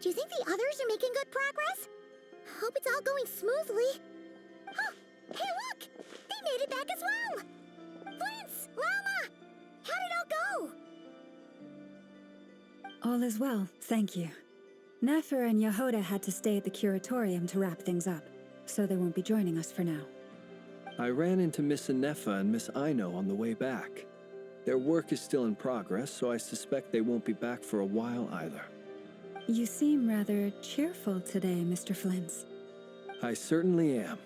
Do you think the others are making good progress? Hope it's all going smoothly. Oh, hey look! They made it back as well! Prince! Llama! How did it all go? All is well, thank you. Nefer and Yehoda had to stay at the curatorium to wrap things up, so they won't be joining us for now. I ran into Miss Anefa and Miss Aino on the way back. Their work is still in progress, so I suspect they won't be back for a while either. You seem rather cheerful today, Mr. Flintz. I certainly am.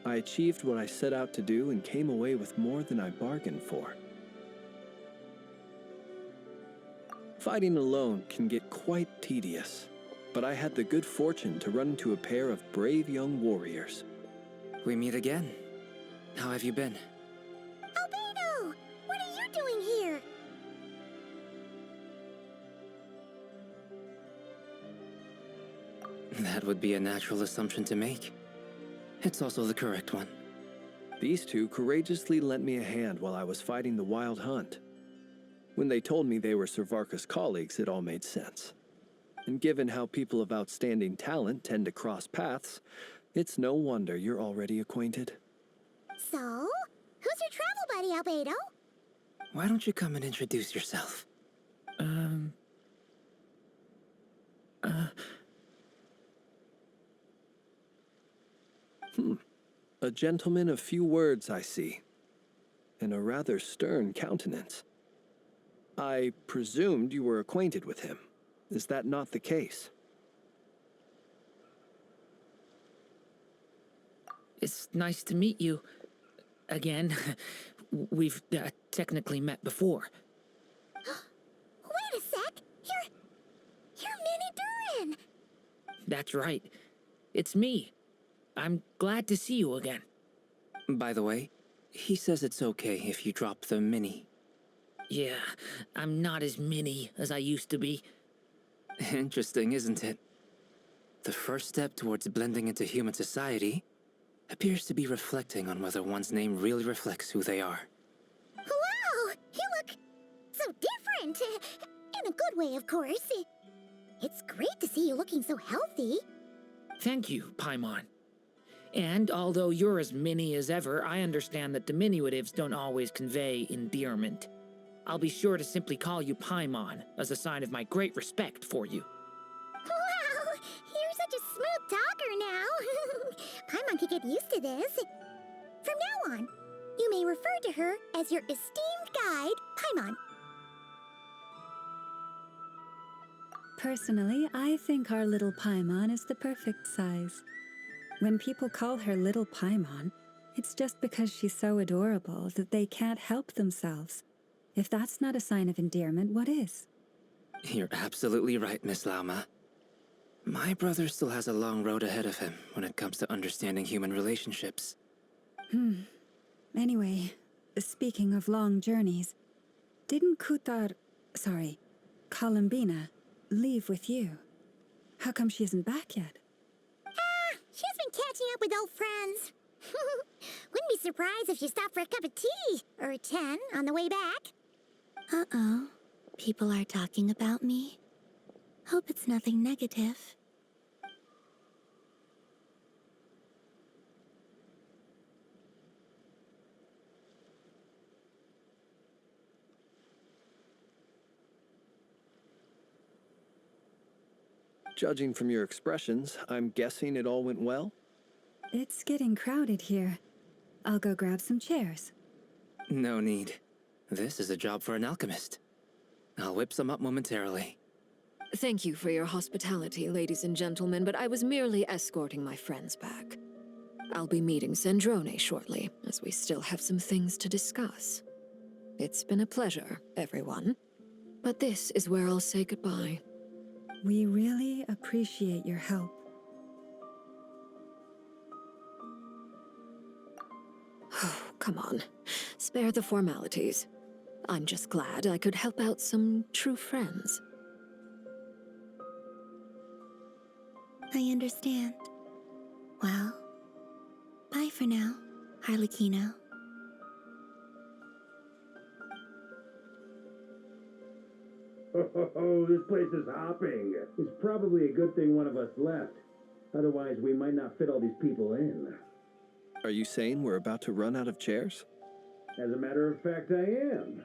I achieved what I set out to do and came away with more than I bargained for. Fighting alone can get quite tedious, but I had the good fortune to run into a pair of brave young warriors. We meet again. How have you been? Albedo! What are you doing here? That would be a natural assumption to make. It's also the correct one. These two courageously lent me a hand while I was fighting the wild hunt. When they told me they were Servarka's colleagues, it all made sense. And given how people of outstanding talent tend to cross paths, it's no wonder you're already acquainted. So, who's your travel buddy, Albedo? Why don't you come and introduce yourself? A gentleman of few words, I see, and a rather stern countenance. I presumed you were acquainted with him. Is that not the case? It's nice to meet you. Again. We've technically met before. Wait a sec! You're Minnie Durin! That's right. It's me. I'm glad to see you again. By the way, he says it's okay if you drop the mini. Yeah, I'm not as mini as I used to be. Interesting, isn't it? The first step towards blending into human society appears to be reflecting on whether one's name really reflects who they are. Wow! You look so different! In a good way, of course. It's great to see you looking so healthy. Thank you, Paimon. And although you're as mini as ever, I understand that diminutives don't always convey endearment. I'll be sure to simply call you Paimon as a sign of my great respect for you. Wow! You're such a smooth talker now. Paimon could get used to this. From now on, you may refer to her as your esteemed guide, Paimon. Personally, I think our little Paimon is the perfect size. When people call her Little Paimon, it's just because she's so adorable that they can't help themselves. If that's not a sign of endearment, what is? You're absolutely right, Miss Lauma. My brother still has a long road ahead of him when it comes to understanding human relationships. Anyway, speaking of long journeys, didn't Columbina, leave with you? How come she isn't back yet? She's been catching up with old friends. Wouldn't be surprised if she stopped for a cup of tea or 10 on the way back. Uh-oh. People are talking about me. Hope it's nothing negative. Judging from your expressions, I'm guessing it all went well? It's getting crowded here. I'll go grab some chairs. No need. This is a job for an alchemist. I'll whip some up momentarily. Thank you for your hospitality, ladies and gentlemen, but I was merely escorting my friends back. I'll be meeting Sandrone shortly, as we still have some things to discuss. It's been a pleasure, everyone. But this is where I'll say goodbye. We really appreciate your help. Oh, come on. Spare the formalities. I'm just glad I could help out some true friends. I understand. Well, bye for now, Harlequino. This place is hopping. It's probably a good thing one of us left. Otherwise, we might not fit all these people in. Are you saying we're about to run out of chairs? As a matter of fact, I am.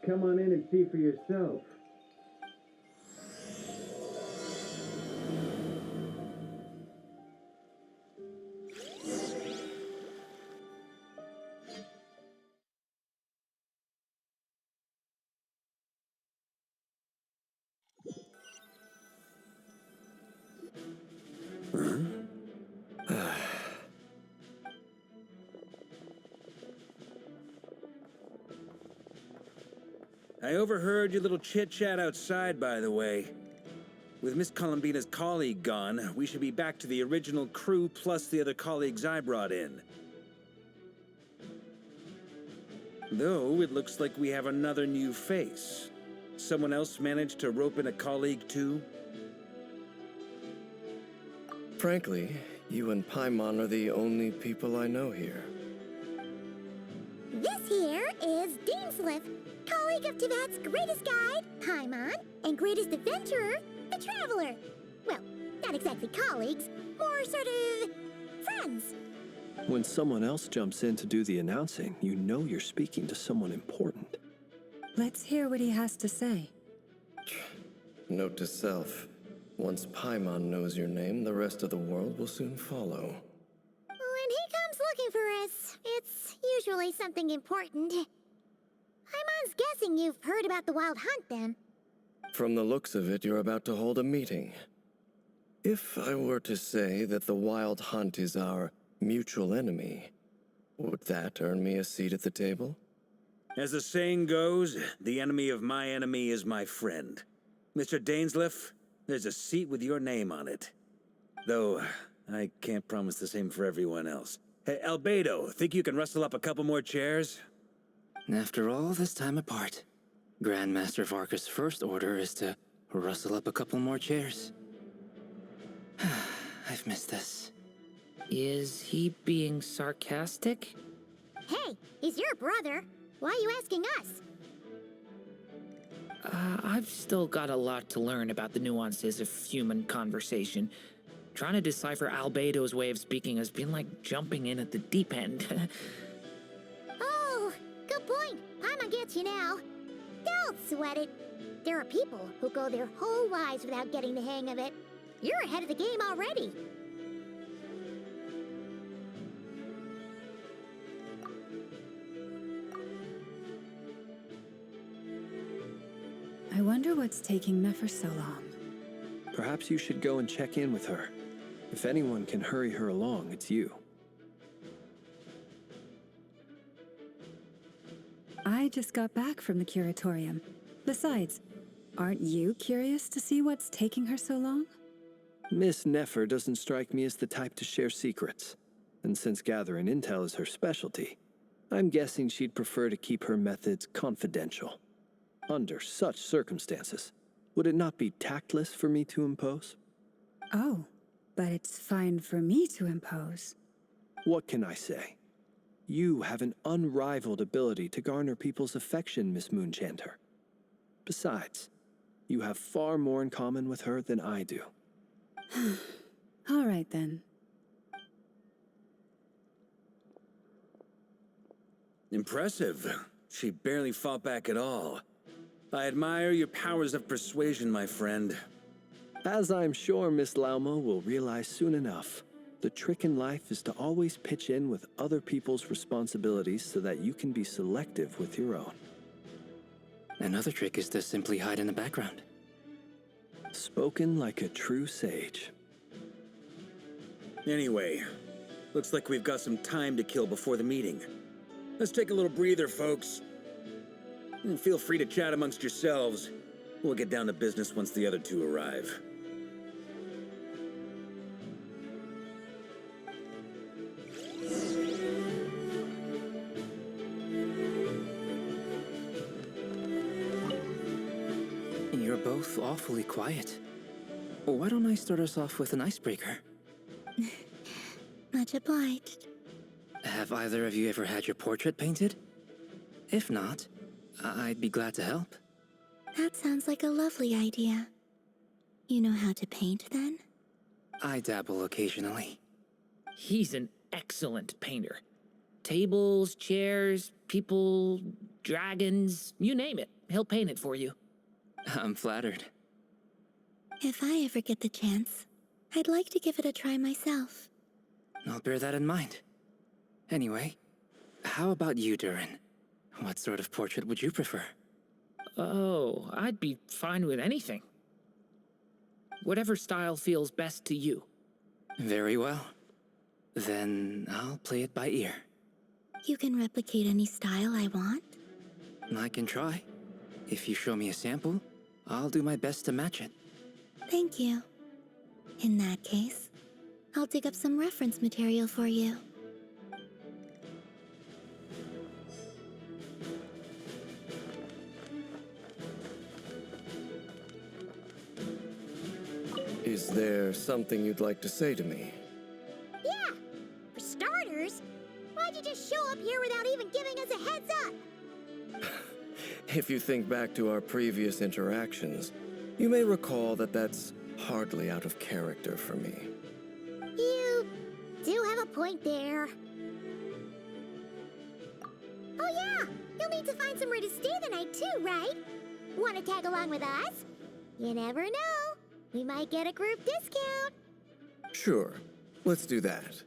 Come on in and see for yourself. I overheard your little chit-chat outside, by the way. With Miss Columbina's colleague gone, we should be back to the original crew plus the other colleagues I brought in. Though, it looks like we have another new face. Someone else managed to rope in a colleague, too? Frankly, you and Paimon are the only people I know here. This here is Deansliff, colleague of Teyvat's greatest guide, Paimon, and greatest adventurer, the Traveler. Well, not exactly colleagues, more sort of friends. When someone else jumps in to do the announcing, you know you're speaking to someone important. Let's hear what he has to say. Note to self. Once Paimon knows your name, the rest of the world will soon follow. When he comes looking for us, it's usually something important. Paimon's guessing you've heard about the Wild Hunt, then. From the looks of it, you're about to hold a meeting. If I were to say that the Wild Hunt is our mutual enemy, would that earn me a seat at the table? As the saying goes, the enemy of my enemy is my friend. Mr. Dainsliff, there's a seat with your name on it. Though, I can't promise the same for everyone else. Hey, Albedo, think you can rustle up a couple more chairs? After all this time apart, Grandmaster Varka's first order is to rustle up a couple more chairs. I've missed this. Is he being sarcastic? Hey, he's your brother. Why are you asking us? I've still got a lot to learn about the nuances of human conversation. Trying to decipher Albedo's way of speaking has been like jumping in at the deep end. Oh, good point. Paimon gets you now. Don't sweat it. There are people who go their whole lives without getting the hang of it. You're ahead of the game already. I wonder what's taking Nefer so long. Perhaps you should go and check in with her. If anyone can hurry her along, it's you. I just got back from the curatorium. Besides, aren't you curious to see what's taking her so long? Miss Nefer doesn't strike me as the type to share secrets. And since gathering intel is her specialty, I'm guessing she'd prefer to keep her methods confidential. Under such circumstances, would it not be tactless for me to impose? Oh, but it's fine for me to impose. What can I say? You have an unrivaled ability to garner people's affection, Miss Moonchanter. Besides, you have far more in common with her than I do. All right, then. Impressive. She barely fought back at all. I admire your powers of persuasion, my friend. As I'm sure Miss Lauma will realize soon enough, the trick in life is to always pitch in with other people's responsibilities so that you can be selective with your own. Another trick is to simply hide in the background. Spoken like a true sage. Anyway, looks like we've got some time to kill before the meeting. Let's take a little breather, folks. And feel free to chat amongst yourselves. We'll get down to business once the other two arrive. You're both awfully quiet. Why don't I start us off with an icebreaker? Much obliged. Have either of you ever had your portrait painted? If not, I'd be glad to help. That sounds like a lovely idea. You know how to paint, then? I dabble occasionally. He's an excellent painter. Tables, chairs, people, dragons, you name it. He'll paint it for you. I'm flattered. If I ever get the chance, I'd like to give it a try myself. I'll bear that in mind. Anyway, how about you, Durin? What sort of portrait would you prefer? Oh, I'd be fine with anything. Whatever style feels best to you. Very well. Then I'll play it by ear. You can replicate any style I want? I can try. If you show me a sample, I'll do my best to match it. Thank you. In that case, I'll dig up some reference material for you. Is there something you'd like to say to me? Yeah! For starters, why'd you just show up here without even giving us a heads up? If you think back to our previous interactions, you may recall that that's hardly out of character for me. You do have a point there. Oh yeah! You'll need to find somewhere to stay the night too, right? Want to tag along with us? You never know. We might get a group discount. Sure, let's do that.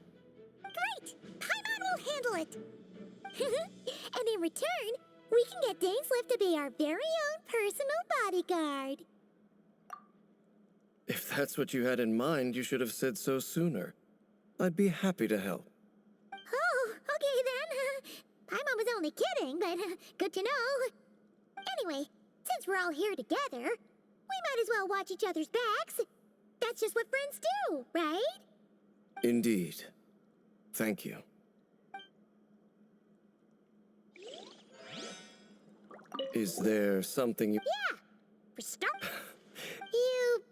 Great! Paimon will handle it! And in return, we can get Dainslift to be our very own personal bodyguard. If that's what you had in mind, you should have said so sooner. I'd be happy to help. Oh, okay then. Paimon was only kidding, but good to know. Anyway, since we're all here together, we might as well watch each other's backs. That's just what friends do, right? Indeed. Thank you. Is there something you... Yeah, for start. You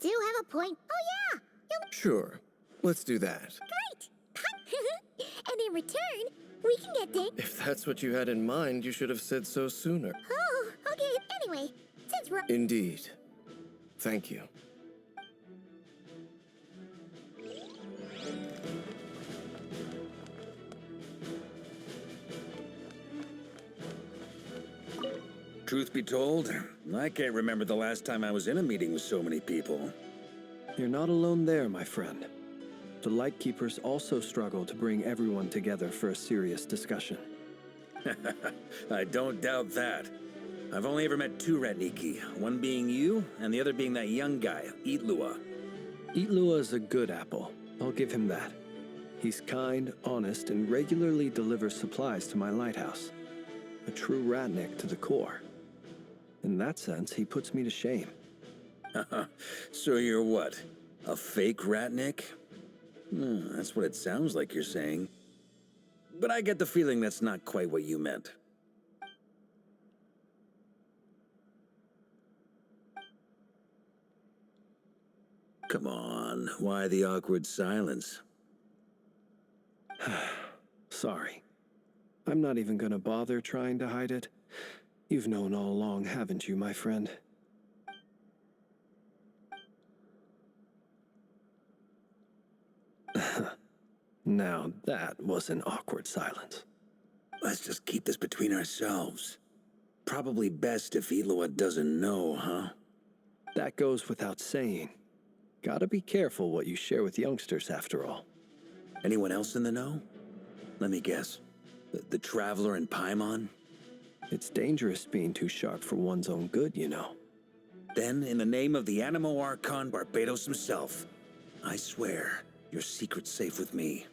do have a point. Oh yeah, you'll... Sure, let's do that. Great! And in return, we can get Dink. If that's what you had in mind, you should have said so sooner. Oh, okay. Anyway, since we're... Indeed. Thank you. Truth be told, I can't remember the last time I was in a meeting with so many people. You're not alone there, my friend. The Lightkeepers also struggle to bring everyone together for a serious discussion. I don't doubt that. I've only ever met two Ratniki, one being you, and the other being that young guy, Itlua. Itlua is a good apple. I'll give him that. He's kind, honest, and regularly delivers supplies to my lighthouse. A true Ratnik to the core. In that sense, he puts me to shame. So you're what? A fake Ratnik? That's what it sounds like you're saying. But I get the feeling that's not quite what you meant. Come on, why the awkward silence? Sorry. I'm not even gonna bother trying to hide it. You've known all along, haven't you, my friend? Now that was an awkward silence. Let's just keep this between ourselves. Probably best if Itlua doesn't know, huh? That goes without saying. Gotta be careful what you share with youngsters, after all. Anyone else in the know? Let me guess. The Traveler and Paimon? It's dangerous being too sharp for one's own good, you know. Then, in the name of the Animo Archon Barbados himself, I swear, your secret's safe with me.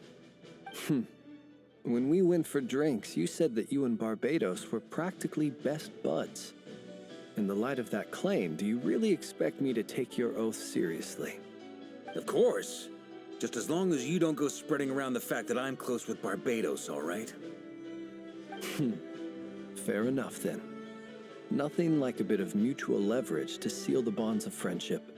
When we went for drinks, you said that you and Barbados were practically best buds. In the light of that claim, do you really expect me to take your oath seriously? Of course. Just as long as you don't go spreading around the fact that I'm close with Barbados, all right? Fair enough, then. Nothing like a bit of mutual leverage to seal the bonds of friendship.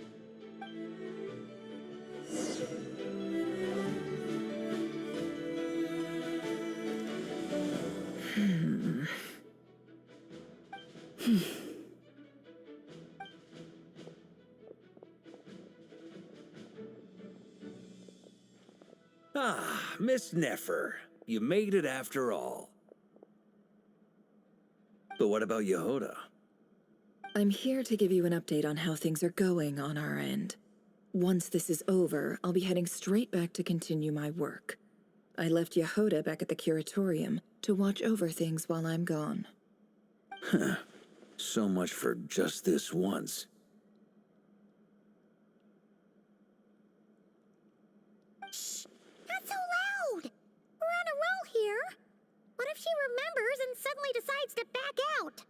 Ah, Miss Nefer. You made it after all. But what about Yehoda? I'm here to give you an update on how things are going on our end. Once this is over, I'll be heading straight back to continue my work. I left Yehoda back at the curatorium to watch over things while I'm gone. Huh. So much for just this once. Shh! Not so loud! We're on a roll here. What if she remembers and suddenly decides to back out?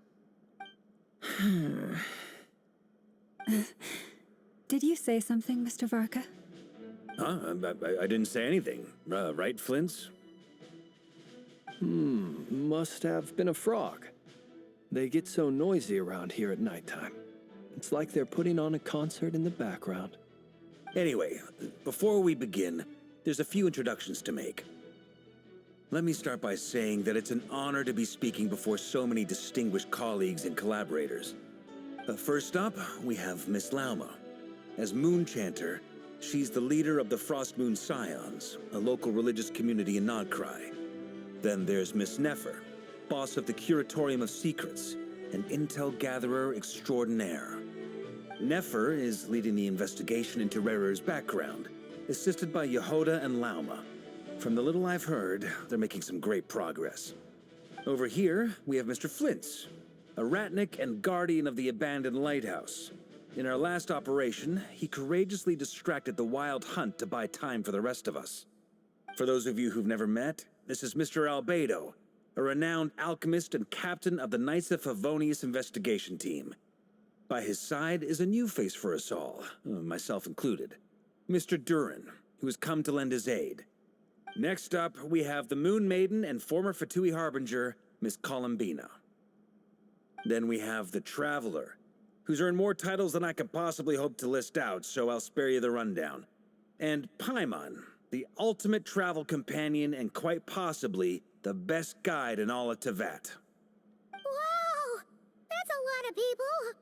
Did you say something, Mr. Varka? Huh? I didn't say anything. Right, Flints? Must have been a frog. They get so noisy around here at nighttime. It's like they're putting on a concert in the background. Anyway, before we begin, there's a few introductions to make. Let me start by saying that it's an honor to be speaking before so many distinguished colleagues and collaborators. First up, we have Miss Lauma. As Moon Chanter, she's the leader of the Frost Moon Scions, a local religious community in Nodcry. Then there's Miss Nefer, boss of the Curatorium of Secrets, an intel gatherer extraordinaire. Nefer is leading the investigation into Rerer's background, assisted by Yehoda and Lauma. From the little I've heard, they're making some great progress. Over here, we have Mr. Flintz, a ratnik and guardian of the abandoned lighthouse. In our last operation, he courageously distracted the Wild Hunt to buy time for the rest of us. For those of you who've never met, this is Mr. Albedo, a renowned alchemist and captain of the Knights of Favonius investigation team. By his side is a new face for us all, myself included, Mr. Durin, who has come to lend his aid. Next up, we have the Moon Maiden and former Fatui Harbinger, Miss Columbina. Then we have the Traveler, who's earned more titles than I could possibly hope to list out, so I'll spare you the rundown. And Paimon, the ultimate travel companion and quite possibly the best guide in all of Tevat. Wow! That's a lot of people!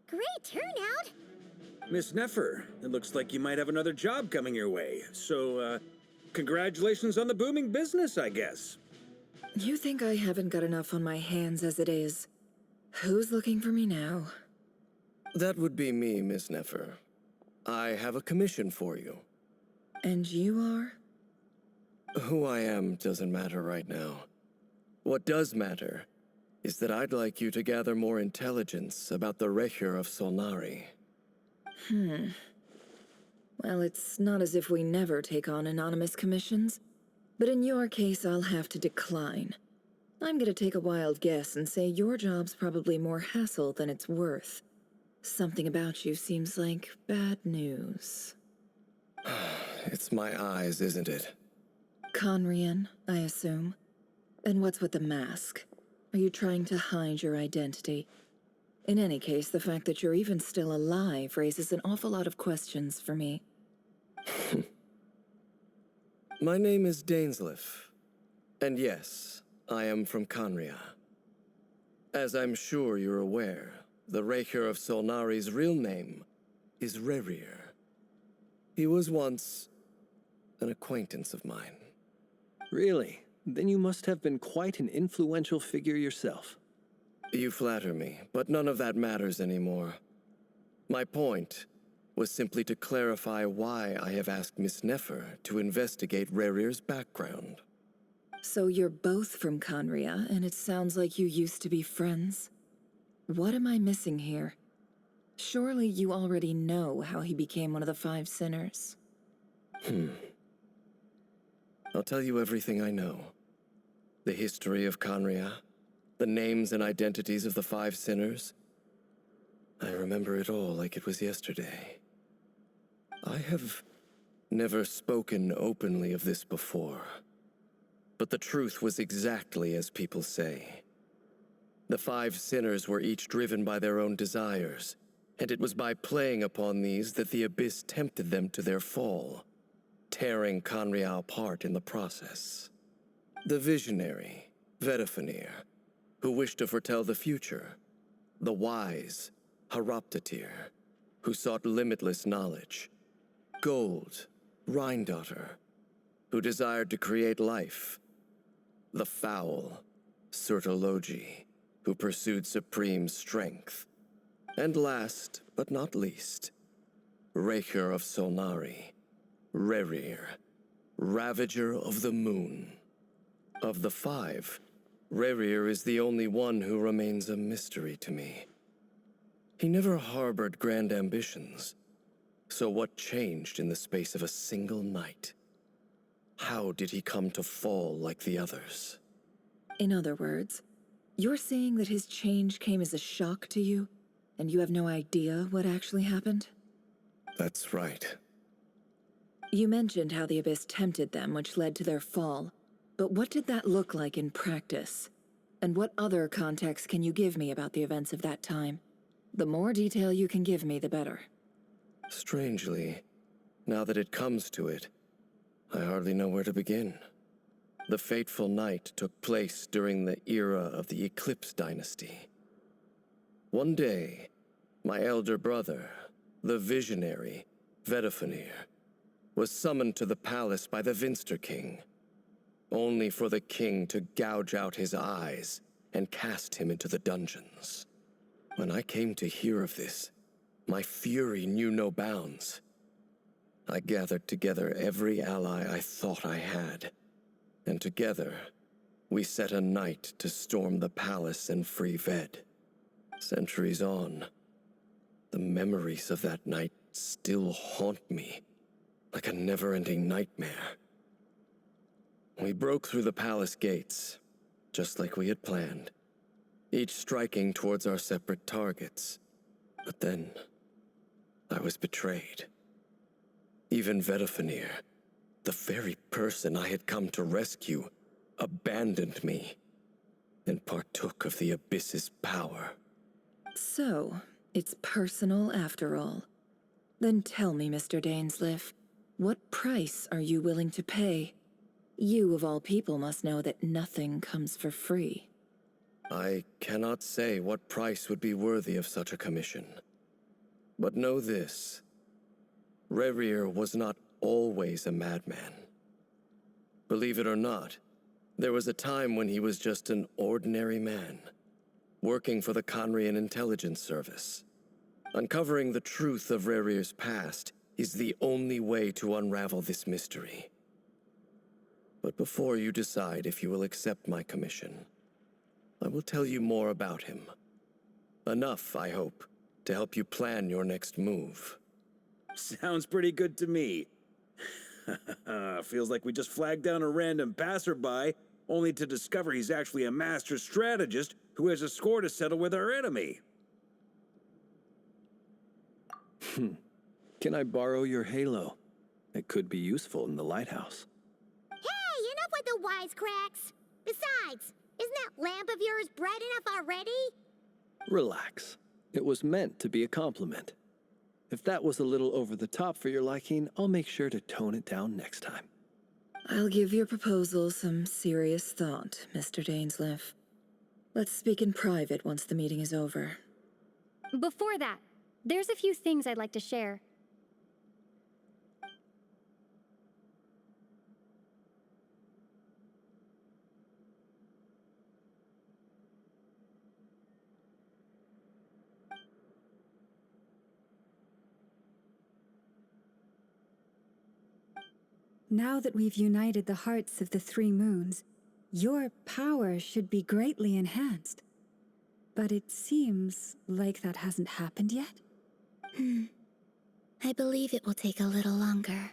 Great turnout! Miss Nefer, it looks like you might have another job coming your way, so, congratulations on the booming business, I guess. You think I haven't got enough on my hands as it is? Who's looking for me now? That would be me, Miss Nefer. I have a commission for you. And you are? Who I am doesn't matter right now. What does matter is that I'd like you to gather more intelligence about the Recher of Solnari. Well, it's not as if we never take on anonymous commissions, but in your case, I'll have to decline. I'm gonna take a wild guess and say your job's probably more hassle than it's worth. Something about you seems like bad news. It's my eyes, isn't it? Conrian, I assume. And what's with the mask? Are you trying to hide your identity? In any case, the fact that you're even still alive raises an awful lot of questions for me. My name is Dainsleif. And yes, I am from Conria. As I'm sure you're aware, the Recher of Solnari's real name is Rerir. He was once an acquaintance of mine. Really? Then you must have been quite an influential figure yourself. You flatter me, but none of that matters anymore. My point was simply to clarify why I have asked Miss Nefer to investigate Rerir's background. So you're both from Conria, and it sounds like you used to be friends? What am I missing here? Surely you already know how he became one of the Five Sinners. I'll tell you everything I know. The history of Conria, the names and identities of the Five Sinners. I remember it all like it was yesterday. I have never spoken openly of this before. But the truth was exactly as people say. The Five Sinners were each driven by their own desires, and it was by playing upon these that the Abyss tempted them to their fall, tearing Conria apart in the process. The visionary, Vedafinir, who wished to foretell the future. The wise, Haroptatir, who sought limitless knowledge. Gold, Rhindaughter, who desired to create life. The foul, Sertologi, who pursued supreme strength. And last, but not least, Raker of Solnari, Rerir, Ravager of the Moon. Of the five, Rerir is the only one who remains a mystery to me. He never harbored grand ambitions, so what changed in the space of a single night? How did he come to fall like the others? In other words, you're saying that his change came as a shock to you, and you have no idea what actually happened? That's right. You mentioned how the Abyss tempted them, which led to their fall. But what did that look like in practice? And what other context can you give me about the events of that time? The more detail you can give me, the better. Strangely, now that it comes to it, I hardly know where to begin. The fateful night took place during the era of the Eclipse Dynasty. One day, my elder brother, the visionary, Vedifenir, was summoned to the palace by the Vinster King, only for the king to gouge out his eyes and cast him into the dungeons. When I came to hear of this, my fury knew no bounds. I gathered together every ally I thought I had, and together, we set a night to storm the palace and free Ved. Centuries on, the memories of that night still haunt me like a never-ending nightmare. We broke through the palace gates, just like we had planned, each striking towards our separate targets. But then, I was betrayed. Even Vedifenir, the very person I had come to rescue, abandoned me and partook of the Abyss's power. So, it's personal after all. Then tell me, Mr. Dainsleif, what price are you willing to pay? You, of all people, must know that nothing comes for free. I cannot say what price would be worthy of such a commission. But know this. Rerir was not always a madman. Believe it or not, there was a time when he was just an ordinary man, working for the Conrian Intelligence Service. Uncovering the truth of Rerir's past is the only way to unravel this mystery. But before you decide if you will accept my commission, I will tell you more about him. Enough, I hope, to help you plan your next move. Sounds pretty good to me. Feels like we just flagged down a random passerby, only to discover he's actually a master strategist who has a score to settle with our enemy. Can I borrow your halo? It could be useful in the lighthouse. Hey, enough with the wisecracks! Besides, isn't that lamp of yours bright enough already? Relax. It was meant to be a compliment. If that was a little over the top for your liking, I'll make sure to tone it down next time. I'll give your proposal some serious thought, Mr. Dainsleif. Let's speak in private once the meeting is over. Before that, there's a few things I'd like to share. Now that we've united the hearts of the three moons, your power should be greatly enhanced. But it seems like that hasn't happened yet. I believe it will take a little longer.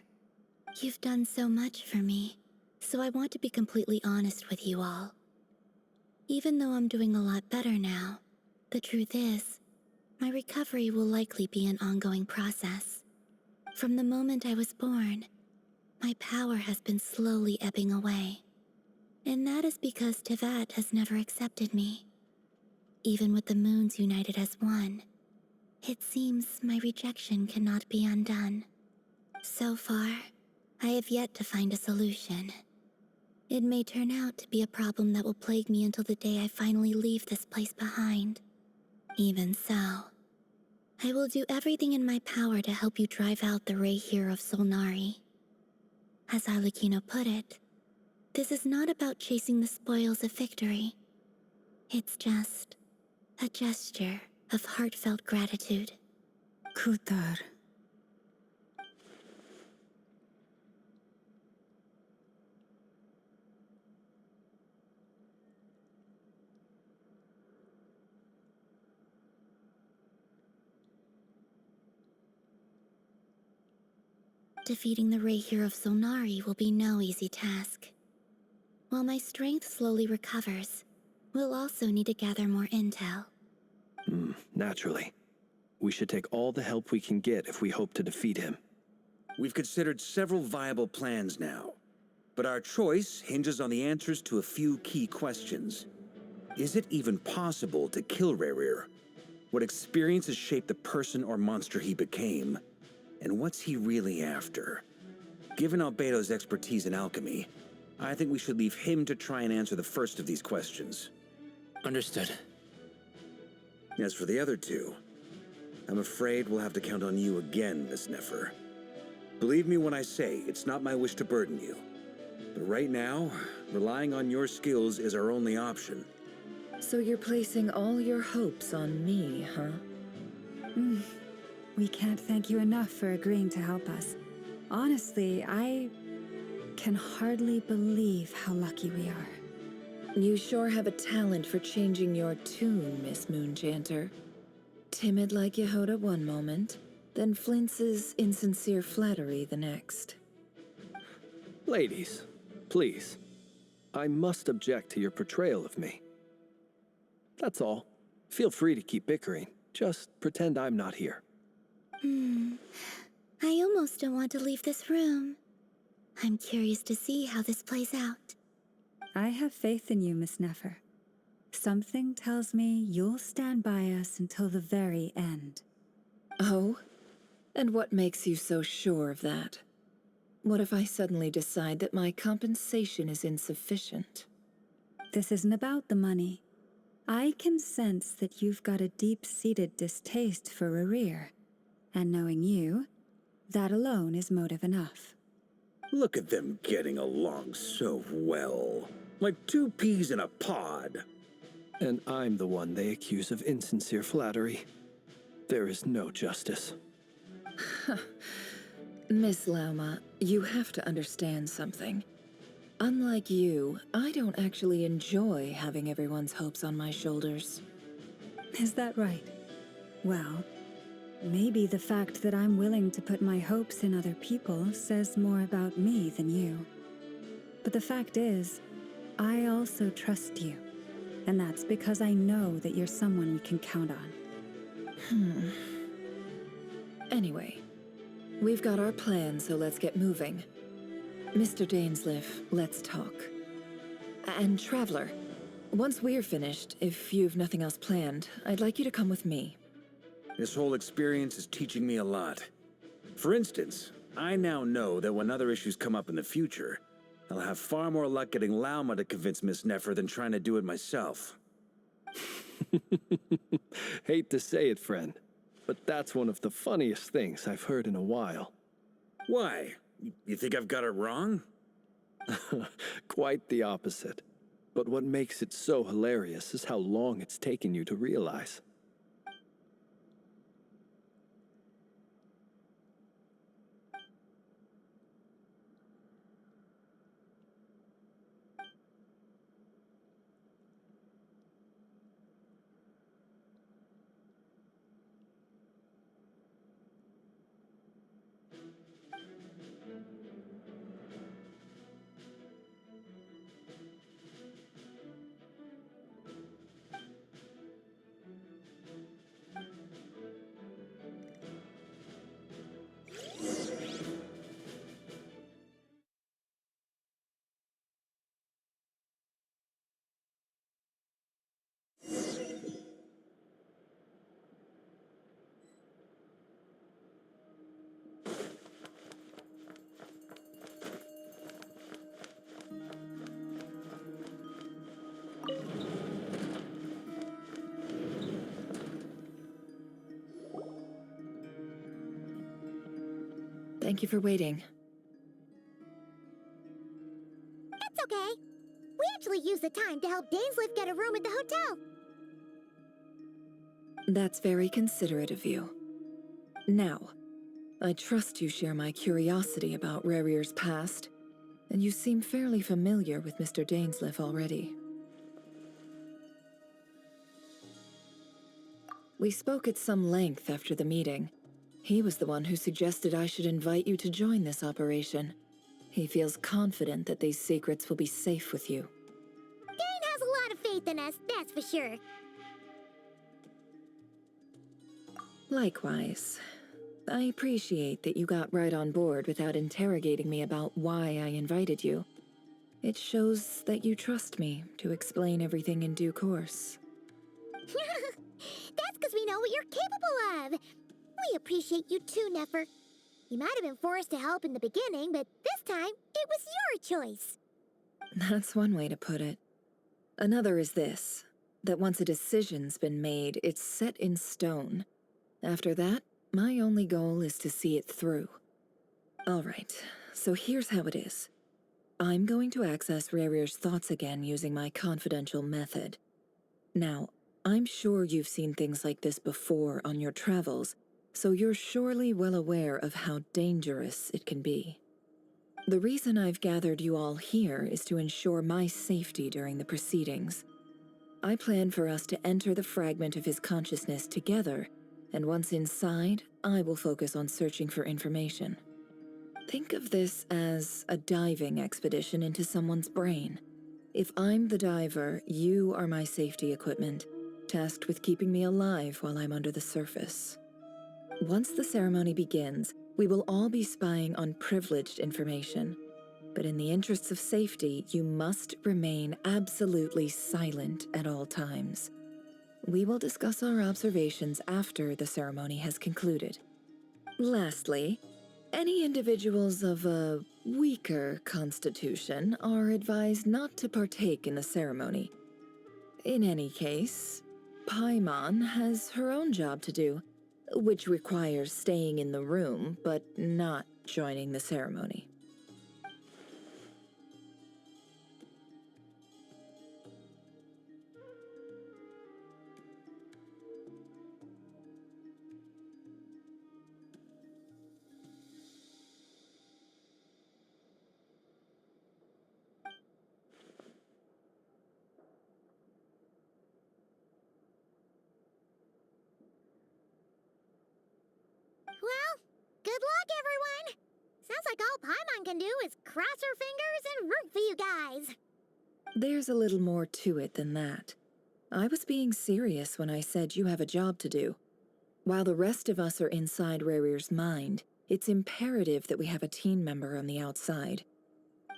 You've done so much for me, so I want to be completely honest with you all. Even though I'm doing a lot better now, the truth is, my recovery will likely be an ongoing process. From the moment I was born, my power has been slowly ebbing away. And that is because Tevat has never accepted me. Even with the moons united as one, it seems my rejection cannot be undone. So far, I have yet to find a solution. It may turn out to be a problem that will plague me until the day I finally leave this place behind. Even so, I will do everything in my power to help you drive out the Raher of Solnari. As Arlecchino put it, this is not about chasing the spoils of victory. It's just a gesture of heartfelt gratitude. Kutar. Defeating the Rahier of Solnari will be no easy task. While my strength slowly recovers, we'll also need to gather more intel. Naturally. We should take all the help we can get if we hope to defeat him. We've considered several viable plans now, but our choice hinges on the answers to a few key questions. Is it even possible to kill Rarir? What experiences shaped the person or monster he became? And what's he really after? Given Albedo's expertise in alchemy, I think we should leave him to try and answer the first of these questions. Understood. As for the other two, I'm afraid we'll have to count on you again, Miss Nefer. Believe me when I say it's not my wish to burden you. But right now, relying on your skills is our only option. So you're placing all your hopes on me, huh? We can't thank you enough for agreeing to help us. Honestly, I can hardly believe how lucky we are. You sure have a talent for changing your tune, Miss Moonchanter. Timid like Yehoda one moment, then flinches insincere flattery the next. Ladies, please. I must object to your portrayal of me. That's all. Feel free to keep bickering. Just pretend I'm not here. I almost don't want to leave this room. I'm curious to see how this plays out. I have faith in you, Miss Nefer. Something tells me you'll stand by us until the very end. Oh? And what makes you so sure of that? What if I suddenly decide that my compensation is insufficient? This isn't about the money. I can sense that you've got a deep-seated distaste for Rarir. And knowing you, that alone is motive enough. Look at them getting along so well. Like two peas in a pod. And I'm the one they accuse of insincere flattery. There is no justice. Miss Lauma, you have to understand something. Unlike you, I don't actually enjoy having everyone's hopes on my shoulders. Is that right? Well, maybe the fact that I'm willing to put my hopes in other people says more about me than you. But the fact is, I also trust you. And that's because I know that you're someone we can count on. Anyway, we've got our plan, so let's get moving. Mr. Dainsleif, let's talk. And Traveler, once we're finished, if you've nothing else planned, I'd like you to come with me. This whole experience is teaching me a lot. For instance, I now know that when other issues come up in the future, I'll have far more luck getting Lauma to convince Miss Nefer than trying to do it myself. Hate to say it, friend, but that's one of the funniest things I've heard in a while. Why? You think I've got it wrong? Quite the opposite. But what makes it so hilarious is how long it's taken you to realize. Thank you for waiting. okay. We actually used the time to help Dainsleif get a room at the hotel. That's very considerate of you. Now, I trust you share my curiosity about Rarier's past, and you seem fairly familiar with Mr. Dainsleif already. We spoke at some length after the meeting. He was the one who suggested I should invite you to join this operation. He feels confident that these secrets will be safe with you. Dane has a lot of faith in us, that's for sure. Likewise. I appreciate that you got right on board without interrogating me about why I invited you. It shows that you trust me to explain everything in due course. That's because we know what you're capable of. We appreciate you too, Nefer. You might have been forced to help in the beginning, but this time, it was your choice. That's one way to put it. Another is this, that once a decision's been made, it's set in stone. After that, my only goal is to see it through. All right, so here's how it is. I'm going to access Rarier's thoughts again using my confidential method. Now, I'm sure you've seen things like this before on your travels, so you're surely well aware of how dangerous it can be. The reason I've gathered you all here is to ensure my safety during the proceedings. I plan for us to enter the fragment of his consciousness together, and once inside, I will focus on searching for information. Think of this as a diving expedition into someone's brain. If I'm the diver, you are my safety equipment, tasked with keeping me alive while I'm under the surface. Once the ceremony begins, we will all be spying on privileged information. But in the interests of safety, you must remain absolutely silent at all times. We will discuss our observations after the ceremony has concluded. Lastly, any individuals of a weaker constitution are advised not to partake in the ceremony. In any case, Paimon has her own job to do, which requires staying in the room but not joining the ceremony. Well, good luck, everyone. Sounds like all Paimon can do is cross her fingers and root for you guys. There's a little more to it than that. I was being serious when I said you have a job to do. While the rest of us are inside Rarier's mind, it's imperative that we have a team member on the outside.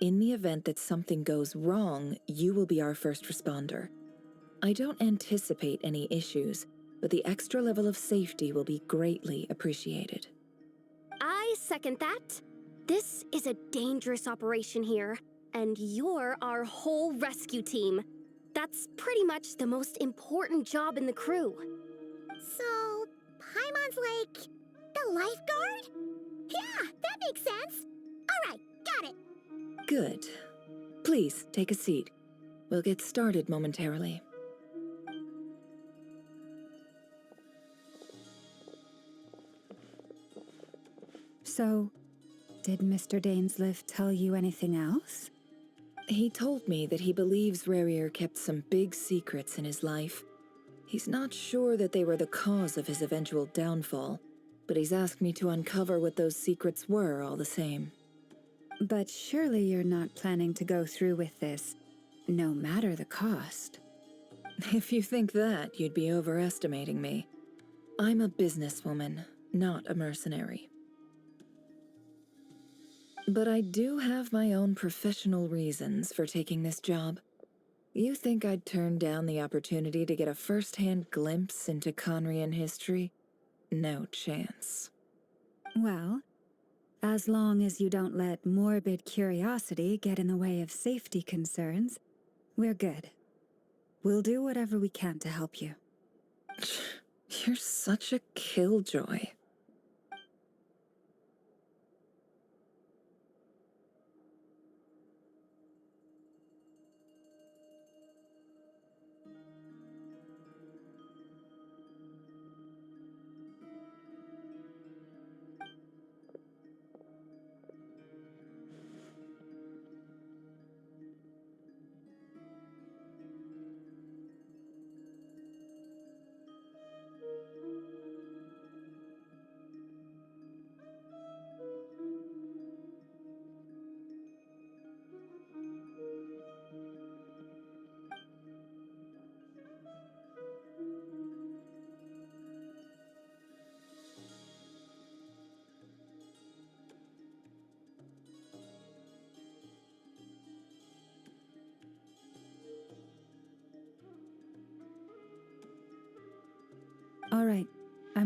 In the event that something goes wrong, you will be our first responder. I don't anticipate any issues, but the extra level of safety will be greatly appreciated. I second that. This is a dangerous operation here, and you're our whole rescue team. That's pretty much the most important job in the crew. So, Paimon's like the lifeguard? Yeah, that makes sense. All right, got it. Good. Please, take a seat. We'll get started momentarily. So, did Mr. Dainsleif tell you anything else? He told me that he believes Rarier kept some big secrets in his life. He's not sure that they were the cause of his eventual downfall, but he's asked me to uncover what those secrets were all the same. But surely you're not planning to go through with this, no matter the cost. If you think that, you'd be overestimating me. I'm a businesswoman, not a mercenary. But I do have my own professional reasons for taking this job. You think I'd turn down the opportunity to get a first-hand glimpse into Conrian history? No chance. Well, as long as you don't let morbid curiosity get in the way of safety concerns, we're good. We'll do whatever we can to help you. You're such a killjoy.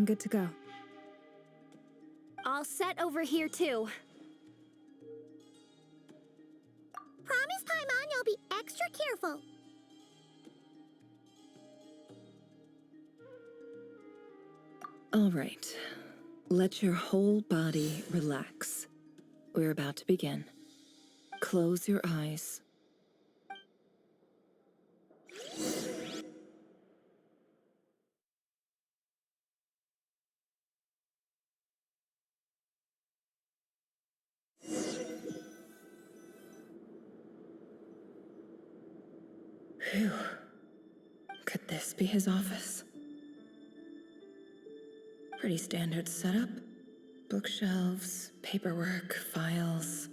I'm good to go. All set over here, too. Promise, Paimon, you'll be extra careful. All right. Let your whole body relax. We're about to begin. Close your eyes. Phew. Could this be his office? Pretty standard setup. Bookshelves, paperwork, files.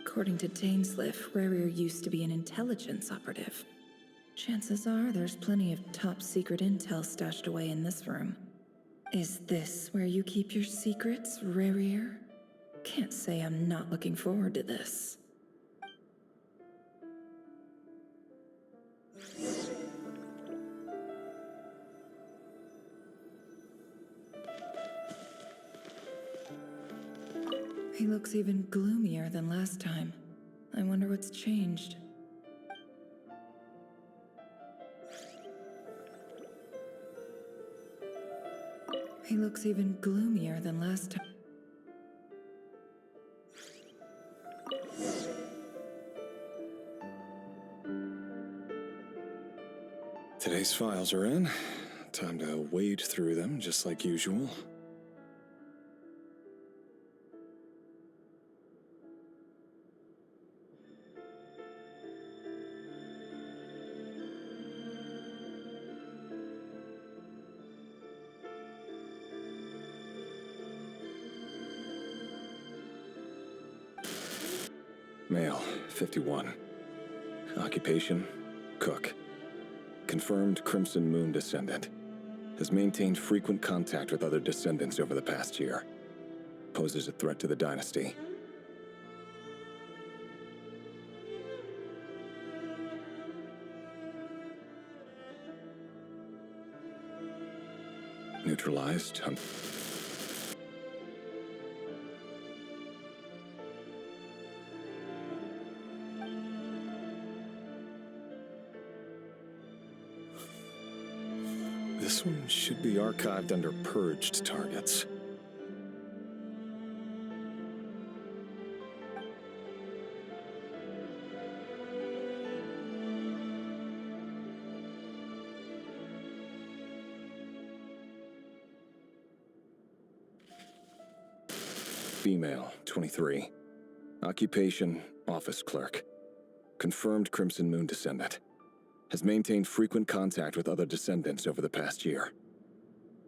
According to Dainsliff, Rarier used to be an intelligence operative. Chances are there's plenty of top secret intel stashed away in this room. Is this where you keep your secrets, Rarier? Can't say I'm not looking forward to this. He looks even gloomier than last time. I wonder what's changed. He looks even gloomier than last time. Today's files are in. Time to wade through them, just like usual. Male, 51. Occupation, cook. Confirmed Crimson Moon descendant. Has maintained frequent contact with other descendants over the past year. Poses a threat to the dynasty. Neutralized. This one should be archived under purged targets. Female, 23. Occupation, office clerk. Confirmed Crimson Moon descendant. Has maintained frequent contact with other descendants over the past year.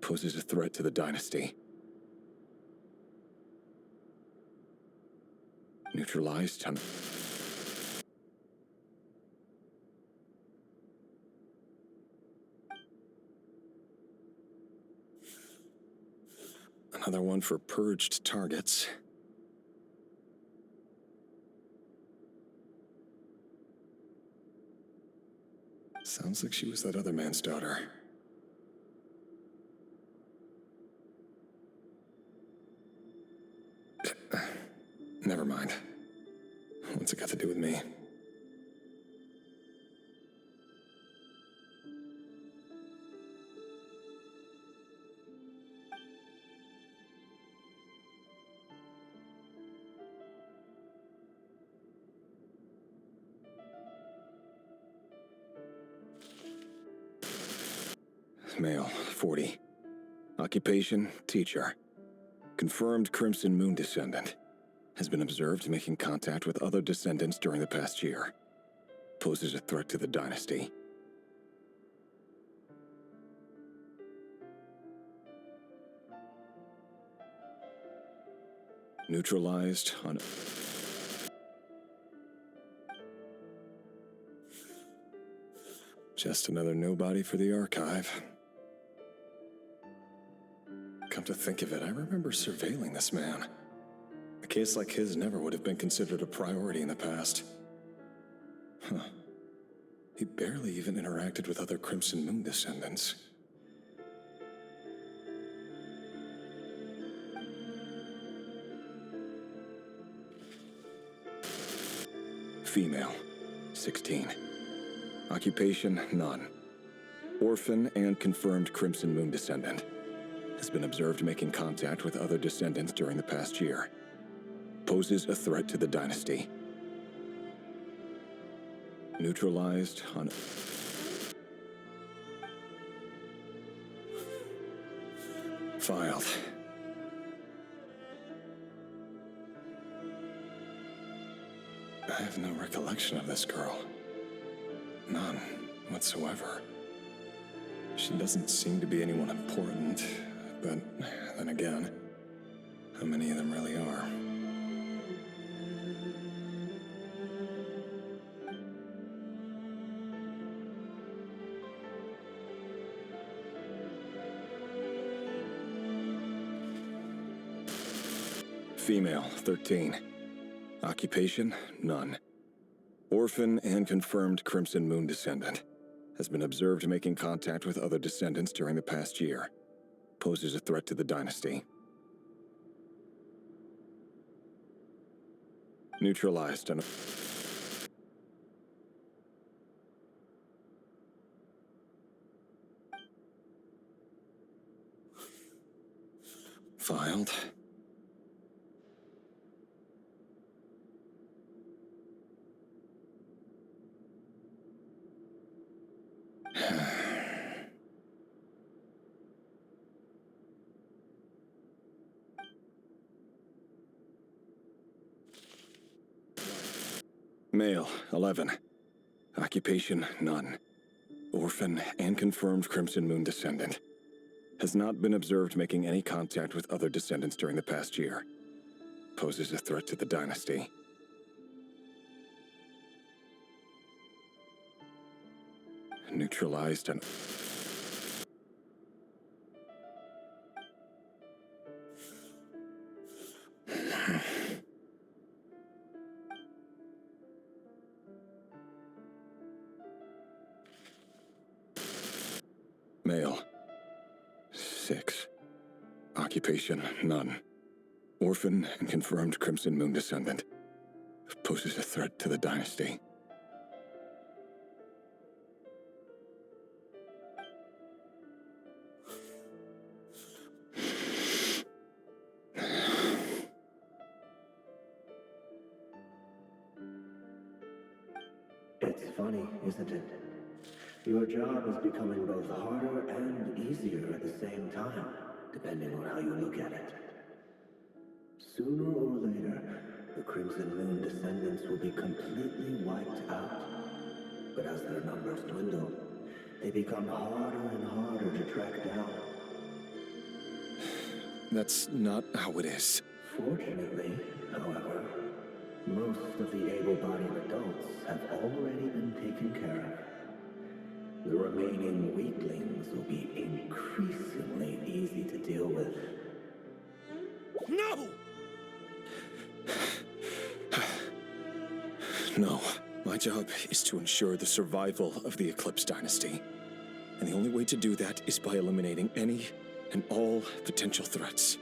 Poses a threat to the dynasty. Neutralized. Another one for purged targets. Sounds like she was that other man's daughter. Never mind. What's it got to do with me? Male, 40. Occupation, teacher. Confirmed Crimson Moon descendant. Has been observed making contact with other descendants during the past year. Poses a threat to the dynasty. Neutralized on... Just another nobody for the archive. Come to think of it, I remember surveilling this man. A case like his never would have been considered a priority in the past. Huh. He barely even interacted with other Crimson Moon descendants. Female, 16. Occupation, none. Orphan and confirmed Crimson Moon descendant. Has been observed making contact with other descendants during the past year. Poses a threat to the dynasty. Neutralized on... Filed. I have no recollection of this girl. None whatsoever. She doesn't seem to be anyone important, but then again, how many of them really are? Female, 13. Occupation, none. Orphan and confirmed Crimson Moon descendant. Has been observed making contact with other descendants during the past year. Poses a threat to the dynasty. Neutralized on... Filed. Male, 11. Occupation, none. Orphan and confirmed Crimson Moon descendant. Has not been observed making any contact with other descendants during the past year. Poses a threat to the dynasty. Neutralized and... Male, 6. Occupation, none. Orphan and confirmed Crimson Moon descendant. Poses a threat to the dynasty. It's funny, isn't it? Your job is becoming both harder and easier at the same time, depending on how you look at it. Sooner or later, the Crimson Moon descendants will be completely wiped out. But as their numbers dwindle, they become harder and harder to track down. That's not how it is. Fortunately, however, most of the able-bodied adults have already been taken care of. The remaining weaklings will be increasingly easy to deal with. No! No. My job is to ensure the survival of the Eclipse Dynasty. And the only way to do that is by eliminating any and all potential threats.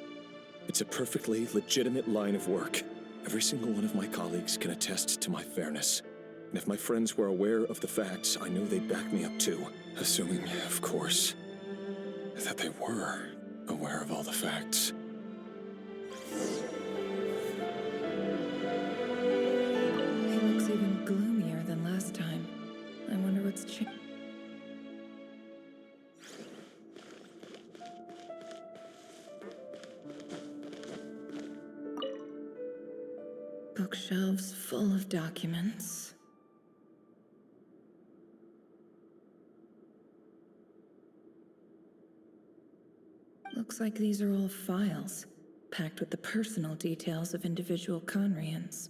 It's a perfectly legitimate line of work. Every single one of my colleagues can attest to my fairness. And if my friends were aware of the facts, I know they'd back me up too. Assuming, of course, that they were aware of all the facts. He looks even gloomier than last time. I wonder what's changed. Bookshelves full of documents. Looks like these are all files, packed with the personal details of individual Conrians.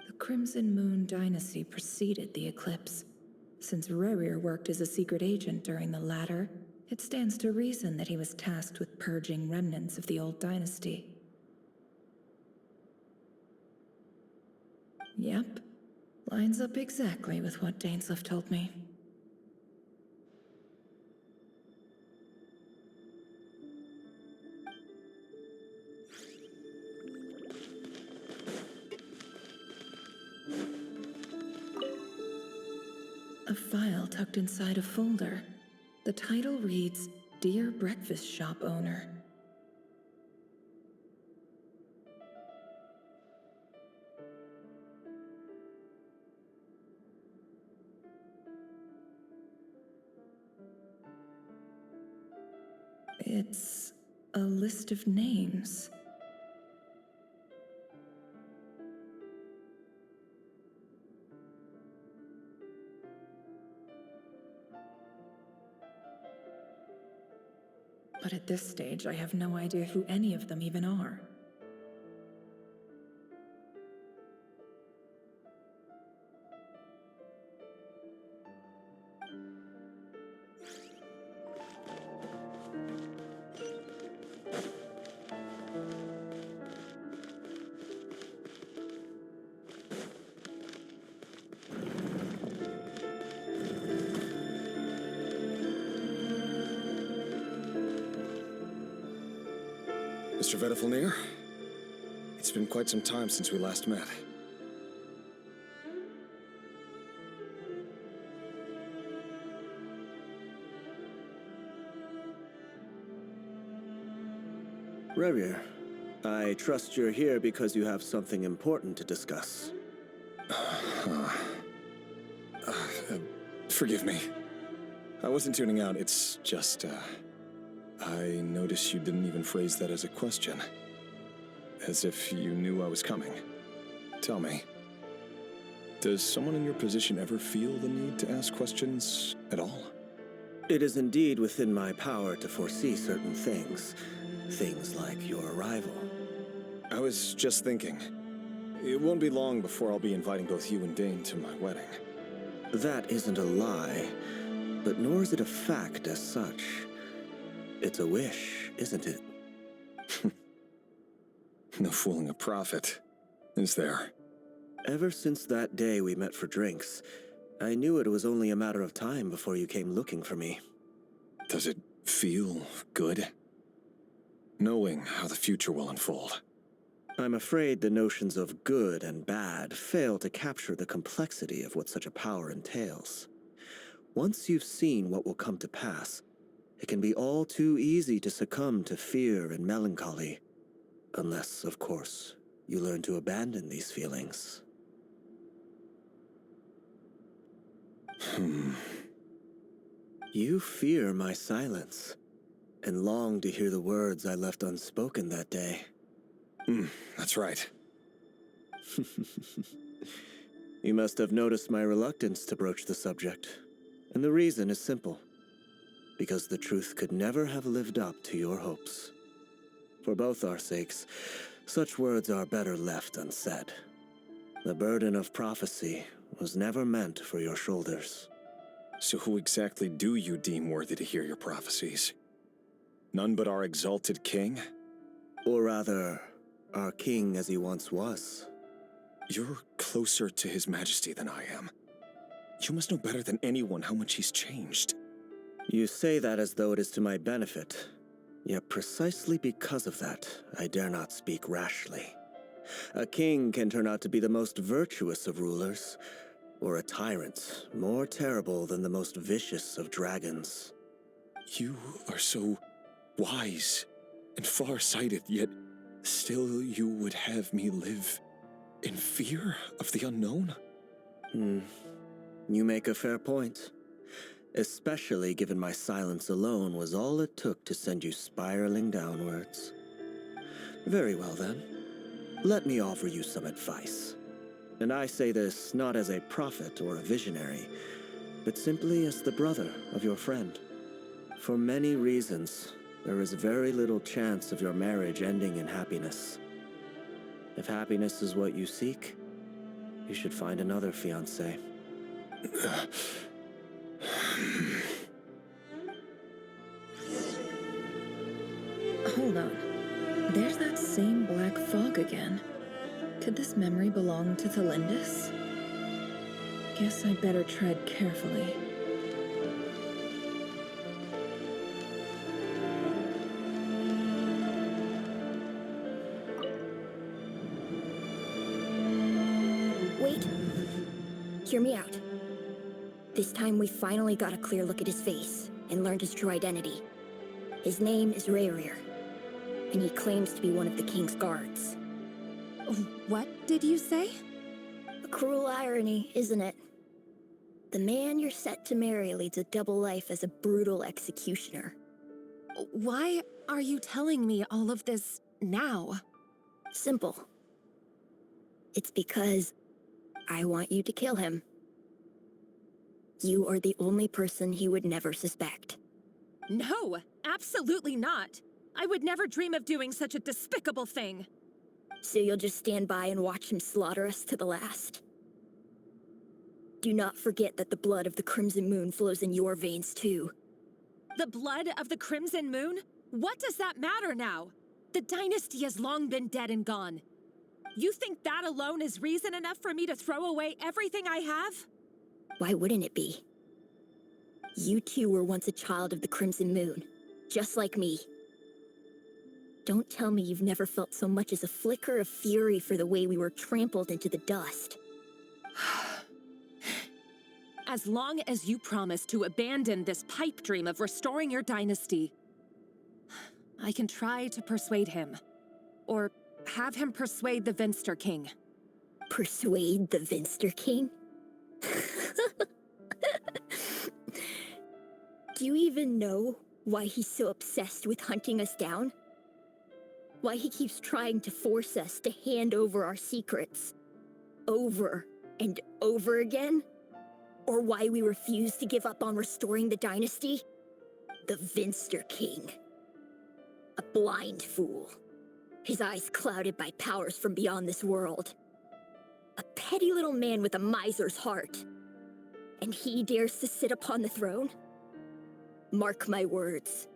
The Crimson Moon dynasty preceded the eclipse. Since Rerir worked as a secret agent during the latter, it stands to reason that he was tasked with purging remnants of the old dynasty. Yep, lines up exactly with what Dainsleif told me. file tucked inside a folder. The title reads, Dear Breakfast Shop Owner. It's a list of names. But at this stage, I have no idea who any of them even are. Mr. Vedifalnir, it's been quite some time since we last met. Revier, I trust you're here because you have something important to discuss. Forgive me. I wasn't tuning out, it's just, I noticed you didn't even phrase that as a question. As if you knew I was coming. Tell me, does someone in your position ever feel the need to ask questions at all? It is indeed within my power to foresee certain things. Things like your arrival. I was just thinking. It won't be long before I'll be inviting both you and Dane to my wedding. That isn't a lie, but nor is it a fact as such. It's a wish, isn't it? No fooling a prophet, is there? Ever since that day we met for drinks, I knew it was only a matter of time before you came looking for me. Does it feel good? Knowing how the future will unfold. I'm afraid the notions of good and bad fail to capture the complexity of what such a power entails. Once you've seen what will come to pass, it can be all too easy to succumb to fear and melancholy. Unless, of course, you learn to abandon these feelings. You fear my silence, and long to hear the words I left unspoken that day. That's right. You must have noticed my reluctance to broach the subject, and the reason is simple. Because the truth could never have lived up to your hopes. For both our sakes, such words are better left unsaid. The burden of prophecy was never meant for your shoulders. So who exactly do you deem worthy to hear your prophecies? None but our exalted king? Or rather, our king as he once was. You're closer to his majesty than I am. You must know better than anyone how much he's changed. You say that as though it is to my benefit. Yet precisely because of that, I dare not speak rashly. A king can turn out to be the most virtuous of rulers, or a tyrant more terrible than the most vicious of dragons. You are so wise and far-sighted, yet still you would have me live in fear of the unknown? You make a fair point. Especially given my silence alone was all it took to send you spiraling downwards. Very well then. Let me offer you some advice. And I say this not as a prophet or a visionary, but simply as the brother of your friend. For many reasons, there is very little chance of your marriage ending in happiness. If happiness is what you seek, you should find another fiancé. Hold on. There's that same black fog again. Could this memory belong to Thelindis? Guess I'd better tread carefully. Wait. Hear me out. This time we finally got a clear look at his face and learned his true identity. His name is Rayrir, and he claims to be one of the king's guards. What did you say? A cruel irony, isn't it? The man you're set to marry leads a double life as a brutal executioner. Why are you telling me all of this now? Simple. It's because I want you to kill him. You are the only person he would never suspect. No, absolutely not. I would never dream of doing such a despicable thing. So you'll just stand by and watch him slaughter us to the last? Do not forget that the blood of the Crimson Moon flows in your veins too. The blood of the Crimson Moon? What does that matter now? The dynasty has long been dead and gone. You think that alone is reason enough for me to throw away everything I have? Why wouldn't it be? You two were once a child of the Crimson Moon, just like me. Don't tell me you've never felt so much as a flicker of fury for the way we were trampled into the dust. As long as you promise to abandon this pipe dream of restoring your dynasty, I can try to persuade him. Or have him persuade the Vinster King. Persuade the Vinster King? Do you even know why he's so obsessed with hunting us down? Why he keeps trying to force us to hand over our secrets over and over again? Or why we refuse to give up on restoring the dynasty? The Vinster King. A blind fool. His eyes clouded by powers from beyond this world. A petty little man with a miser's heart. And he dares to sit upon the throne? Mark my words.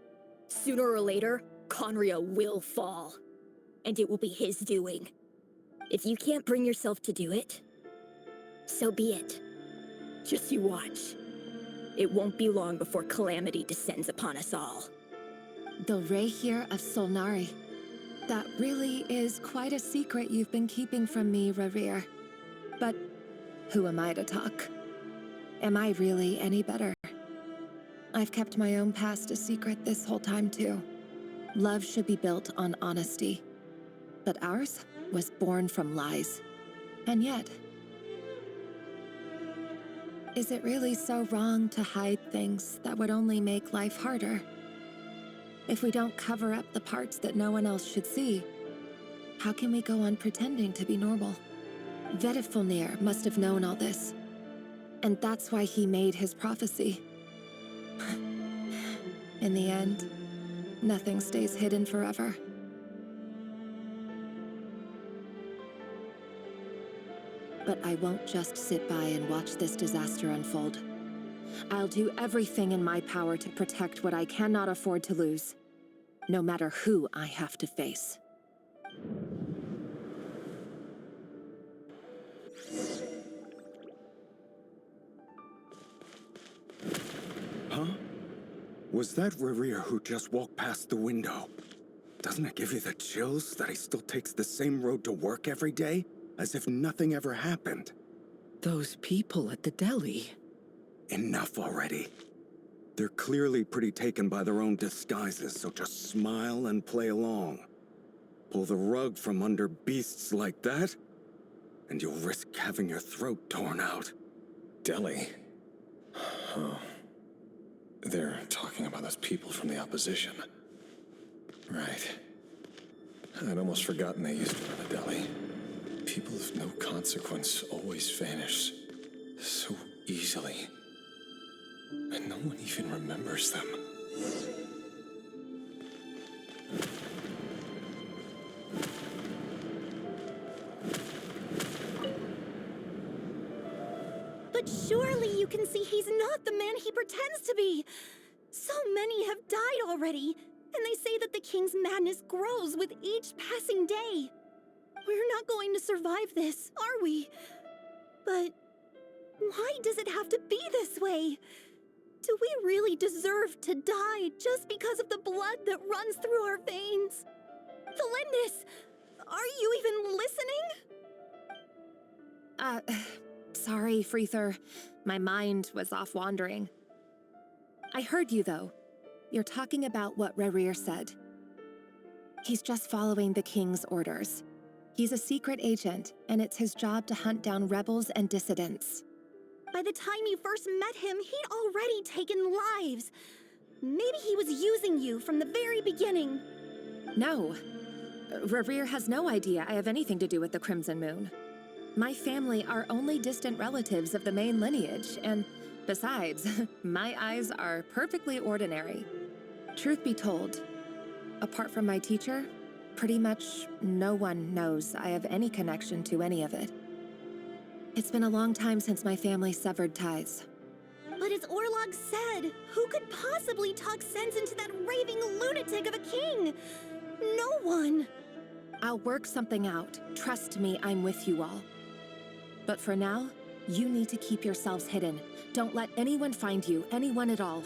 Sooner or later, Conria will fall. And it will be his doing. If you can't bring yourself to do it, so be it. Just you watch. It won't be long before calamity descends upon us all. The Rayrir of Solnari. That really is quite a secret you've been keeping from me, Rayrir. But who am I to talk? Am I really any better? I've kept my own past a secret this whole time, too. Love should be built on honesty. But ours was born from lies. And yet, is it really so wrong to hide things that would only make life harder? If we don't cover up the parts that no one else should see, how can we go on pretending to be normal? Vedifulnir must have known all this. And that's why he made his prophecy. In the end, nothing stays hidden forever. But I won't just sit by and watch this disaster unfold. I'll do everything in my power to protect what I cannot afford to lose, no matter who I have to face. Huh? Was that Rayrir who just walked past the window? Doesn't it give you the chills that he still takes the same road to work every day, as if nothing ever happened? Those people at the deli. Enough already. They're clearly pretty taken by their own disguises, so just smile and play along. Pull the rug from under beasts like that, and you'll risk having your throat torn out. Deli? Oh. They're talking about those people from the opposition. Right. I'd almost forgotten they used to run a deli. People of no consequence always vanish so easily. And no one even remembers them. But surely you can see he's not the man he pretends to be. So many have died already, and they say that the king's madness grows with each passing day. We're not going to survive this, are we? But why does it have to be this way? Do we really deserve to die just because of the blood that runs through our veins? Felindis, are you even listening? Sorry, Freether. My mind was off wandering. I heard you, though. You're talking about what Rerir said. He's just following the King's orders. He's a secret agent, and it's his job to hunt down rebels and dissidents. By the time you first met him, he'd already taken lives. Maybe he was using you from the very beginning. No. Rerir has no idea I have anything to do with the Crimson Moon. My family are only distant relatives of the main lineage, and besides, my eyes are perfectly ordinary. Truth be told, apart from my teacher, pretty much no one knows I have any connection to any of it. It's been a long time since my family severed ties. But as Orlog said, who could possibly talk sense into that raving lunatic of a king? No one. I'll work something out. Trust me, I'm with you all. But for now, you need to keep yourselves hidden. Don't let anyone find you, anyone at all.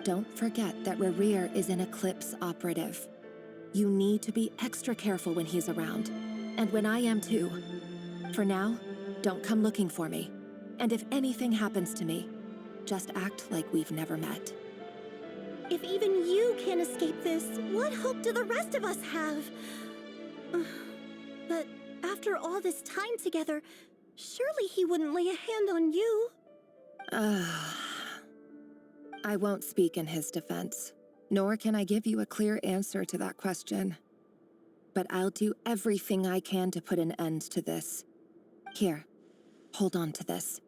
Don't forget that Rerir is an Eclipse operative. You need to be extra careful when he's around. And when I am too. For now, don't come looking for me. And if anything happens to me, just act like we've never met. If even you can't escape this, what hope do the rest of us have? But after all this time together, surely he wouldn't lay a hand on you. I won't speak in his defense, nor can I give you a clear answer to that question. But I'll do everything I can to put an end to this. Here, hold on to this.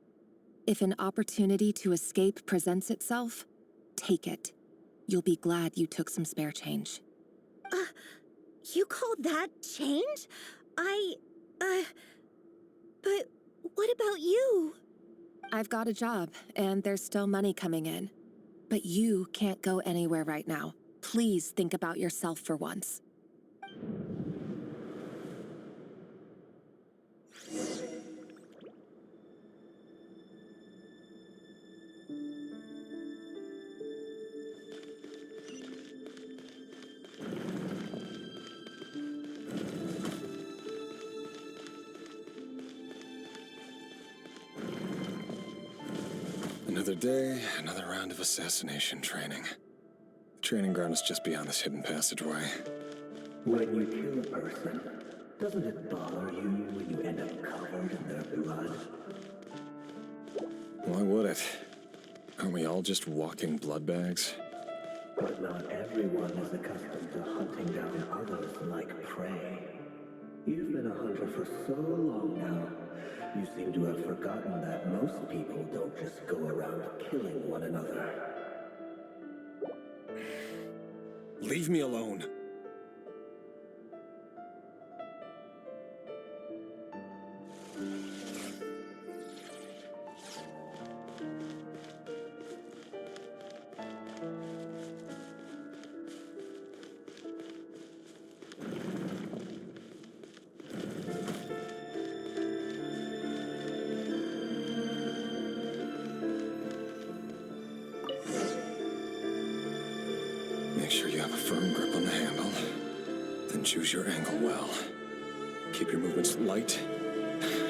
If an opportunity to escape presents itself, take it. You'll be glad you took some spare change. You call that change? But what about you? I've got a job, and there's still money coming in. But you can't go anywhere right now. Please think about yourself for once. Another day, another round of assassination training. The training ground is just beyond this hidden passageway. When you kill a person, doesn't it bother you when you end up covered in their blood? Why would it? Aren't we all just walking blood bags? But not everyone is accustomed to hunting down others like prey. You've been a hunter for so long now, you seem to have forgotten that most people don't just go around killing one another. Leave me alone. Make sure you have a firm grip on the handle. Then choose your angle well. Keep your movements light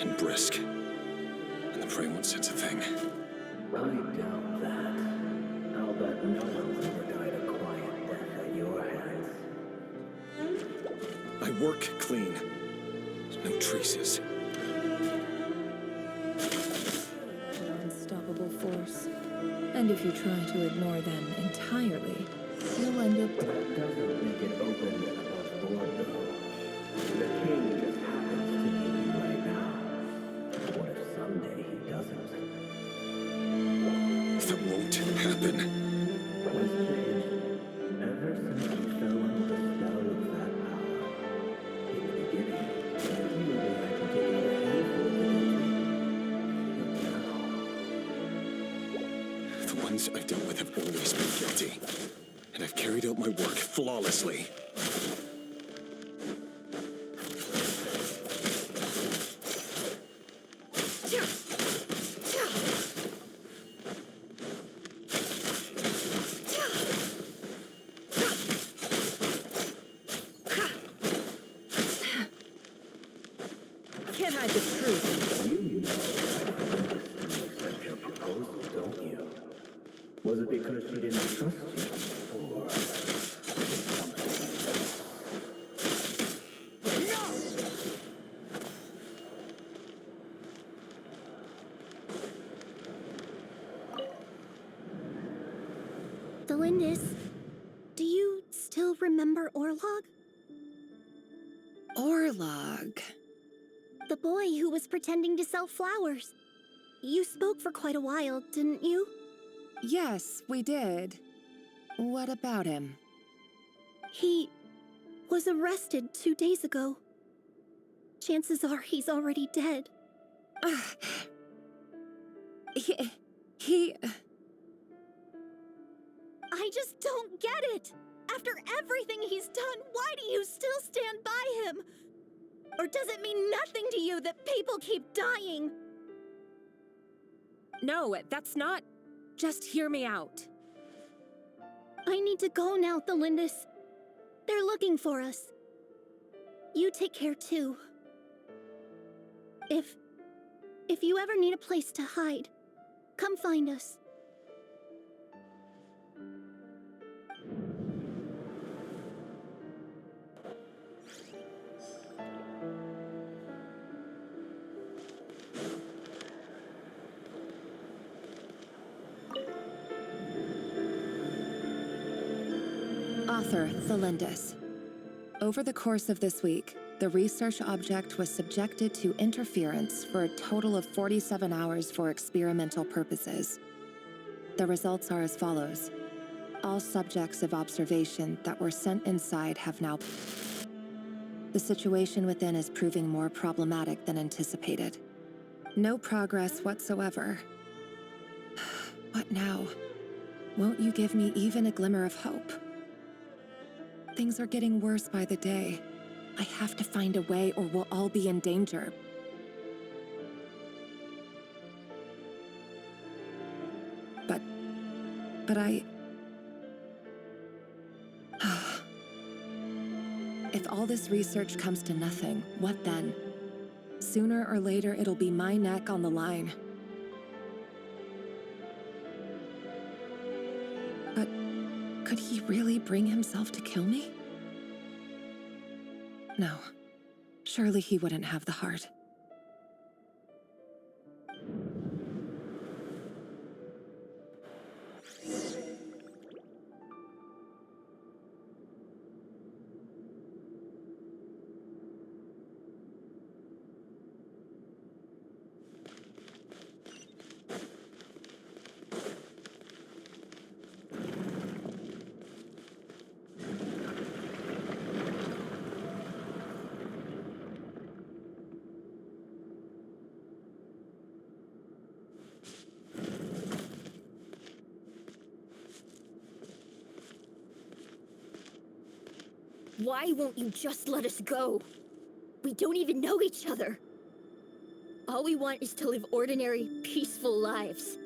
and brisk. And the prey won't sense a thing. I doubt that. I'll bet no one's ever died a quiet death at your hands. I work clean. No traces. An unstoppable force. And if you try to ignore them entirely, you'll end up... That doesn't make it open and above board, though. The king just happens to need you right now. What if someday he doesn't? That won't happen. What's changed? Ever since you fell under the spell of that power. In the beginning, you were like to take out a handful of the guilty. But now... The ones I've dealt with have always been guilty. And I've carried out my work flawlessly. Can't hide the truth. You know, proposal, don't you? Was it because she didn't trust you, or something else? Delindis, do you still remember Orlog? Orlog. The boy who was pretending to sell flowers. You spoke for quite a while, didn't you? Yes, we did. What about him? He was arrested 2 days ago. Chances are he's already dead. He... I just don't get it! After everything he's done, why do you still stand by him? Or does it mean nothing to you that people keep dying? No, that's not... Just hear me out. I need to go now, Thelindis. They're looking for us. You take care too. If you ever need a place to hide, come find us. Author Thelindis. Over the course of this week, the research object was subjected to interference for a total of 47 hours for experimental purposes. The results are as follows. All subjects of observation that were sent inside have now... The situation within is proving more problematic than anticipated. No progress whatsoever. What now? Won't you give me even a glimmer of hope? Things are getting worse by the day. I have to find a way or we'll all be in danger. But I... If all this research comes to nothing, what then? Sooner or later, it'll be my neck on the line. But could he really bring himself to kill me? No. Surely he wouldn't have the heart. Why won't you just let us go? We don't even know each other. All we want is to live ordinary, peaceful lives.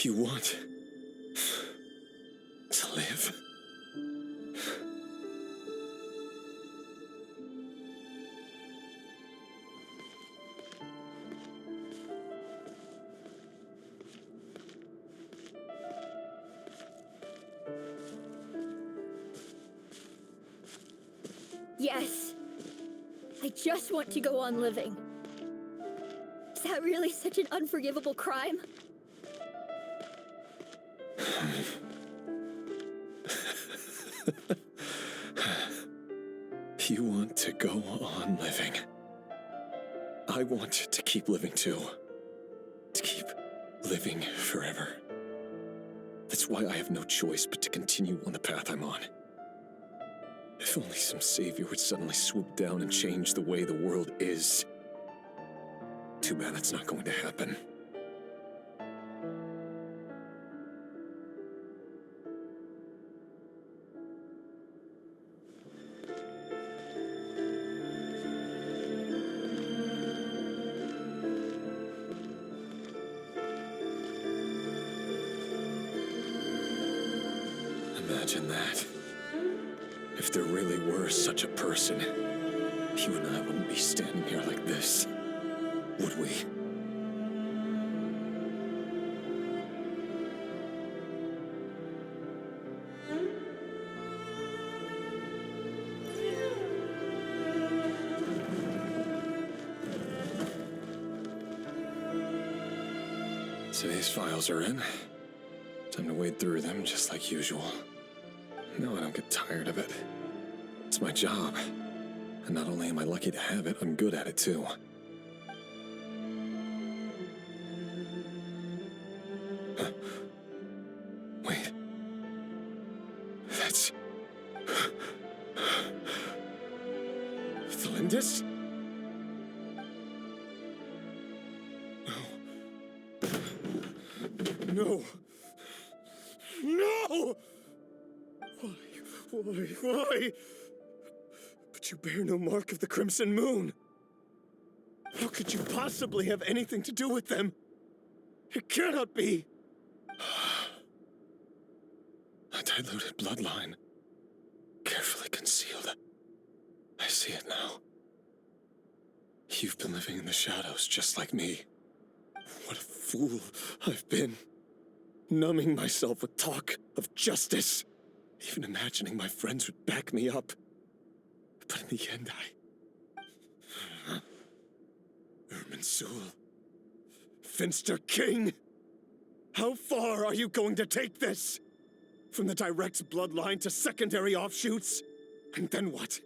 You want to live? Yes. I just want to go on living. Is that really such an unforgivable crime? You want to go on living. I want to keep living too. To keep living forever. That's why I have no choice but to continue on the path I'm on. If only some savior would suddenly swoop down and change the way the world is. Too bad that's not going to happen. Imagine that. If there really were such a person, you and I wouldn't be standing here like this, would we? Today's files are in. Time to wade through them just like usual. No, I don't get tired of it. It's my job. And not only am I lucky to have it, I'm good at it too. Huh. Wait. That's... Thalindis? No. No! Why? But you bear no mark of the Crimson Moon. How could you possibly have anything to do with them? It cannot be! A diluted bloodline. Carefully concealed. I see it now. You've been living in the shadows just like me. What a fool I've been. Numbing myself with talk of justice. Even imagining my friends would back me up. But in the end, Irminsul. Finster King! How far are you going to take this? From the direct bloodline to secondary offshoots? And then what?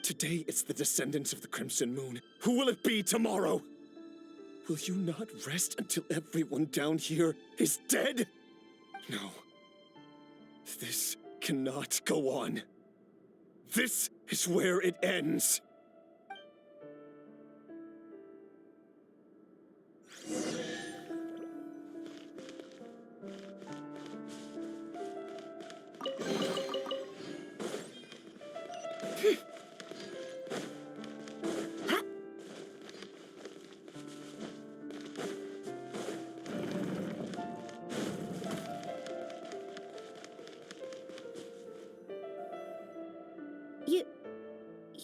Today it's the descendants of the Crimson Moon. Who will it be tomorrow? Will you not rest until everyone down here is dead? No. This cannot go on. This is where it ends.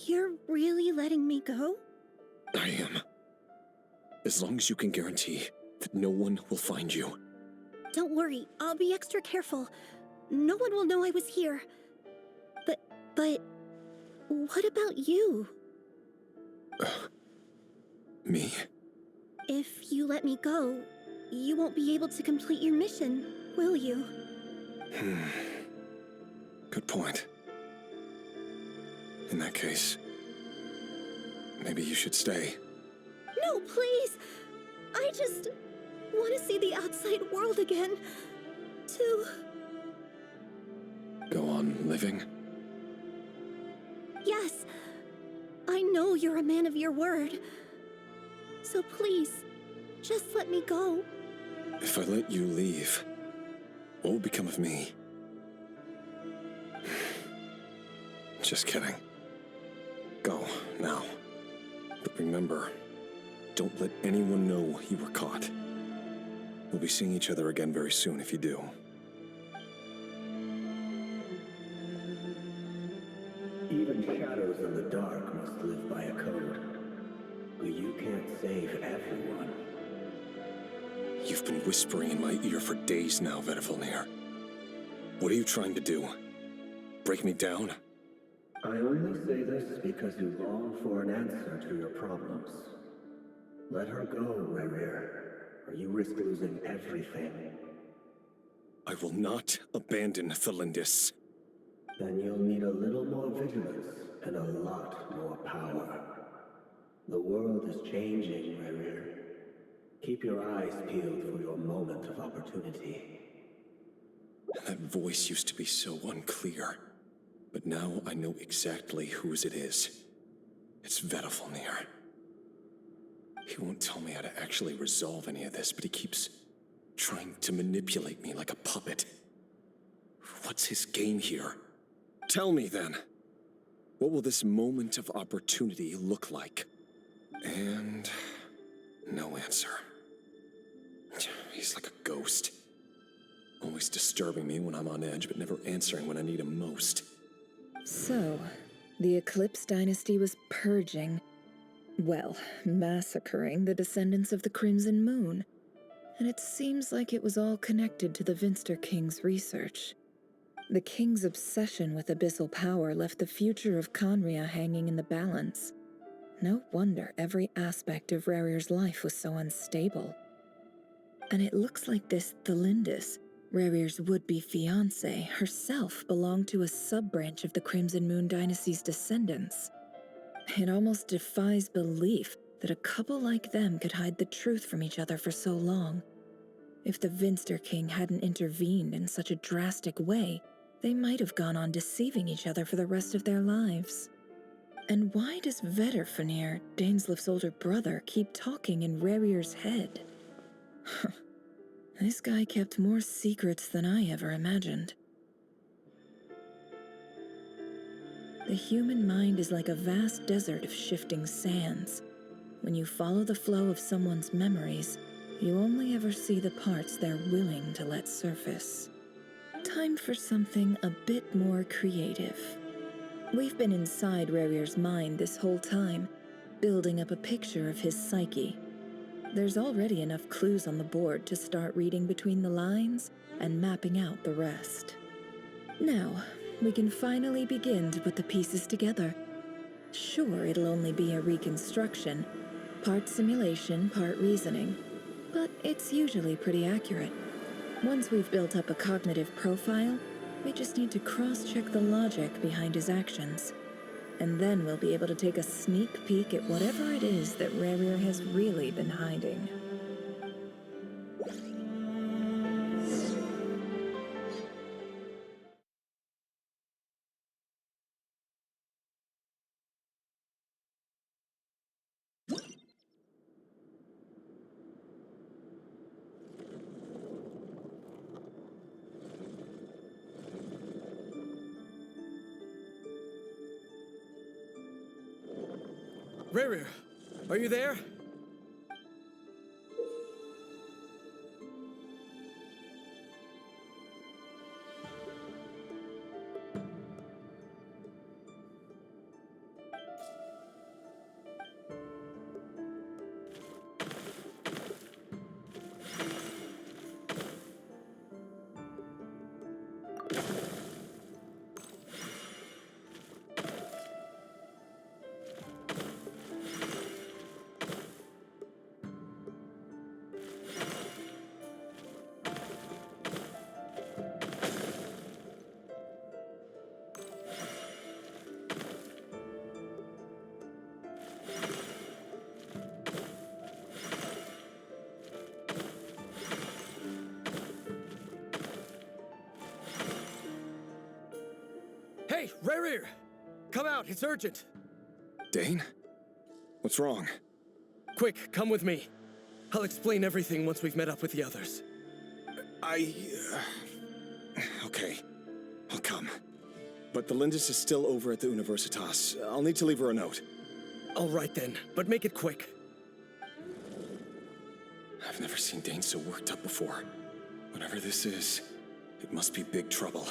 You're really letting me go? I am. As long as you can guarantee that no one will find you. Don't worry, I'll be extra careful. No one will know I was here. But what about you? Me? If you let me go, you won't be able to complete your mission, will you? Good point. In that case, maybe you should stay. No, please! I just want to see the outside world again. To... Go on living? Yes. I know you're a man of your word. So please, just let me go. If I let you leave, what will become of me? Just kidding. Go, now. But remember, don't let anyone know you were caught. We'll be seeing each other again very soon if you do. Even shadows in the dark must live by a code. But you can't save everyone. You've been whispering in my ear for days now, Vedifalnir. What are you trying to do? Break me down? I only say this because you long for an answer to your problems. Let her go, Rerir, or you risk losing everything. I will not abandon Thalindis. Then you'll need a little more vigilance and a lot more power. The world is changing, Rerir. Keep your eyes peeled for your moment of opportunity. That voice used to be so unclear. But now I know exactly whose it is. It's Vedifalnir. He won't tell me how to actually resolve any of this, but he keeps trying to manipulate me like a puppet. What's his game here? Tell me then. What will this moment of opportunity look like? And no answer. He's like a ghost. Always disturbing me when I'm on edge, but never answering when I need him most. So, the Eclipse Dynasty was purging, well, massacring the descendants of the Crimson Moon. And it seems like it was all connected to the Finster King's research. The King's obsession with abyssal power left the future of Conria hanging in the balance. No wonder every aspect of Rerir's life was so unstable. And it looks like this Thelindis, Rerir's would-be fiancé, herself belonged to a sub-branch of the Crimson Moon Dynasty's descendants. It almost defies belief that a couple like them could hide the truth from each other for so long. If the Vinster King hadn't intervened in such a drastic way, they might have gone on deceiving each other for the rest of their lives. And why does Vedderfanir, Daneslif's older brother, keep talking in Rerir's head? This guy kept more secrets than I ever imagined. The human mind is like a vast desert of shifting sands. When you follow the flow of someone's memories, you only ever see the parts they're willing to let surface. Time for something a bit more creative. We've been inside Rerir's mind this whole time, building up a picture of his psyche. There's already enough clues on the board to start reading between the lines and mapping out the rest. Now, we can finally begin to put the pieces together. Sure, it'll only be a reconstruction, part simulation, part reasoning, but it's usually pretty accurate. Once we've built up a cognitive profile, we just need to cross-check the logic behind his actions. And then we'll be able to take a sneak peek at whatever it is that Rerir has really been hiding. Rerir, are you there? Hey, Rerir! Come out, it's urgent! Dane? What's wrong? Quick, come with me. I'll explain everything once we've met up with the others. Okay, I'll come. But the Lindis is still over at the Universitas. I'll need to leave her a note. All right then, but make it quick. I've never seen Dane so worked up before. Whatever this is, it must be big trouble.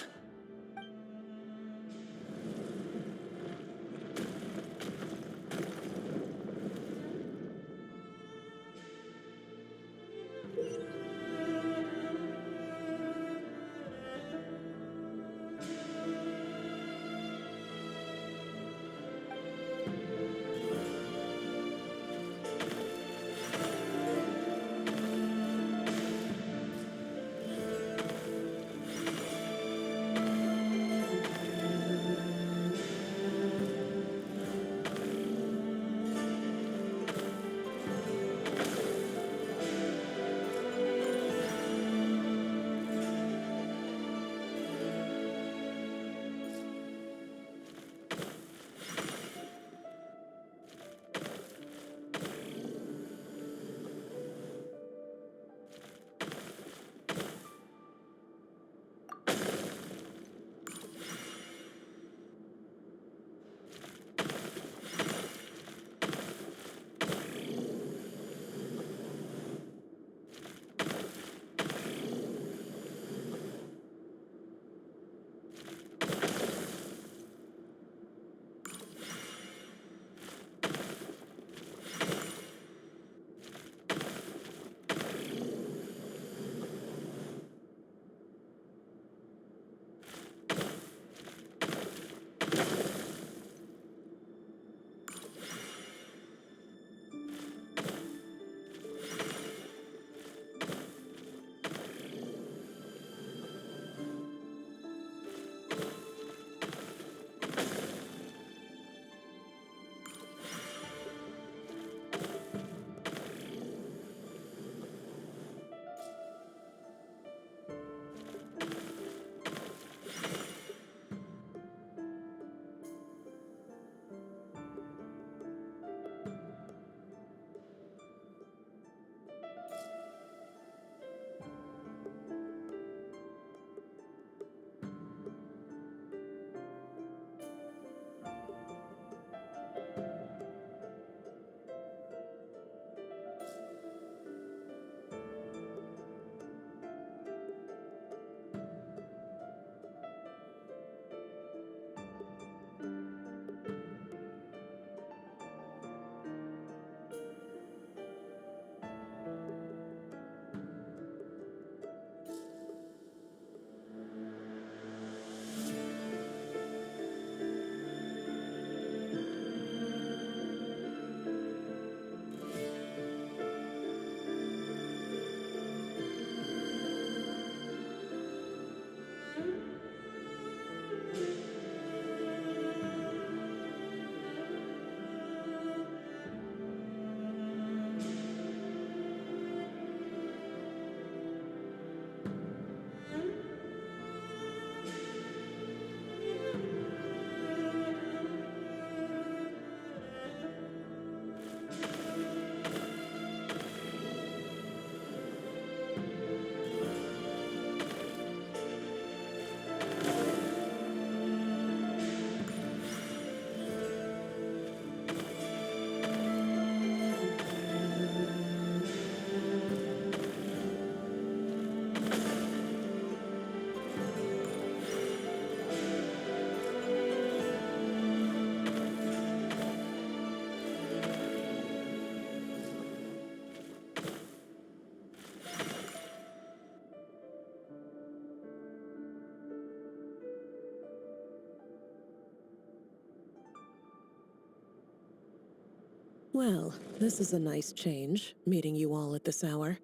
Well, this is a nice change, meeting you all at this hour.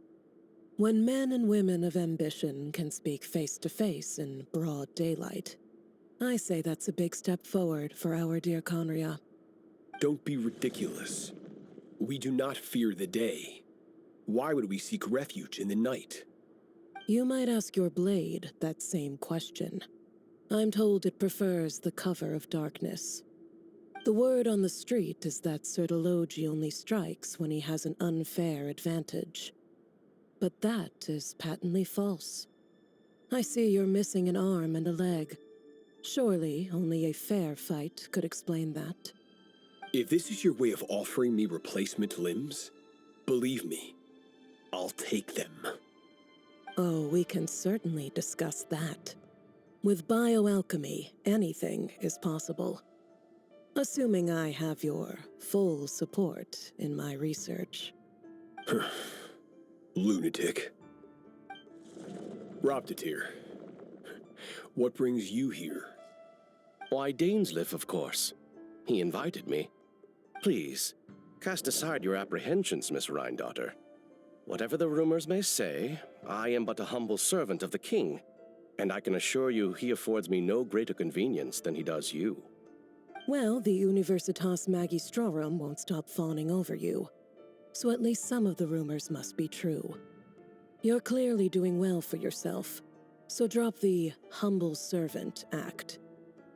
When men and women of ambition can speak face to face in broad daylight, I say that's a big step forward for our dear Conria. Don't be ridiculous. We do not fear the day. Why would we seek refuge in the night? You might ask your blade that same question. I'm told it prefers the cover of darkness. The word on the street is that Sertologi only strikes when he has an unfair advantage. But that is patently false. I see you're missing an arm and a leg. Surely only a fair fight could explain that. If this is your way of offering me replacement limbs, believe me, I'll take them. Oh, we can certainly discuss that. With bioalchemy, anything is possible. Assuming I have your full support in my research. Lunatic. Roptatir, what brings you here? Why, Dainsleif, of course. He invited me. Please, cast aside your apprehensions, Miss Rhindaughter. Whatever the rumors may say, I am but a humble servant of the king, and I can assure you he affords me no greater convenience than he does you. Well, the Universitas Magistrorum won't stop fawning over you, so at least some of the rumors must be true. You're clearly doing well for yourself, so drop the humble servant act.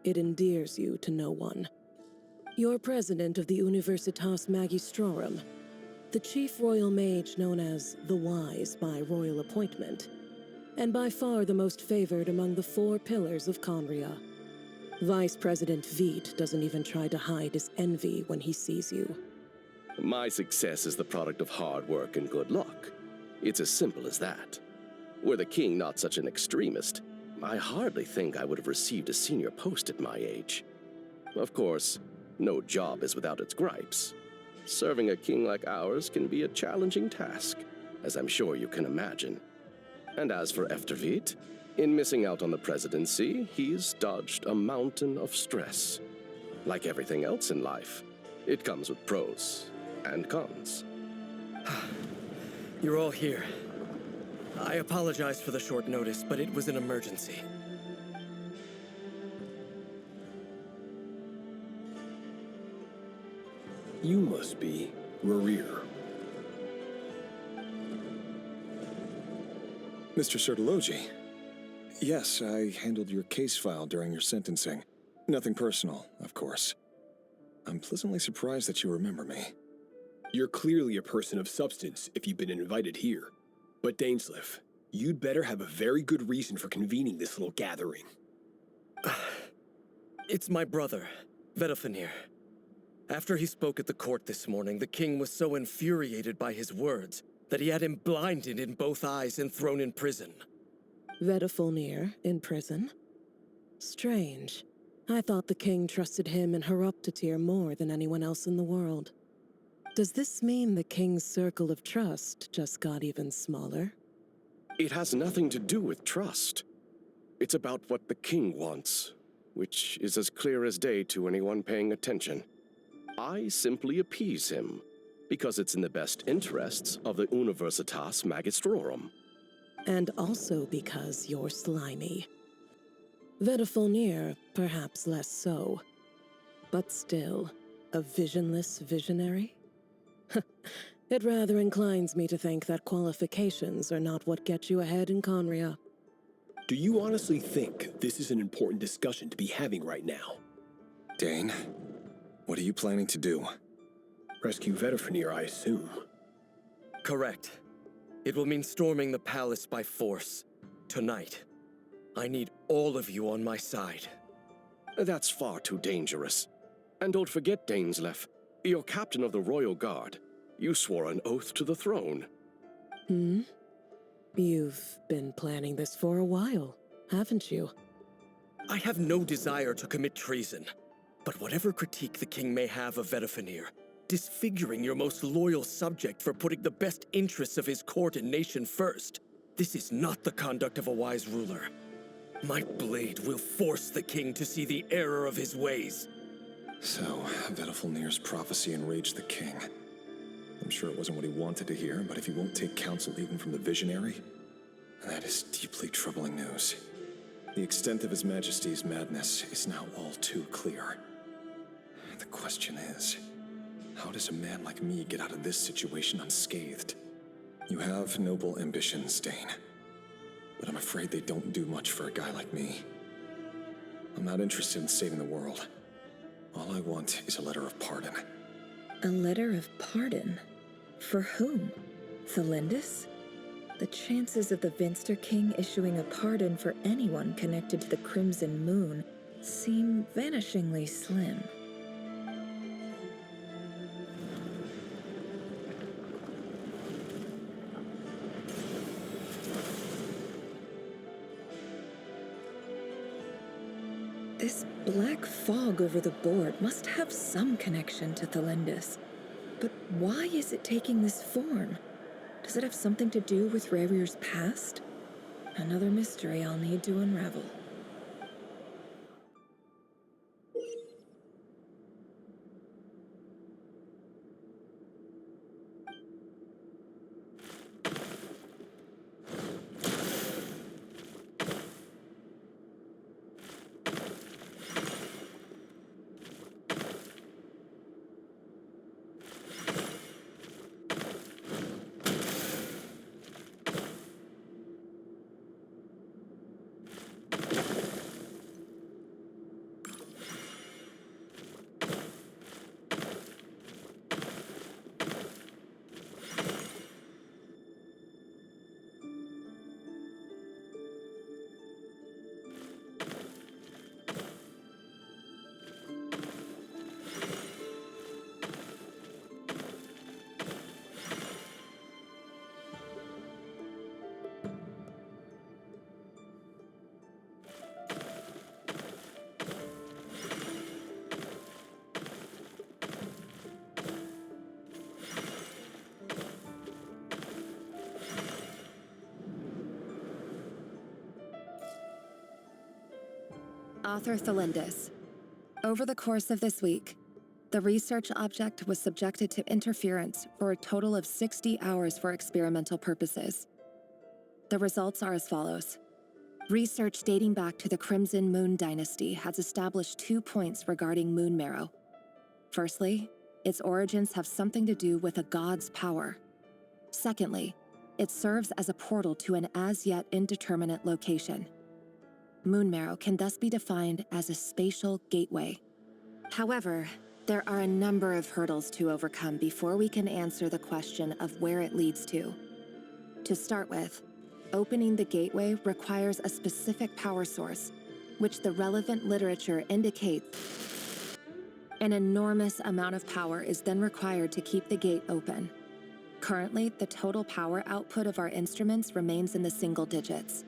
It endears you to no one. You're president of the Universitas Magistrorum, the chief royal mage known as the Wise by royal appointment, and by far the most favored among the 4 pillars of Conria. Vice President Veet doesn't even try to hide his envy when he sees you. My success is the product of hard work and good luck. It's as simple as that. Were the king not such an extremist, I hardly think I would have received a senior post at my age. Of course, no job is without its gripes. Serving a king like ours can be a challenging task, as I'm sure you can imagine. And as for Efterveet, in missing out on the presidency, he's dodged a mountain of stress. Like everything else in life, it comes with pros and cons. You're all here. I apologize for the short notice, but it was an emergency. You must be Rarir. Mr. Sertologi. Yes, I handled your case file during your sentencing. Nothing personal, of course. I'm pleasantly surprised that you remember me. You're clearly a person of substance if you've been invited here. But Dainsleif, you'd better have a very good reason for convening this little gathering. It's my brother, Vedafenir. After he spoke at the court this morning, the king was so infuriated by his words that he had him blinded in both eyes and thrown in prison. Vedafenir in prison? Strange. I thought the king trusted him and Horoptatir more than anyone else in the world. Does this mean the king's circle of trust just got even smaller? It has nothing to do with trust. It's about what the king wants, which is as clear as day to anyone paying attention. I simply appease him, because it's in the best interests of the Universitas Magistrorum. And also because you're slimy. Vedafenir, perhaps less so. But still, a visionless visionary? It rather inclines me to think that qualifications are not what get you ahead in Conria. Do you honestly think this is an important discussion to be having right now? Dane, what are you planning to do? Rescue Vedafenir, I assume. Correct. It will mean storming the palace by force. Tonight. I need all of you on my side. That's far too dangerous. And don't forget, Dainsleif, you're captain of the Royal Guard. You swore an oath to the throne. You've been planning this for a while, haven't you? I have no desire to commit treason. But whatever critique the king may have of Vedafenir, disfiguring your most loyal subject for putting the best interests of his court and nation first, this is not the conduct of a wise ruler. My blade will force the king to see the error of his ways. So, Vedafenir's prophecy enraged the king. I'm sure it wasn't what he wanted to hear, but if he won't take counsel even from the visionary, that is deeply troubling news. The extent of His Majesty's madness is now all too clear. The question is, how does a man like me get out of this situation unscathed? You have noble ambitions, Dane, but I'm afraid they don't do much for a guy like me. I'm not interested in saving the world. All I want is a letter of pardon. A letter of pardon? For whom? Thelindis? The chances of the Vinster King issuing a pardon for anyone connected to the Crimson Moon seem vanishingly slim. This black fog over the board must have some connection to Thelindis. But why is it taking this form? Does it have something to do with Revir's past? Another mystery I'll need to unravel. Author Thelindis. Over the course of this week, the research object was subjected to interference for a total of 60 hours for experimental purposes. The results are as follows. Research dating back to the Crimson Moon Dynasty has established 2 points regarding moon marrow. Firstly, its origins have something to do with a god's power. Secondly, it serves as a portal to an as-yet indeterminate location. Moon marrow can thus be defined as a spatial gateway. However, there are a number of hurdles to overcome before we can answer the question of where it leads to. To start with, opening the gateway requires a specific power source, which the relevant literature indicates. An enormous amount of power is then required to keep the gate open. Currently, the total power output of our instruments remains in the single digits.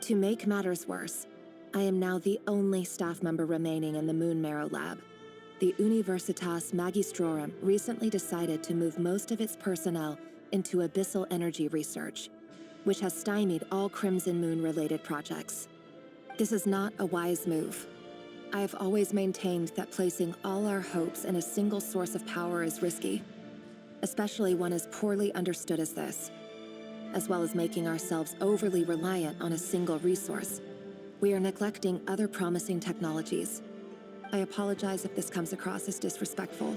To make matters worse, I am now the only staff member remaining in the Moon Marrow lab. The Universitas Magistrorum recently decided to move most of its personnel into abyssal energy research, which has stymied all Crimson Moon-related projects. This is not a wise move. I have always maintained that placing all our hopes in a single source of power is risky, especially one as poorly understood as this. As well as making ourselves overly reliant on a single resource, we are neglecting other promising technologies. I apologize if this comes across as disrespectful.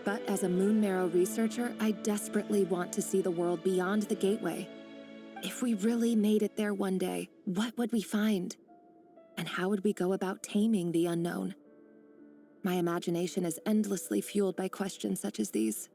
But as a Moon Marrow researcher, I desperately want to see the world beyond the gateway. If we really made it there one day, what would we find? And how would we go about taming the unknown? My imagination is endlessly fueled by questions such as these.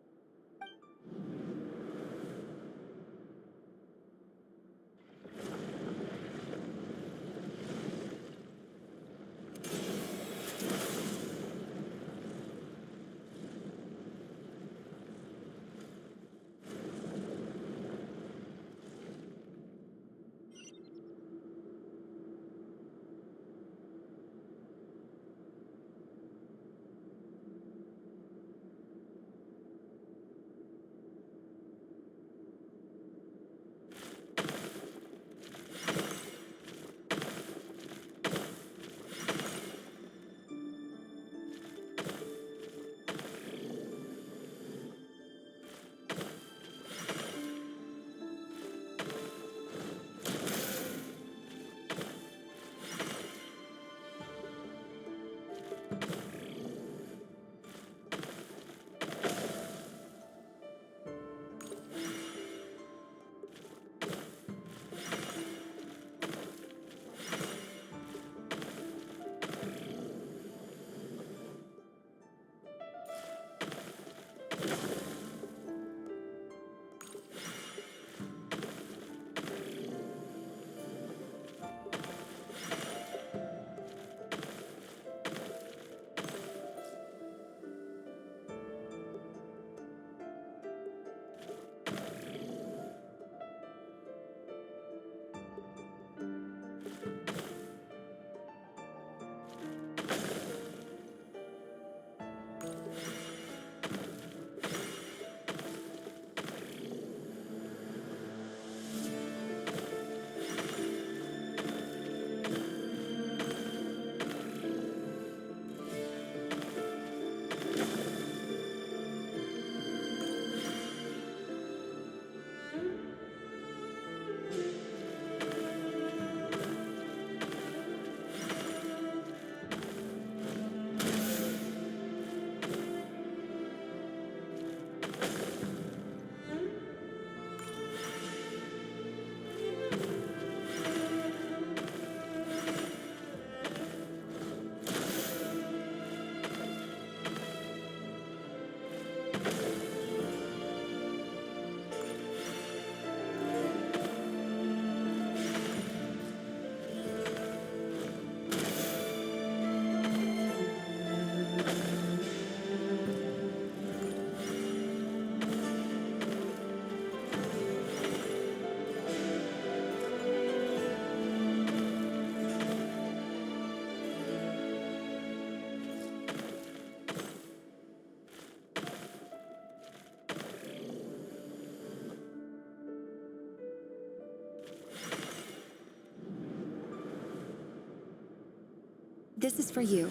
This is for you.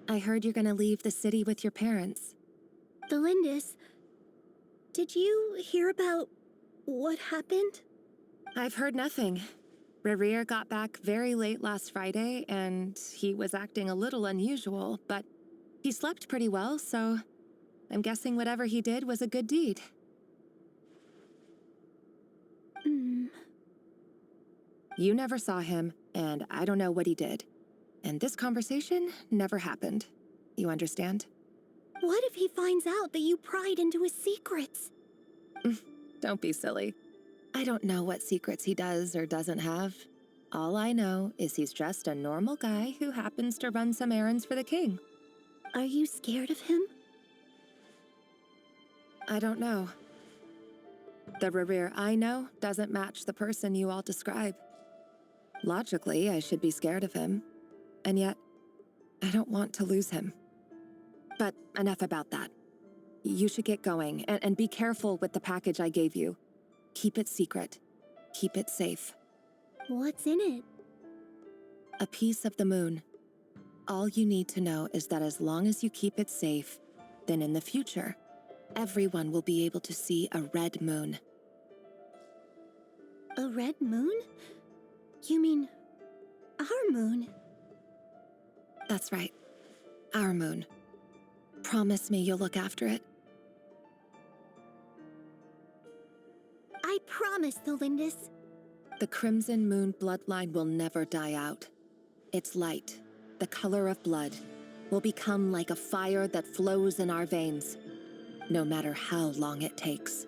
I heard you're gonna leave the city with your parents. The Lindis, did you hear about what happened? I've heard nothing. Rerir got back very late last Friday, and he was acting a little unusual, but he slept pretty well, so I'm guessing whatever he did was a good deed. You never saw him, and I don't know what he did. And this conversation never happened. You understand? What if he finds out that you pried into his secrets? Don't be silly. I don't know what secrets he does or doesn't have. All I know is he's just a normal guy who happens to run some errands for the king. Are you scared of him? I don't know. The Rerir I know doesn't match the person you all describe. Logically, I should be scared of him. And yet, I don't want to lose him. But enough about that. You should get going, and be careful with the package I gave you. Keep it secret. Keep it safe. What's in it? A piece of the moon. All you need to know is that as long as you keep it safe, then in the future, everyone will be able to see a red moon. A red moon? You mean our moon? That's right. Our moon. Promise me you'll look after it. I promise, the Lindis. The Crimson Moon bloodline will never die out. Its light, the color of blood, will become like a fire that flows in our veins, no matter how long it takes.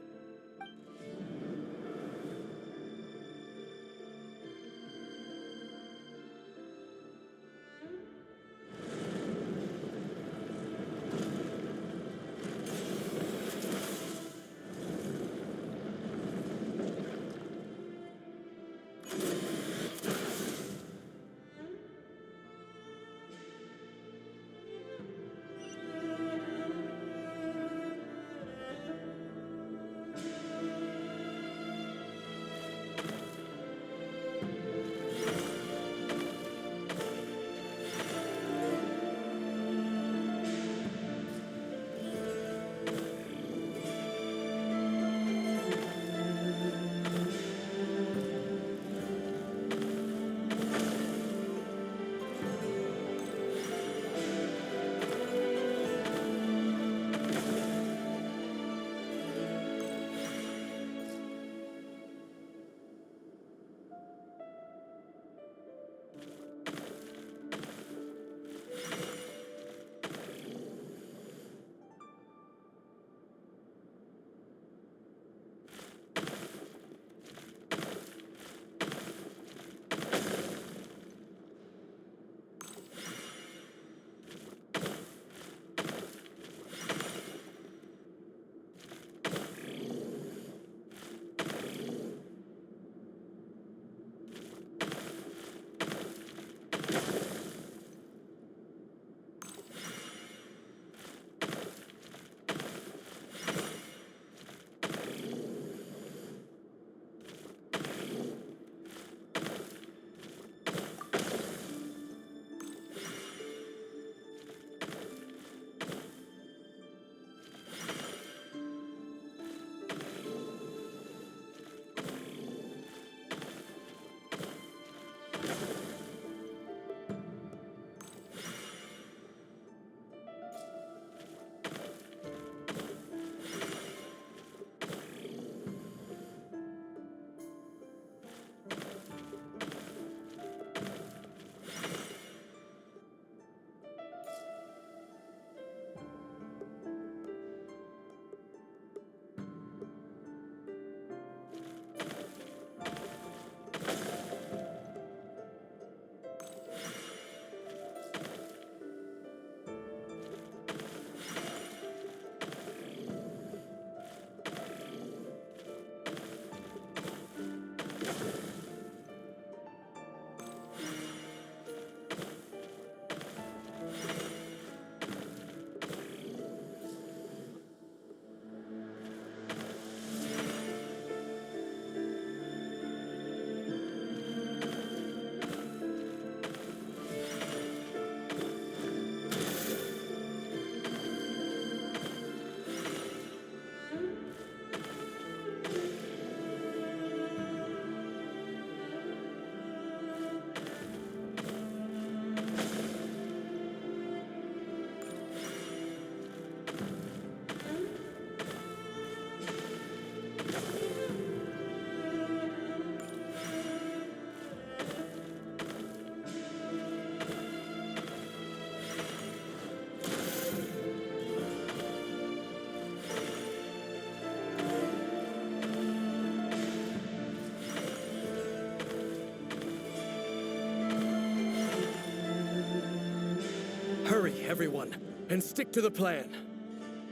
everyone, and stick to the plan.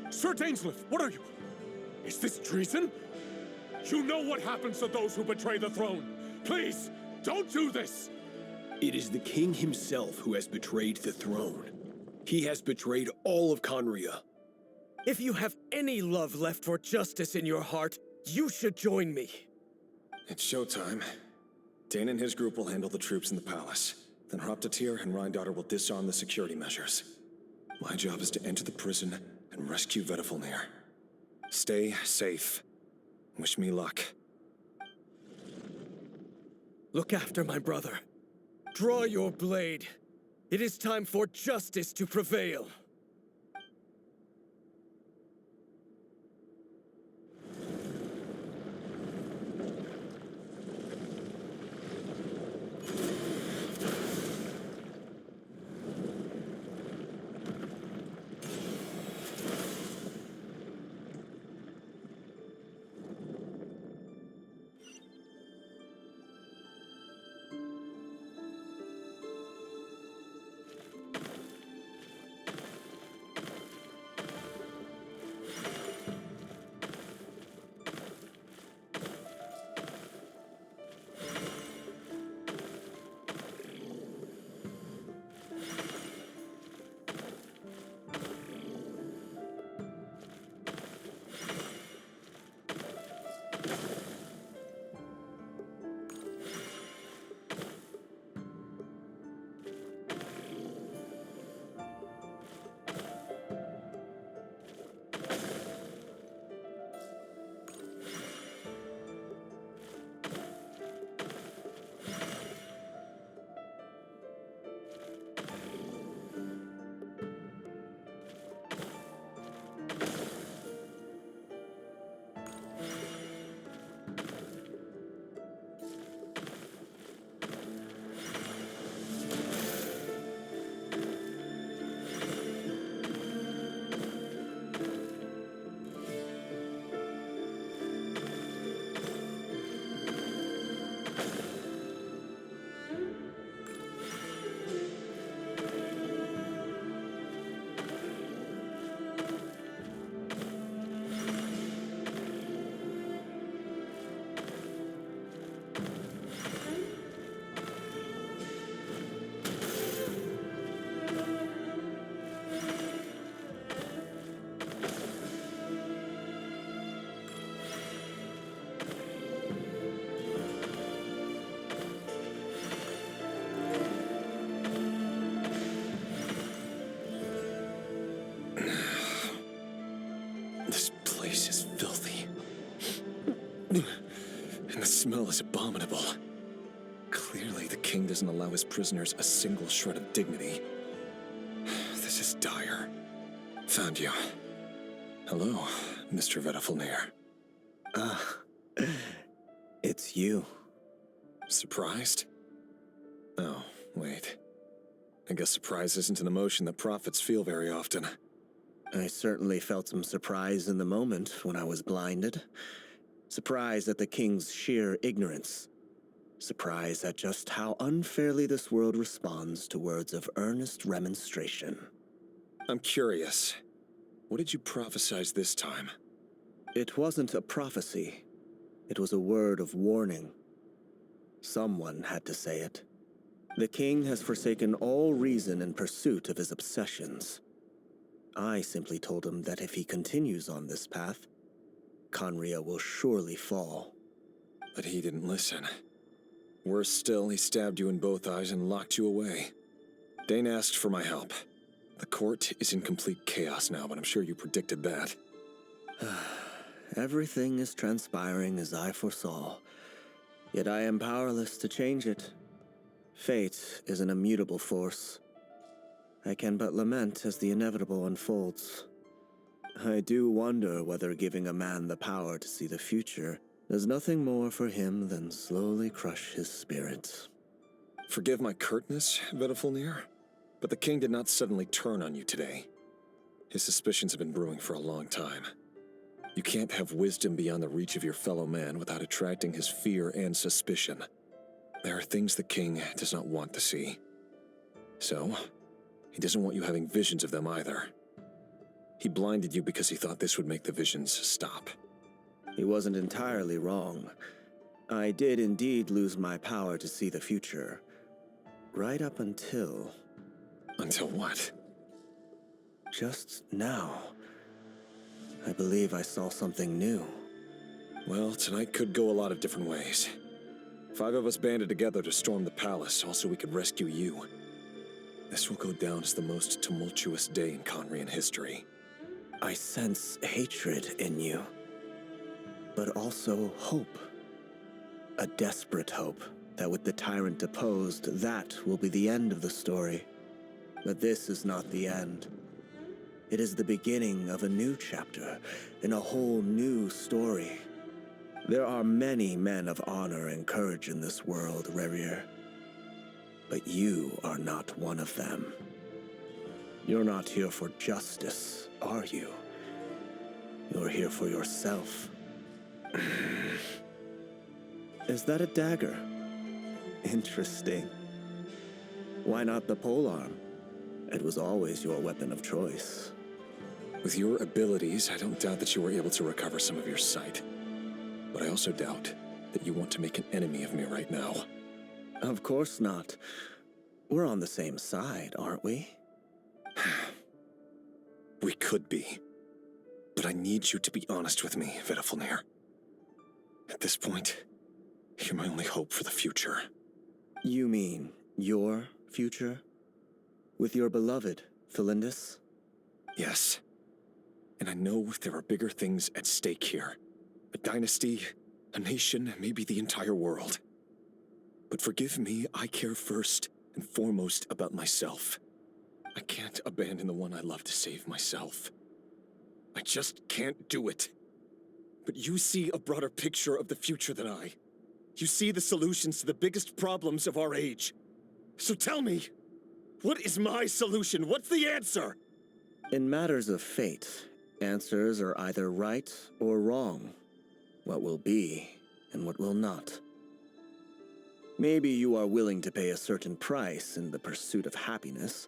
Sir Dainsleif, what are you? Is this treason? You know what happens to those who betray the throne. Please, don't do this! It is the king himself who has betrayed the throne. He has betrayed all of Conria. If you have any love left for justice in your heart, you should join me. It's showtime. Dane and his group will handle the troops in the palace. Then Hraptatir and Rhindaughter will disarm the security measures. My job is to enter the prison and rescue Vedifalnir. Stay safe. Wish me luck. Look after my brother. Draw your blade. It is time for justice to prevail. This place is filthy. And the smell is abominable. Clearly, the king doesn't allow his prisoners a single shred of dignity. This is dire. Found you. Hello, Mr. Vedifalnir. It's you. Surprised? Oh, wait. I guess surprise isn't an emotion that prophets feel very often. I certainly felt some surprise in the moment when I was blinded. Surprise at the king's sheer ignorance. Surprise at just how unfairly this world responds to words of earnest remonstration. I'm curious. What did you prophesize this time? It wasn't a prophecy. It was a word of warning. Someone had to say it. The king has forsaken all reason in pursuit of his obsessions. I simply told him that if he continues on this path, Conria will surely fall. But he didn't listen. Worse still, he stabbed you in both eyes and locked you away. Dane asked for my help. The court is in complete chaos now, but I'm sure you predicted that. Everything is transpiring as I foresaw, yet I am powerless to change it. Fate is an immutable force. I can but lament as the inevitable unfolds. I do wonder whether giving a man the power to see the future does nothing more for him than slowly crush his spirit. Forgive my curtness, Vedifalnir, but the king did not suddenly turn on you today. His suspicions have been brewing for a long time. You can't have wisdom beyond the reach of your fellow man without attracting his fear and suspicion. There are things the king does not want to see. So, He doesn't want you having visions of them either. He blinded you because he thought this would make the visions stop. He wasn't entirely wrong. I did indeed lose my power to see the future. Right up until... Until what? Just now. I believe I saw something new. Well, tonight could go a lot of different ways. 5 of us banded together to storm the palace, also we could rescue you. This will go down as the most tumultuous day in Conrian history. I sense hatred in you, but also hope. A desperate hope that with the tyrant deposed, that will be the end of the story. But this is not the end. It is the beginning of a new chapter, in a whole new story. There are many men of honor and courage in this world, Rerir. But you are not one of them. You're not here for justice, are you? You're here for yourself. Is that a dagger? Interesting. Why not the polearm? It was always your weapon of choice. With your abilities, I don't doubt that you were able to recover some of your sight. But I also doubt that you want to make an enemy of me right now. Of course not. We're on the same side, aren't we? We could be. But I need you to be honest with me, Vedafilnir. At this point, you're my only hope for the future. You mean your future? With your beloved, Felindis? Yes. And I know there are bigger things at stake here. A dynasty, a nation, maybe the entire world. But forgive me, I care first and foremost about myself. I can't abandon the one I love to save myself. I just can't do it. But you see a broader picture of the future than I. You see the solutions to the biggest problems of our age. So tell me, what is my solution? What's the answer? In matters of fate, answers are either right or wrong. What will be and what will not. Maybe you are willing to pay a certain price in the pursuit of happiness,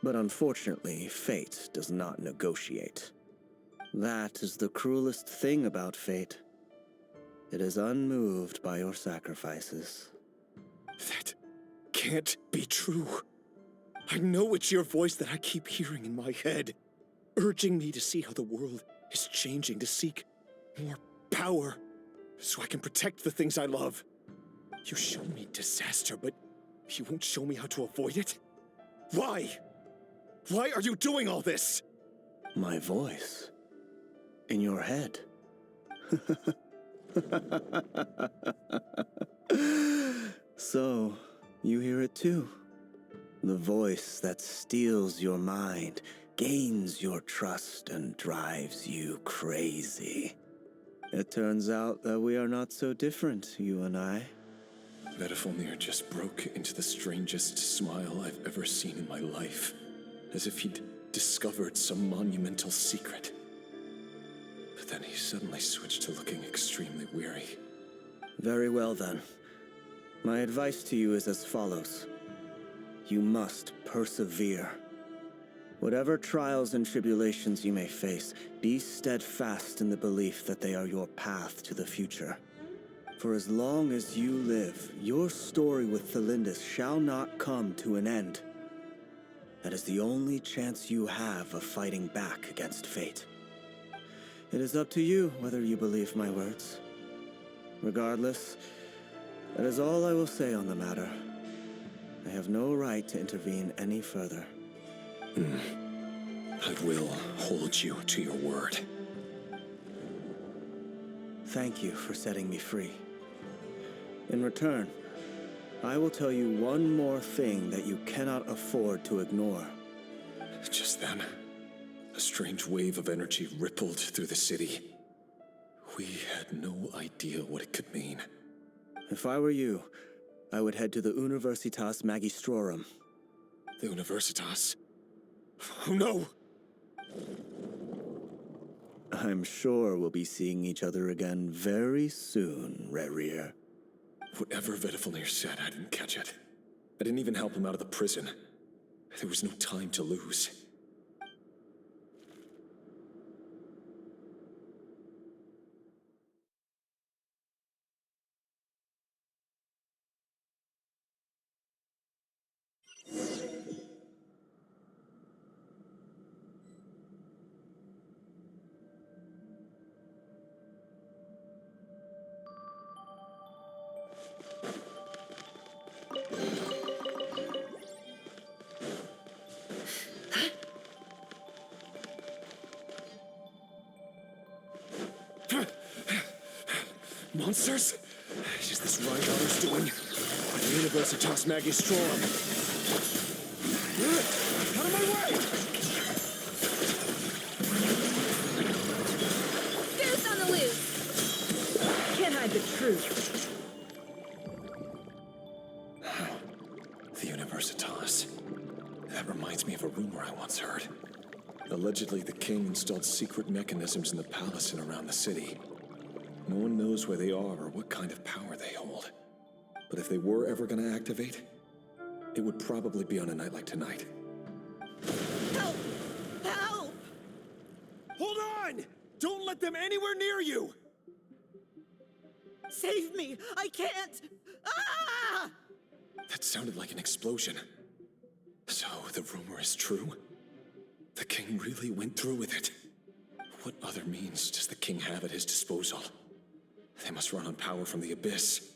but unfortunately, fate does not negotiate. That is the cruelest thing about fate. It is unmoved by your sacrifices. That can't be true. I know it's your voice that I keep hearing in my head, urging me to see how the world is changing, to seek more power, so I can protect the things I love. You show me disaster, but you won't show me how to avoid it? Why? Why are you doing all this? My voice. In your head. So, you hear it too. The voice that steals your mind, gains your trust, and drives you crazy. It turns out that we are not so different, you and I. Vedafilnir just broke into the strangest smile I've ever seen in my life, as if he'd discovered some monumental secret. But then he suddenly switched to looking extremely weary. Very well then. My advice to you is as follows. You must persevere. Whatever trials and tribulations you may face, be steadfast in the belief that they are your path to the future. For as long as you live, your story with Felindis shall not come to an end. That is the only chance you have of fighting back against fate. It is up to you whether you believe my words. Regardless, that is all I will say on the matter. I have no right to intervene any further. I will hold you to your word. Thank you for setting me free. In return, I will tell you one more thing that you cannot afford to ignore. Just then, a strange wave of energy rippled through the city. We had no idea what it could mean. If I were you, I would head to the Universitas Magistrorum. The Universitas? Oh no! I'm sure we'll be seeing each other again very soon, Rerir. Whatever Vedafilnir said, I didn't catch it. I didn't even help him out of the prison. There was no time to lose. Monsters? Is this Reinhart's doing? By the Universitas Magistrorum. Out of my way! Goose on the loose! Can't hide the truth. The Universitas. That reminds me of a rumor I once heard. Allegedly, the king installed secret mechanisms in the palace and around the city. No one knows where they are or what kind of power they hold. But if they were ever going to activate, it would probably be on a night like tonight. Help! Help! Hold on! Don't let them anywhere near you! Save me! I can't! Ah! That sounded like an explosion. So, the rumor is true? The king really went through with it. What other means does the king have at his disposal? They must run on power from the Abyss.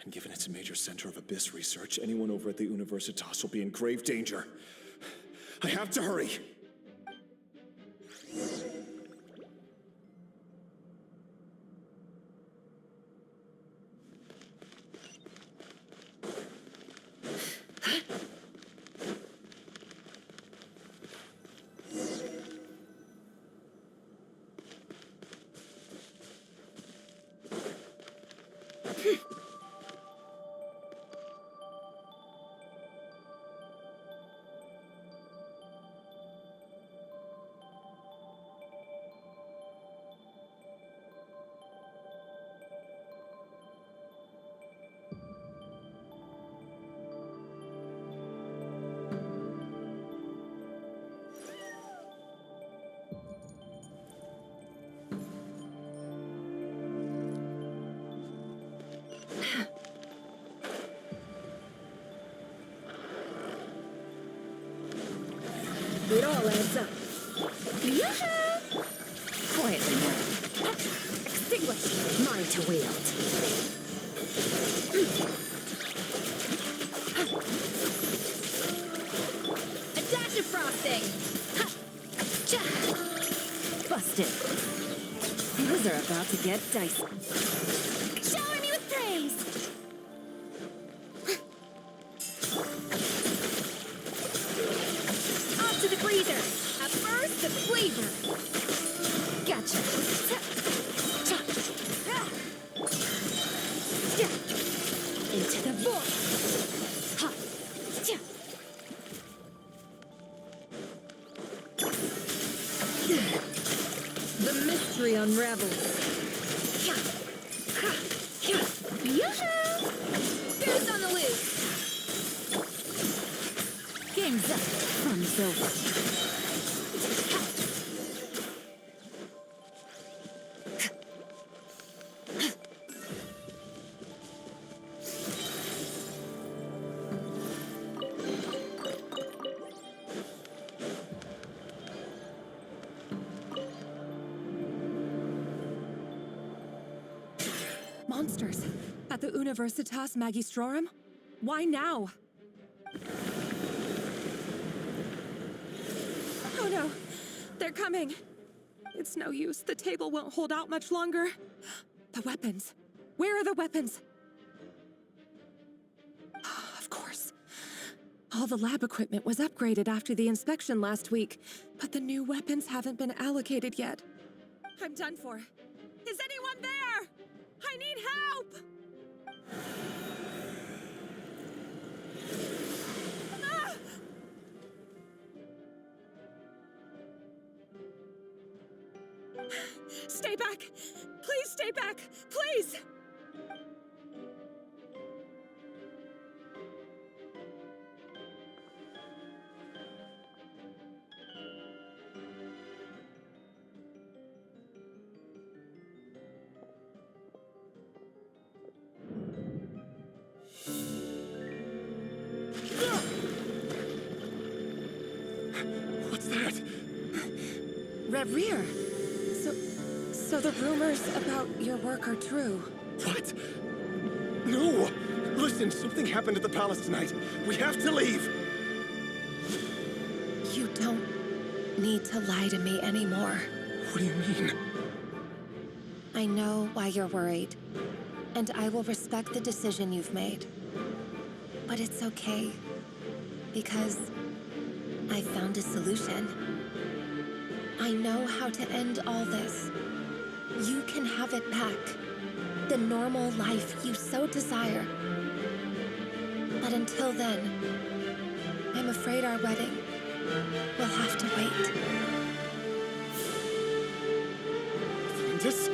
And given it's a major center of Abyss research, anyone over at the Universitas will be in grave danger. I have to hurry! It all adds up. Yoo-hoo! Quietly now. Extinguish. Mine to wield. A dash of frosting! Ha! Cha! Busted. Those are about to get dicey. Shower me with praise! Off to the freezer! At first, the flavor! Gotcha. Into the void! Ha! Cha! The mystery unravels. Yoo-hoo! Goose on the loose. Game's up. Fun's over. Monsters. At the Universitas Magistrorum? Why now? Oh no! They're coming! It's no use. The table won't hold out much longer. The weapons. Where are the weapons? Of course. All the lab equipment was upgraded after the inspection last week, but the new weapons haven't been allocated yet. I'm done for. Is anyone there? I need help! Ah! Stay back! Please stay back! Please! Reverie! So the rumors about your work are true. What? No! Listen, something happened at the palace tonight. We have to leave! You don't need to lie to me anymore. What do you mean? I know why you're worried, and I will respect the decision you've made. But it's okay, because I found a solution. I know how to end all this. You can have it back. The normal life you so desire. But until then, I'm afraid our wedding will have to wait. Celindus?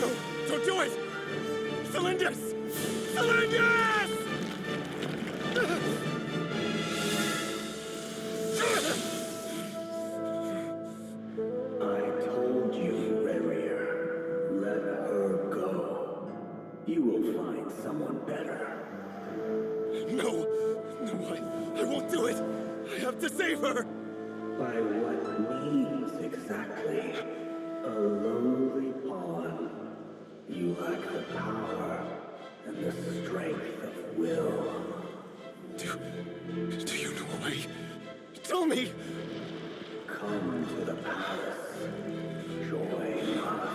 No, don't do it! Celindus! Celindus! I told you, Reverie. Let her go. You will find someone better. No! I won't do it! I have to save her! By what means exactly? A lowly pawn. You lack the power and the strength of will. Do you know a way? Tell me! Come to the palace. Join us.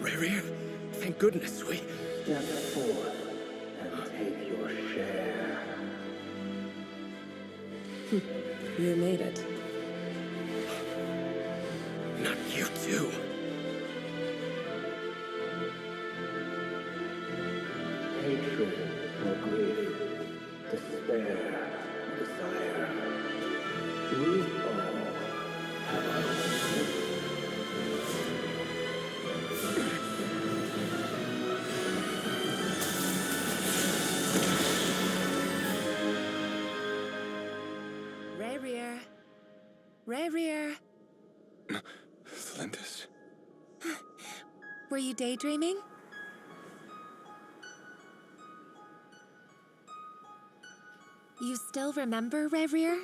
Reverie, thank goodness we... Step forth and take your share. You made it. Not you too. Hatred or grief, despair or desire. We all have our own. Reverie. Celindus. Were you daydreaming? You still remember, Reverie?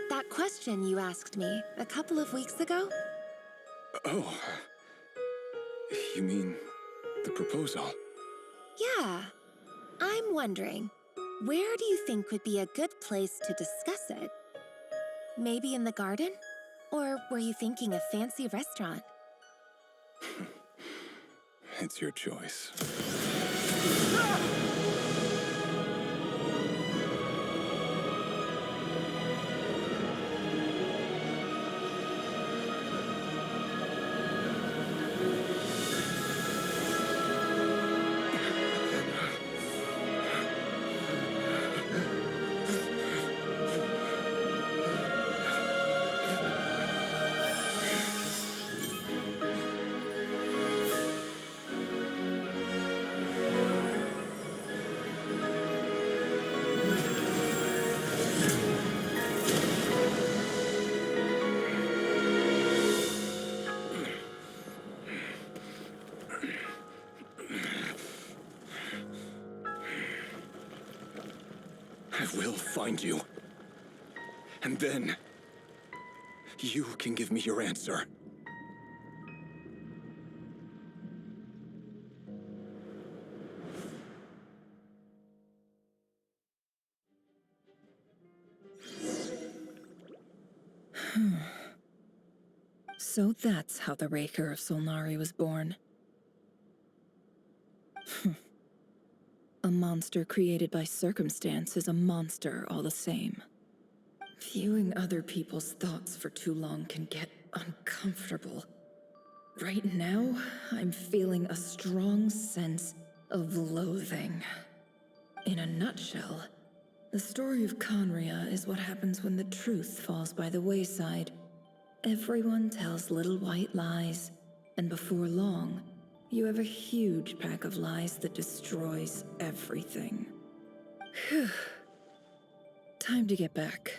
That question you asked me a couple of weeks ago? Oh. You mean the proposal? Yeah. I'm wondering, where do you think would be a good place to discuss it? Maybe in the garden? Or were you thinking a fancy restaurant? It's your choice. I will find you. And then, you can give me your answer. So that's how the Raker of Solnari was born. A monster created by circumstance is a monster all the same. Viewing other people's thoughts for too long can get uncomfortable. Right now, I'm feeling a strong sense of loathing. In a nutshell, the story of Conria is what happens when the truth falls by the wayside. Everyone tells little white lies, and before long, you have a huge pack of lies that destroys everything. Whew. Time to get back.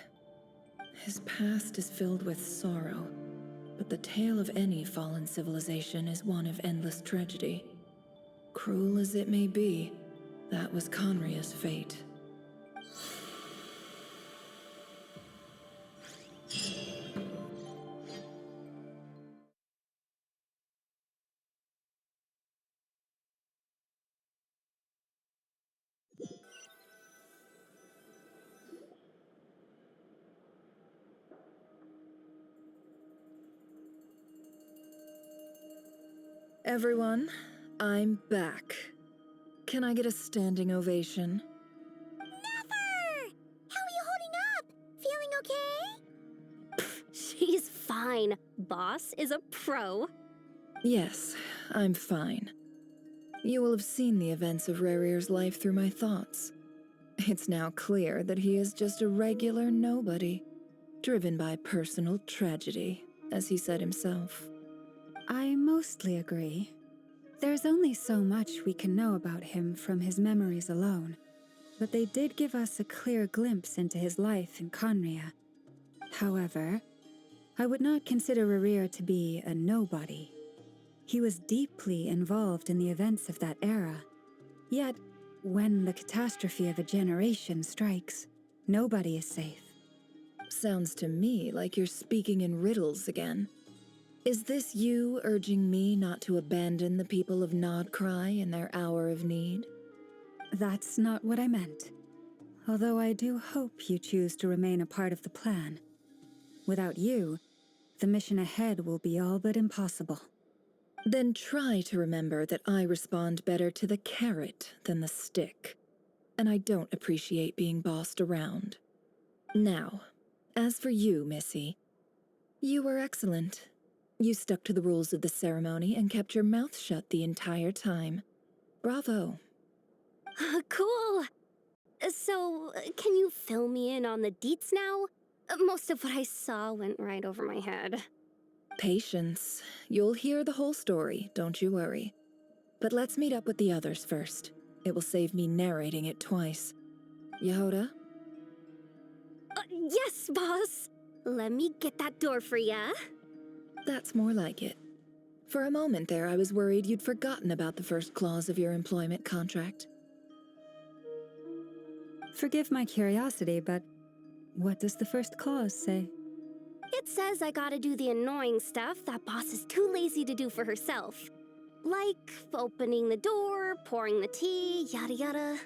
His past is filled with sorrow, but the tale of any fallen civilization is one of endless tragedy. Cruel as it may be, That was Conria's fate. Everyone, I'm back. Can I get a standing ovation? Never! How are you holding up? Feeling okay? She's fine. Boss is a pro. Yes, I'm fine. You will have seen the events of Rarir's life through my thoughts. It's now clear that he is just a regular nobody, driven by personal tragedy, as he said himself. I mostly agree. There's only so much we can know about him from his memories alone, but they did give us a clear glimpse into his life in Conria. However, I would not consider Rarir to be a nobody. He was deeply involved in the events of that era. Yet, when the catastrophe of a generation strikes, nobody is safe. Sounds to me like you're speaking in riddles again. Is this you urging me not to abandon the people of Nodcry in their hour of need? That's not what I meant. Although I do hope you choose to remain a part of the plan. Without you, the mission ahead will be all but impossible. Then try to remember that I respond better to the carrot than the stick. And I don't appreciate being bossed around. Now, as for you, Missy, you were excellent. You stuck to the rules of the ceremony and kept your mouth shut the entire time. Bravo. Cool. So, can you fill me in on the deets now? Most of what I saw went right over my head. Patience. You'll hear the whole story, don't you worry. But let's meet up with the others first. It will save me narrating it twice. Yehoda? Yes, boss! Let me get that door for ya. That's more like it. For a moment there, I was worried you'd forgotten about the first clause of your employment contract. Forgive my curiosity, but what does the first clause say? It says I gotta do the annoying stuff that boss is too lazy to do for herself. Like opening the door, pouring the tea, yada yada.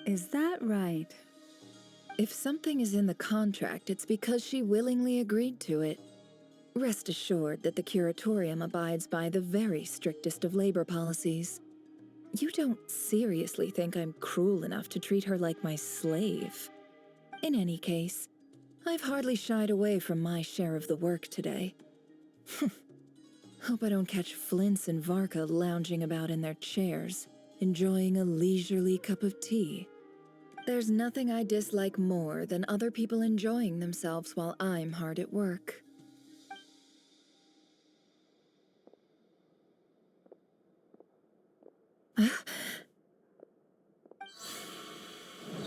Is that right? If something is in the contract, it's because she willingly agreed to it. Rest assured that the Curatorium abides by the very strictest of labor policies. You don't seriously think I'm cruel enough to treat her like my slave? In any case, I've hardly shied away from my share of the work today. Hope I don't catch Flintz and Varka lounging about in their chairs, enjoying a leisurely cup of tea. There's nothing I dislike more than other people enjoying themselves while I'm hard at work.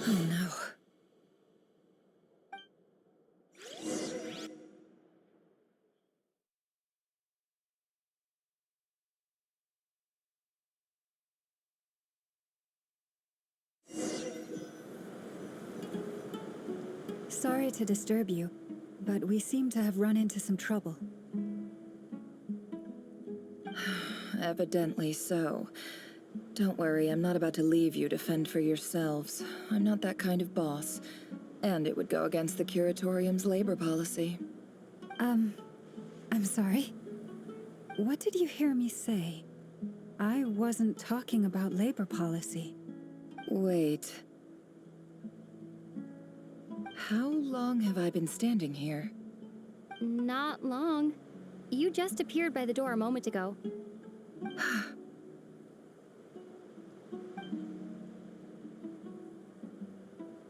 Oh no. Sorry to disturb you, but we seem to have run into some trouble. Evidently so. Don't worry, I'm not about to leave you to fend for yourselves. I'm not that kind of boss. And it would go against the Curatorium's labor policy. I'm sorry. What did you hear me say? I wasn't talking about labor policy. Wait. How long have I been standing here? Not long. You just appeared by the door a moment ago.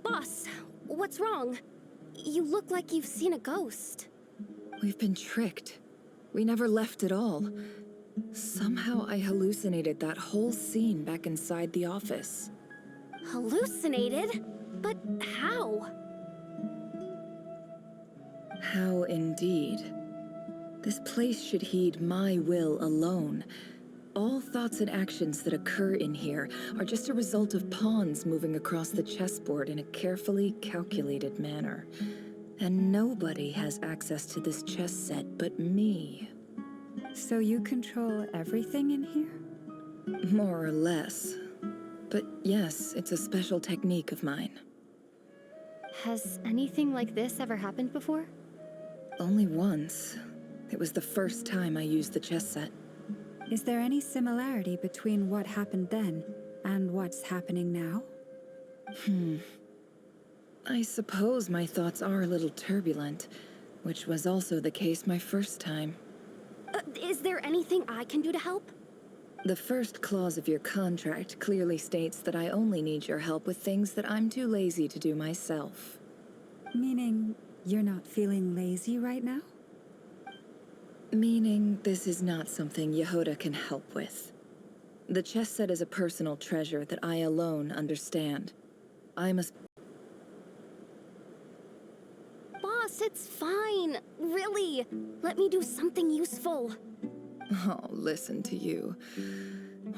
Boss, what's wrong? You look like you've seen a ghost. We've been tricked. We never left at all. Somehow I hallucinated that whole scene back inside the office. Hallucinated? But how? How indeed. This place should heed my will alone. all thoughts and actions that occur in here are just a result of pawns moving across the chessboard in a carefully calculated manner. And nobody has access to this chess set but me. So you control everything in here? More or less. But yes, it's a special technique of mine. Has anything like this ever happened before? Only once. It was the first time I used the chess set. Is there any similarity between what happened then and what's happening now? I suppose my thoughts are a little turbulent, which was also the case my first time. Is there anything I can do to help? The first clause of your contract clearly states that I only need your help with things that I'm too lazy to do myself. Meaning you're not feeling lazy right now? Meaning this is not something Yehoda can help with. The chess set is a personal treasure that I alone understand. I must... Boss, it's fine. Really. Let me do something useful. Oh, listen to you.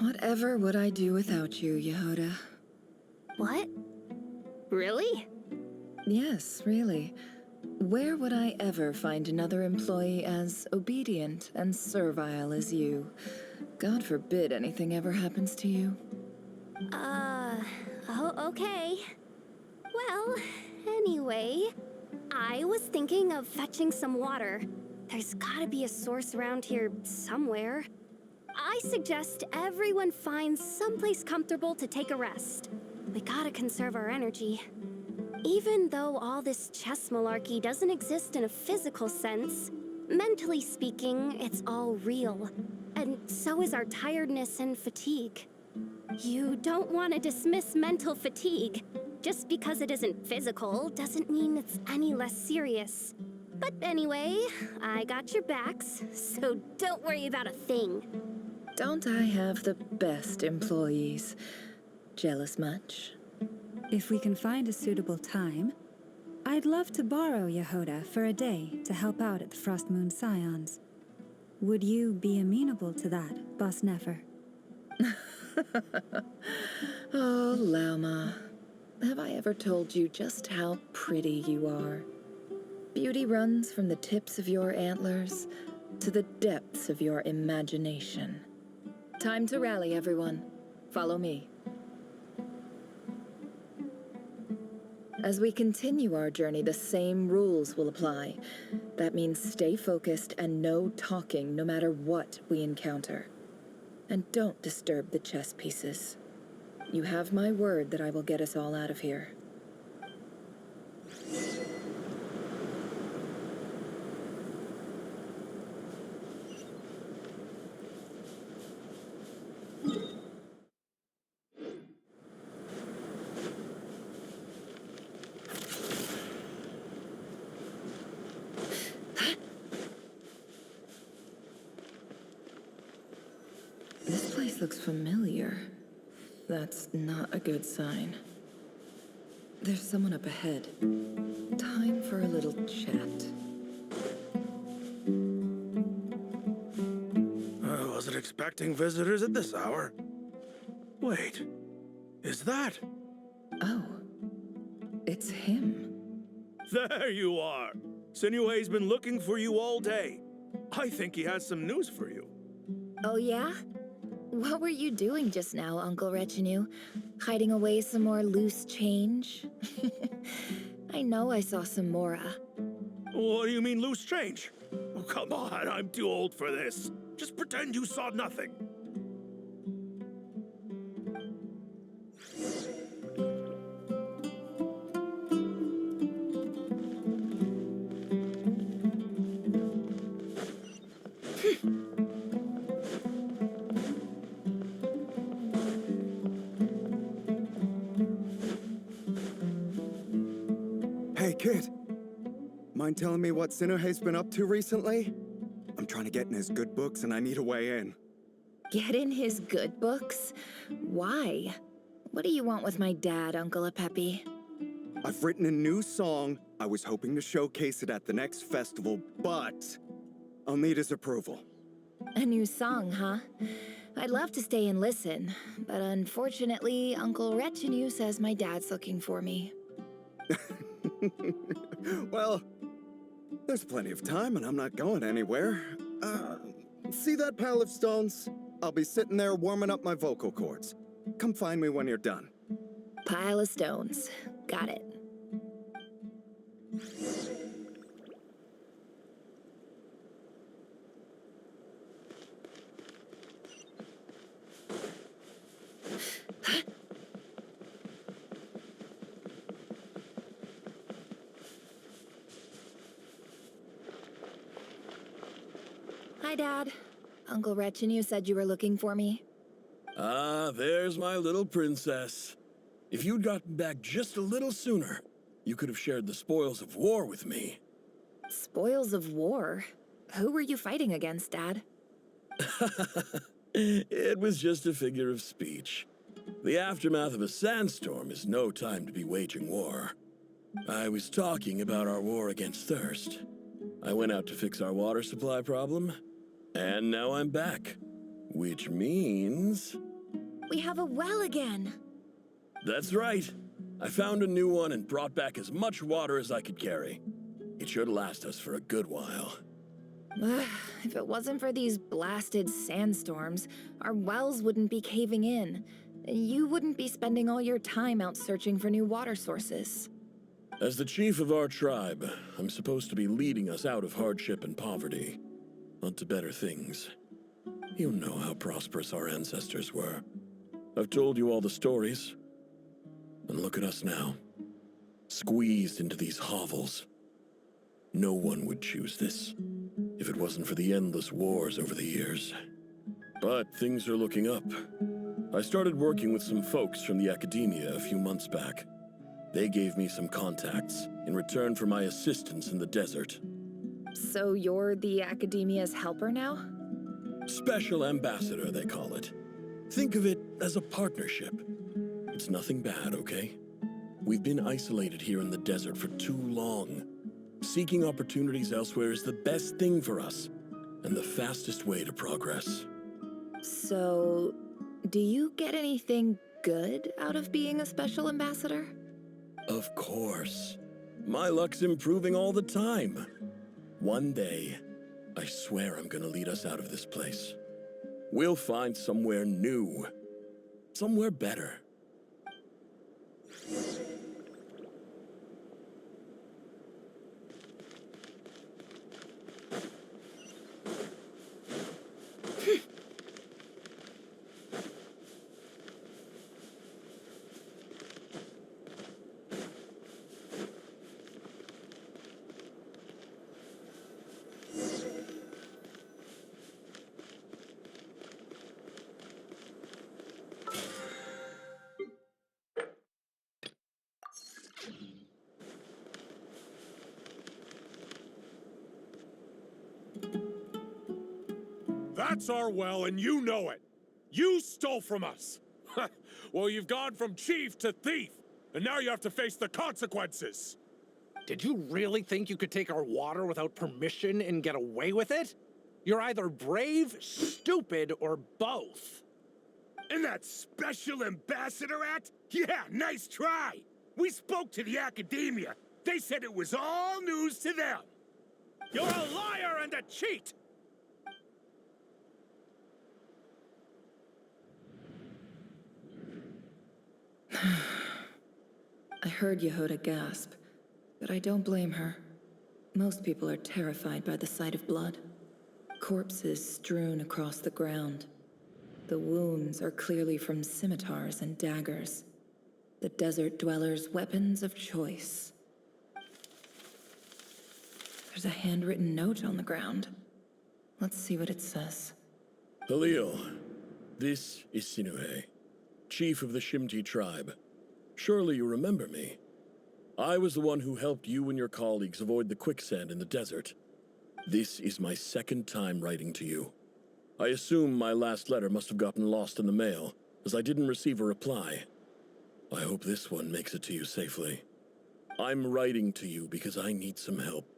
Whatever would I do without you, Yehoda? What? Really? Yes, really. Where would I ever find another employee as obedient and servile as you? God forbid anything ever happens to you. Oh, okay. Well, anyway, I was thinking of fetching some water. There's gotta be a source around here somewhere. I suggest everyone finds someplace comfortable to take a rest. We gotta conserve our energy. Even though all this chess malarkey doesn't exist in a physical sense, mentally speaking, it's all real. And so is our tiredness and fatigue. You don't want to dismiss mental fatigue. Just because it isn't physical doesn't mean it's any less serious. But anyway, I got your backs, so don't worry about a thing. Don't I have the best employees? Jealous much? If we can find a suitable time, I'd love to borrow Yehoda for a day to help out at the Frost Moon Scions. Would you be amenable to that, Boss Nefer? Oh, Lauma. Have I ever told you just how pretty you are? Beauty runs from the tips of your antlers to the depths of your imagination. Time to rally, everyone. Follow me. As we continue our journey, the same rules will apply. That means stay focused and no talking no matter what we encounter. And don't disturb the chess pieces. You have my word that I will get us all out of here. This place looks familiar. That's not a good sign. There's someone up ahead. Time for a little chat. I wasn't expecting visitors at this hour. Wait, is that? Oh, it's him. There you are. Sinue's been looking for you all day. I think he has some news for you. Oh yeah? What were you doing just now, Uncle Retinue? Hiding away some more loose change? I know I saw some Mora. What do you mean loose change? Oh, come on, I'm too old for this. Just pretend you saw nothing. Hey, kid. Mind telling me what Sinuhe's been up to recently? I'm trying to get in his good books and I need a way in. Get in his good books? Why? What do you want with my dad, Uncle Apepe? I've written a new song. I was hoping to showcase it at the next festival, but I'll need his approval. A new song, huh? I'd love to stay and listen, but unfortunately, Uncle Retinue says my dad's looking for me. Well, there's plenty of time and I'm not going anywhere. See that pile of stones? I'll be sitting there warming up my vocal cords. Come find me when you're done. Pile of stones. Got it. Hi, Dad. Uncle Retinue said you were looking for me. Ah, there's my little princess. If you'd gotten back just a little sooner, you could have shared the spoils of war with me. Spoils of war? Who were you fighting against, Dad? It was just a figure of speech. The aftermath of a sandstorm is no time to be waging war. I was talking about our war against thirst. I went out to fix our water supply problem, and now I'm back. Which means... We have a well again! That's right. I found a new one and brought back as much water as I could carry. It should last us for a good while. If it wasn't for these blasted sandstorms, our wells wouldn't be caving in. You wouldn't be spending all your time out searching for new water sources. As the chief of our tribe, I'm supposed to be leading us out of hardship and poverty, onto better things. You know how prosperous our ancestors were. I've told you all the stories. And look at us now, squeezed into these hovels. No one would choose this, if it wasn't for the endless wars over the years. But things are looking up. I started working with some folks from the academia a few months back. They gave me some contacts in return for my assistance in the desert. So you're the academia's helper now? Special ambassador, they call it. Think of it as a partnership. It's nothing bad, okay? We've been isolated here in the desert for too long. Seeking opportunities elsewhere is the best thing for us, and the fastest way to progress. So, do you get anything good out of being a special ambassador? Of course. My luck's improving all the time. One day, I swear I'm gonna lead us out of this place. We'll find somewhere new. Somewhere better. That's our well, and you know it. You stole from us. Well, you've gone from chief to thief, and now you have to face the consequences. Did you really think you could take our water without permission and get away with it? You're either brave, stupid, or both. And that special ambassador act? Yeah, nice try. We spoke to the academia. They said it was all news to them. You're a liar and a cheat! I heard Yehuda gasp, but I don't blame her. Most people are terrified by the sight of blood. Corpses strewn across the ground. The wounds are clearly from scimitars and daggers. The desert dwellers' weapons of choice. There's a handwritten note on the ground. Let's see what it says. Halil, this is Sinuhe, chief of the Shimti tribe. Surely you remember me. I was the one who helped you and your colleagues avoid the quicksand in the desert. This is my second time writing to you. I assume my last letter must have gotten lost in the mail, as I didn't receive a reply. I hope this one makes it to you safely. I'm writing to you because I need some help.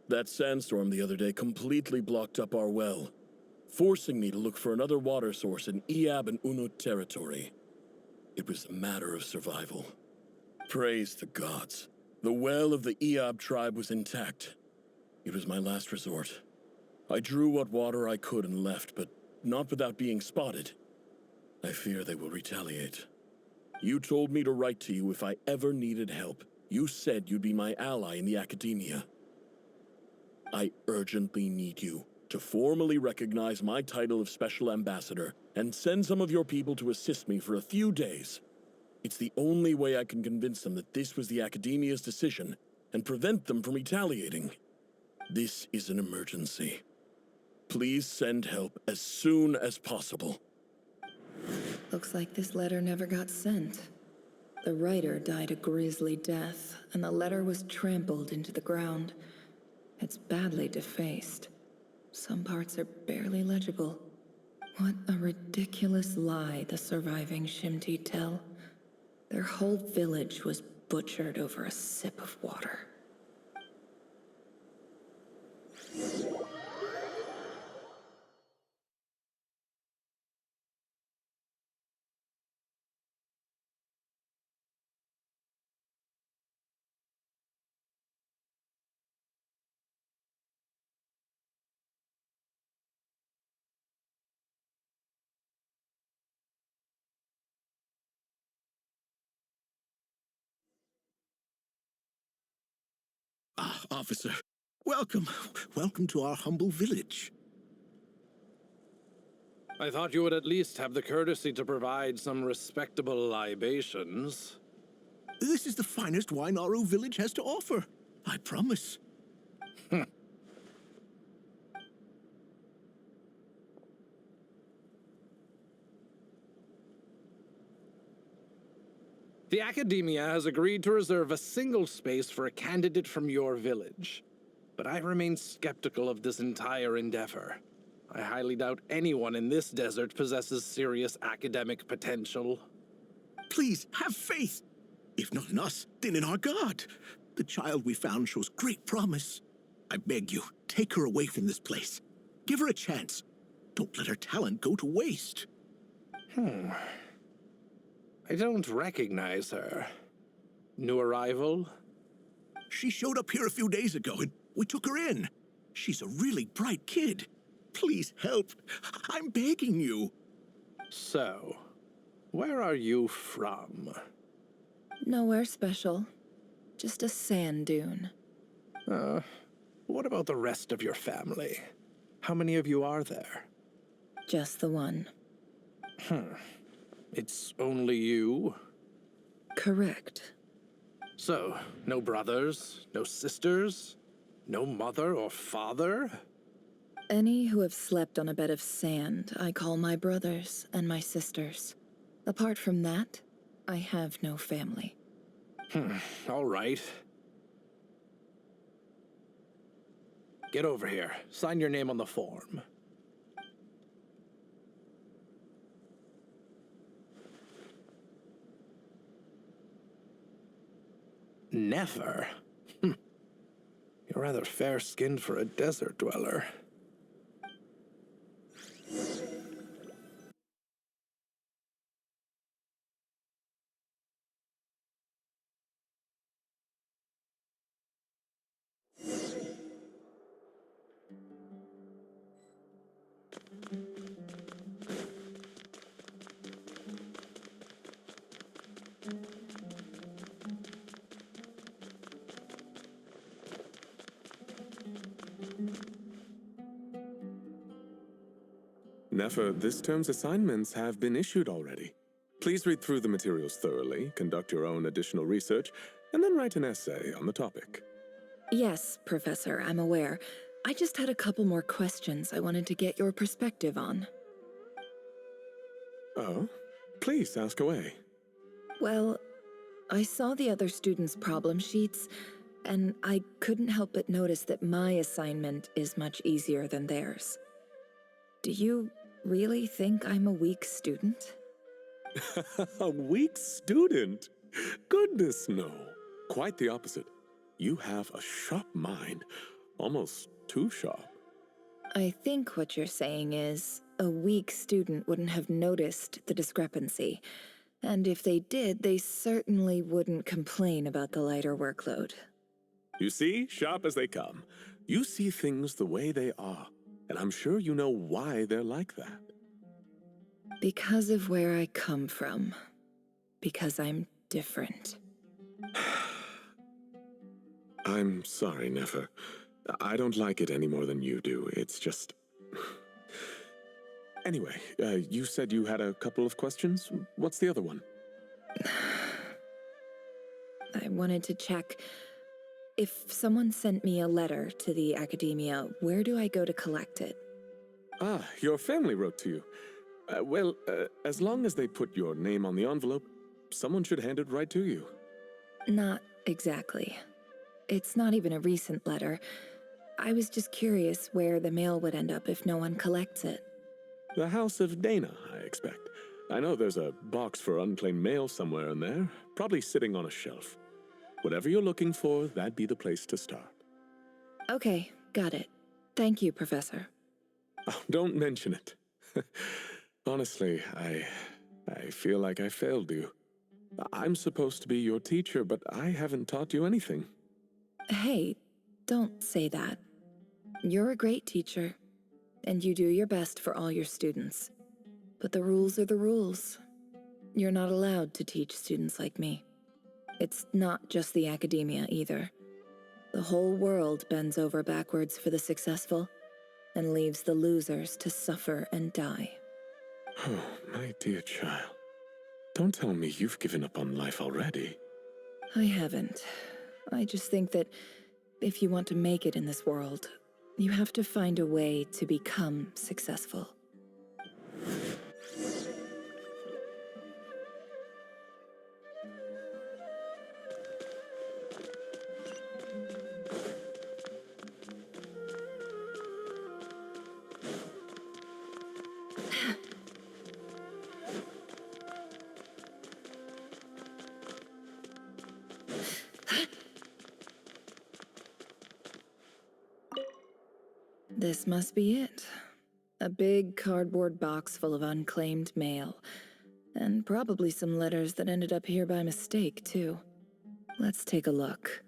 That sandstorm the other day completely blocked up our well. forcing me to look for another water source in Iab and Unut territory. It was a matter of survival. Praise the gods. The well of the Iab tribe was intact. It was my last resort. I drew what water I could and left, but not without being spotted. I fear they will retaliate. You told me to write to you if I ever needed help. You said you'd be my ally in the academia. I urgently need you to formally recognize my title of Special Ambassador and send some of your people to assist me for a few days. It's the only way I can convince them that this was the academia's decision and prevent them from retaliating. This is an emergency. Please send help as soon as possible. Looks like this letter never got sent. The writer died a grisly death, and the letter was trampled into the ground. It's badly defaced. Some parts are barely legible. What a ridiculous lie the surviving Shimti tell. Their whole village was butchered over a sip of water. Ah, officer. Welcome. Welcome to our humble village. I thought you would at least have the courtesy to provide some respectable libations. This is the finest wine Aru village has to offer. I promise. The Academia has agreed to reserve a single space for a candidate from your village. But I remain skeptical of this entire endeavor. I highly doubt anyone in this desert possesses serious academic potential. Please, have faith. If not in us, then in our God. The child we found shows great promise. I beg you, take her away from this place. Give her a chance. Don't let her talent go to waste. I don't recognize her. New arrival? She showed up here a few days ago and we took her in. She's a really bright kid. Please help. I'm begging you. So, where are you from? Nowhere special. Just a sand dune. What about the rest of your family? How many of you are there? Just the one. It's only you? Correct. So, no brothers, no sisters, no mother or father? Any who have slept on a bed of sand, I call my brothers and my sisters. Apart from that, I have no family. All right. Get over here. Sign your name on the form. Never? You're rather fair-skinned for a desert dweller. Nefer, this term's assignments have been issued already. Please read through the materials thoroughly, conduct your own additional research, and then write an essay on the topic. Yes, Professor, I'm aware. I just had a couple more questions I wanted to get your perspective on. Oh? Please, ask away. Well, I saw the other students' problem sheets, and I couldn't help but notice that my assignment is much easier than theirs. Do you really think I'm a weak student? A weak student? Goodness, no. Quite the opposite. You have a sharp mind. Almost too sharp. I think what you're saying is a weak student wouldn't have noticed the discrepancy. And if they did, they certainly wouldn't complain about the lighter workload. You see, sharp as they come. You see things the way they are, and I'm sure you know why they're like that. Because of where I come from. Because I'm different. I'm sorry, Nefer. I don't like it any more than you do. It's just... Anyway, you said you had a couple of questions. What's the other one? I wanted to check. If someone sent me a letter to the academia, where do I go to collect it? Ah, your family wrote to you. Well, as long as they put your name on the envelope, someone should hand it right to you. Not exactly. It's not even a recent letter. I was just curious where the mail would end up if no one collects it. The House of Dana, I expect. I know there's a box for unclaimed mail somewhere in there, probably sitting on a shelf. Whatever you're looking for, that'd be the place to start. Okay, got it. Thank you, Professor. Oh, don't mention it. Honestly, I feel like I failed you. I'm supposed to be your teacher, but I haven't taught you anything. Hey, don't say that. You're a great teacher, and you do your best for all your students. But the rules are the rules. You're not allowed to teach students like me. It's not just the academia either. The whole world bends over backwards for the successful and leaves the losers to suffer and die. Oh, my dear child. Don't tell me you've given up on life already. I haven't. I just think that if you want to make it in this world, you have to find a way to become successful. This must be it. A big cardboard box full of unclaimed mail. And probably some letters that ended up here by mistake, too. Let's take a look.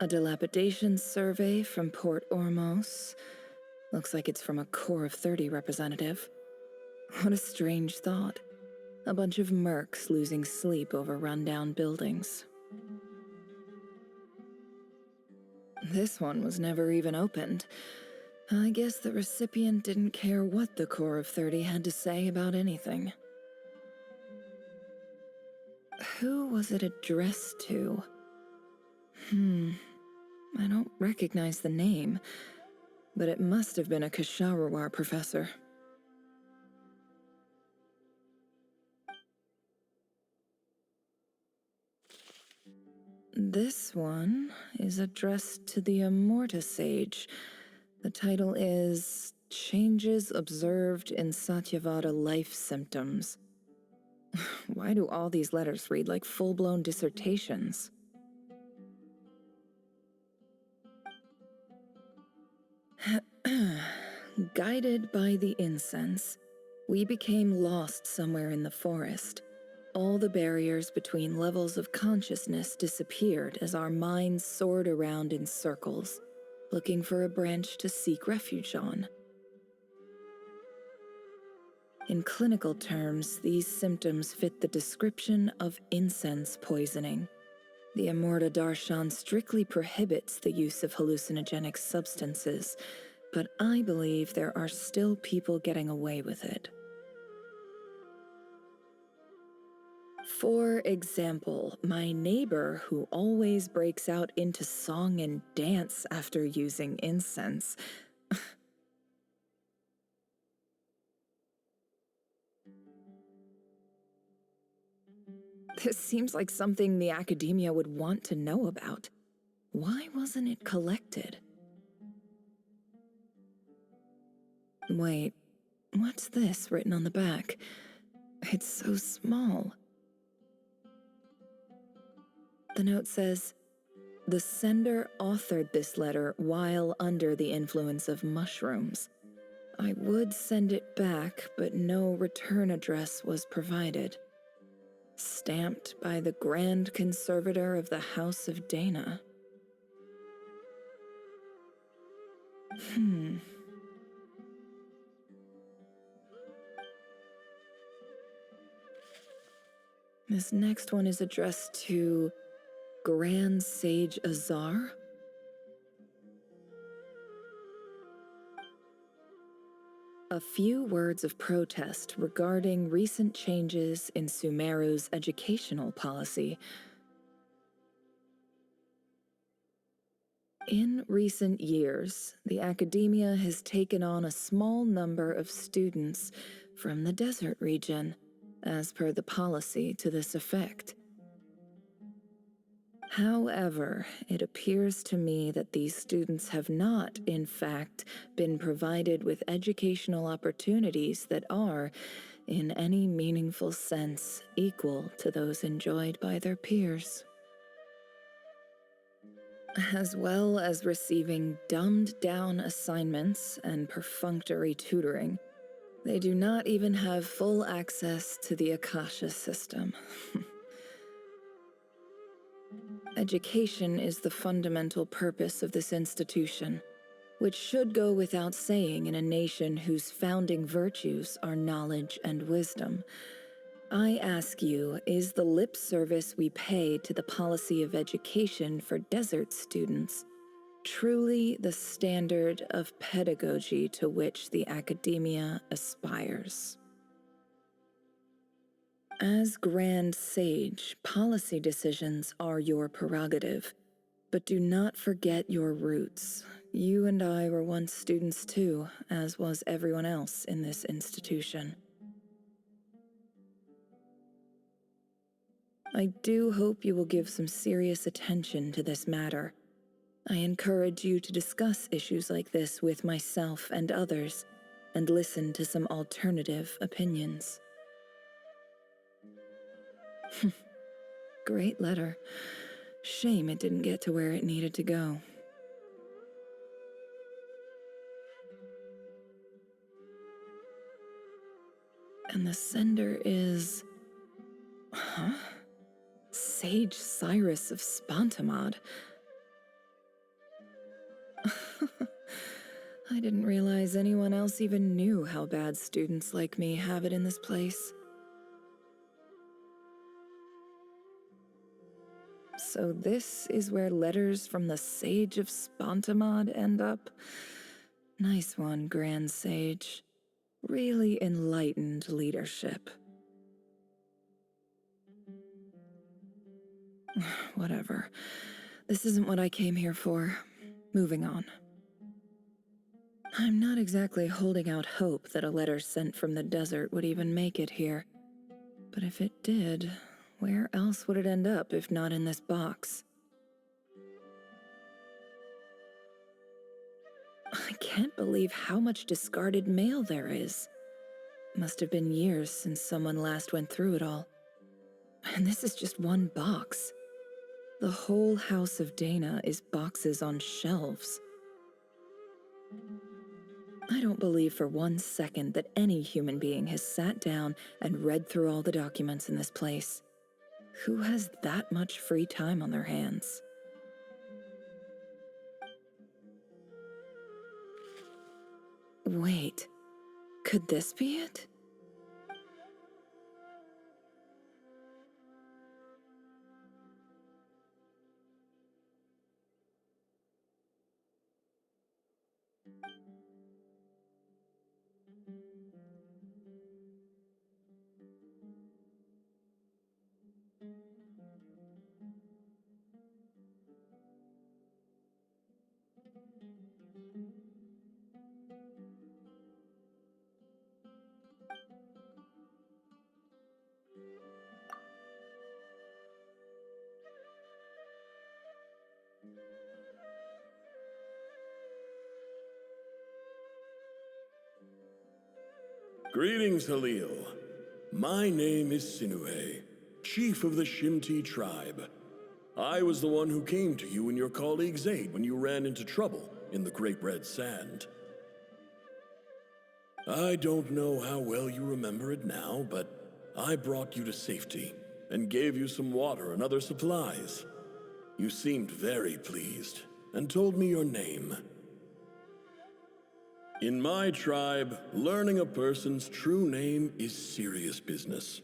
A dilapidation survey from Port Ormos. Looks like it's from a Core of 30 representative. What a strange thought. A bunch of mercs losing sleep over rundown buildings. This one was never even opened. I guess the recipient didn't care what the Core of 30 had to say about anything. Who was it addressed to? I don't recognize the name, but it must have been a Kasharawar professor. This one is addressed to the Immorta Sage. The title is Changes Observed in Satyavada Life Symptoms. Why do all these letters read like full-blown dissertations? Guided by the incense, we became lost somewhere in the forest. All the barriers between levels of consciousness disappeared as our minds soared around in circles, looking for a branch to seek refuge on. In clinical terms, these symptoms fit the description of incense poisoning. The Immorta Darshan strictly prohibits the use of hallucinogenic substances, but I believe there are still people getting away with it. For example, my neighbor who always breaks out into song and dance after using incense. This seems like something the academia would want to know about. Why wasn't it collected? Wait, what's this written on the back? It's so small. The note says, "The sender authored this letter while under the influence of mushrooms. I would send it back, but no return address was provided. Stamped by the Grand Conservator of the House of Dana." This next one is addressed to Grand Sage Azar? A few words of protest regarding recent changes in Sumeru's educational policy. In recent years, the academia has taken on a small number of students from the desert region, as per the policy to this effect. However, it appears to me that these students have not, in fact, been provided with educational opportunities that are, in any meaningful sense, equal to those enjoyed by their peers. As well as receiving dumbed-down assignments and perfunctory tutoring, they do not even have full access to the Akasha system. Education is the fundamental purpose of this institution, which should go without saying in a nation whose founding virtues are knowledge and wisdom. I ask you, is the lip service we pay to the policy of education for desert students truly the standard of pedagogy to which the academia aspires? As Grand Sage, policy decisions are your prerogative, but do not forget your roots. You and I were once students too, as was everyone else in this institution. I do hope you will give some serious attention to this matter. I encourage you to discuss issues like this with myself and others, and listen to some alternative opinions. Great letter. Shame it didn't get to where it needed to go. And the sender is... Huh? Sage Cyrus of Spontamod. I didn't realize anyone else even knew how bad students like me have it in this place. So this is where letters from the Sage of Spontamod end up? Nice one, Grand Sage. Really enlightened leadership. Whatever. This isn't what I came here for. Moving on. I'm not exactly holding out hope that a letter sent from the desert would even make it here. But if it did, where else would it end up if not in this box? I can't believe how much discarded mail there is. Must have been years since someone last went through it all. And this is just one box. The whole House of Dana is boxes on shelves. I don't believe for 1 second that any human being has sat down and read through all the documents in this place. Who has that much free time on their hands? Wait, could this be it? Greetings, Halil. My name is Sinuhe, chief of the Shimti tribe. I was the one who came to you and your colleagues' aid when you ran into trouble in the Great Red Sand. I don't know how well you remember it now, but I brought you to safety and gave you some water and other supplies. You seemed very pleased and told me your name. In my tribe, learning a person's true name is serious business,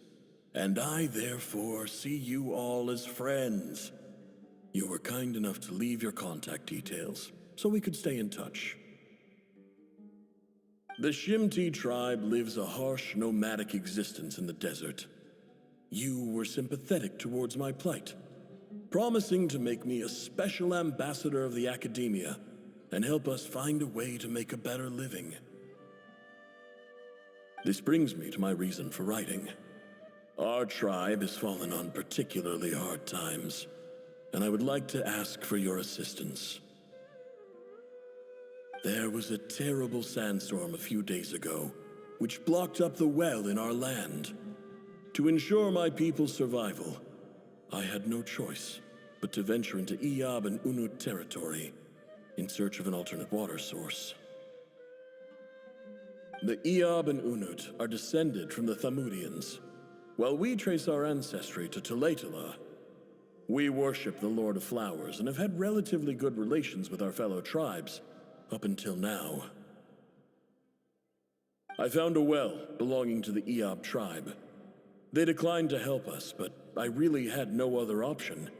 and I therefore see you all as friends. You were kind enough to leave your contact details so we could stay in touch. The Shimti tribe lives a harsh, nomadic existence in the desert. You were sympathetic towards my plight, promising to make me a special ambassador of the academia and help us find a way to make a better living. This brings me to my reason for writing. Our tribe has fallen on particularly hard times, and I would like to ask for your assistance. There was a terrible sandstorm a few days ago, which blocked up the well in our land. To ensure my people's survival, I had no choice but to venture into Iyab and Unut territory in search of an alternate water source. The Iyab and Unut are descended from the Thamudians, while we trace our ancestry to Tulatala. We worship the Lord of Flowers and have had relatively good relations with our fellow tribes up until now. I found a well belonging to the Iyab tribe. They declined to help us, but I really had no other option.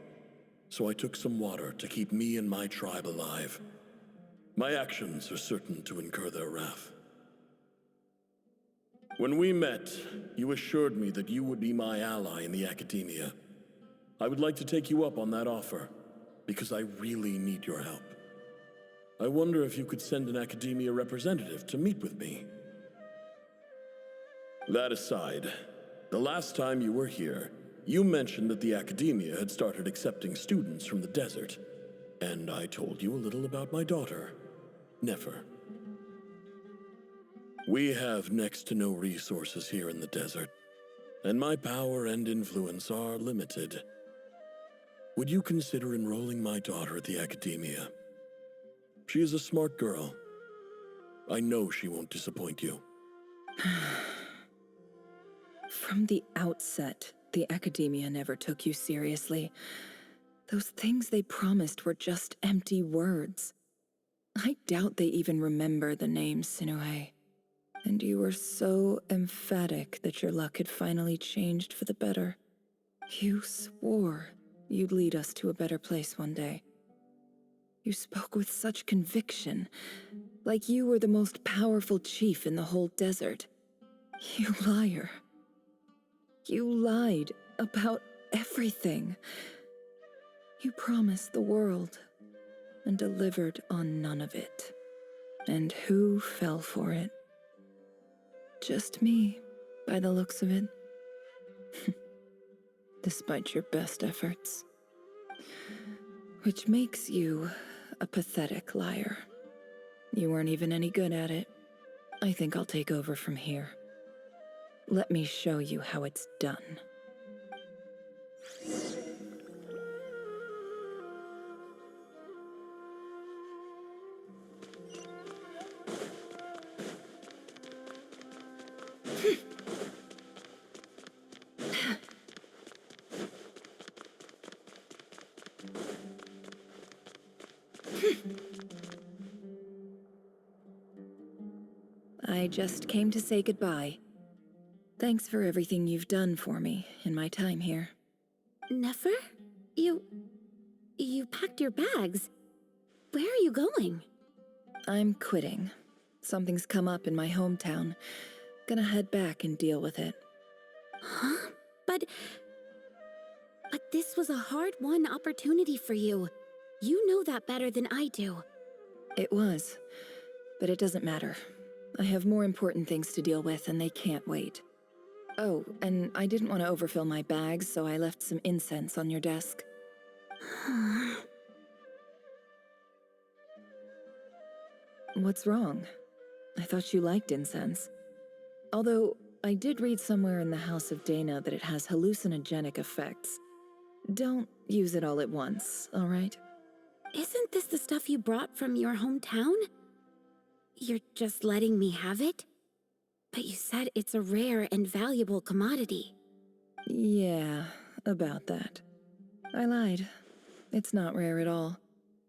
So I took some water to keep me and my tribe alive. My actions are certain to incur their wrath. When we met, you assured me that you would be my ally in the academia. I would like to take you up on that offer, because I really need your help. I wonder if you could send an academia representative to meet with me. That aside, the last time you were here, you mentioned that the academia had started accepting students from the desert, and I told you a little about my daughter, Nefer. We have next to no resources here in the desert, and my power and influence are limited. Would you consider enrolling my daughter at the academia? She is a smart girl. I know she won't disappoint you. From the outset, the academia never took you seriously. Those things they promised were just empty words. I doubt they even remember the name Sinuhe. And you were so emphatic that your luck had finally changed for the better. You swore you'd lead us to a better place one day. You spoke with such conviction, like you were the most powerful chief in the whole desert. You liar. You lied about everything. You promised the world and delivered on none of it. And who fell for it? Just me, by the looks of it. Despite your best efforts. Which makes you a pathetic liar. You weren't even any good at it. I think I'll take over from here. Let me show you how it's done. I just came to say goodbye. Thanks for everything you've done for me in my time here. Nefer? You packed your bags. Where are you going? I'm quitting. Something's come up in my hometown. Gonna head back and deal with it. Huh? But this was a hard-won opportunity for you. You know that better than I do. It was, but it doesn't matter. I have more important things to deal with, and they can't wait. Oh, and I didn't want to overfill my bags, so I left some incense on your desk. What's wrong? I thought you liked incense. Although, I did read somewhere in the House of Dana that it has hallucinogenic effects. Don't use it all at once, all right? Isn't this the stuff you brought from your hometown? You're just letting me have it? But you said it's a rare and valuable commodity. Yeah, about that. I lied. It's not rare at all.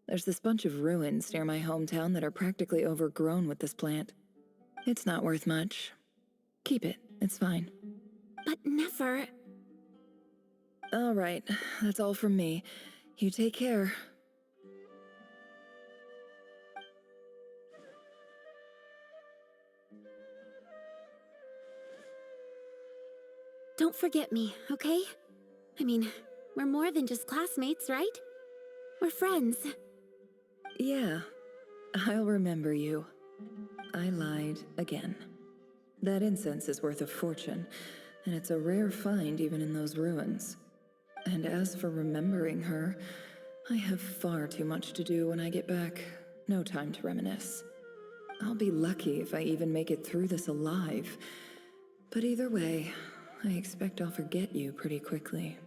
There's this bunch of ruins near my hometown that are practically overgrown with this plant. It's not worth much. Keep it, it's fine. But never... All right, that's all from me. You take care. Don't forget me, okay? I mean, we're more than just classmates, right? We're friends. Yeah, I'll remember you. I lied again. That incense is worth a fortune, and it's a rare find even in those ruins. And as for remembering her, I have far too much to do when I get back. No time to reminisce. I'll be lucky if I even make it through this alive. But either way, I expect I'll forget you pretty quickly.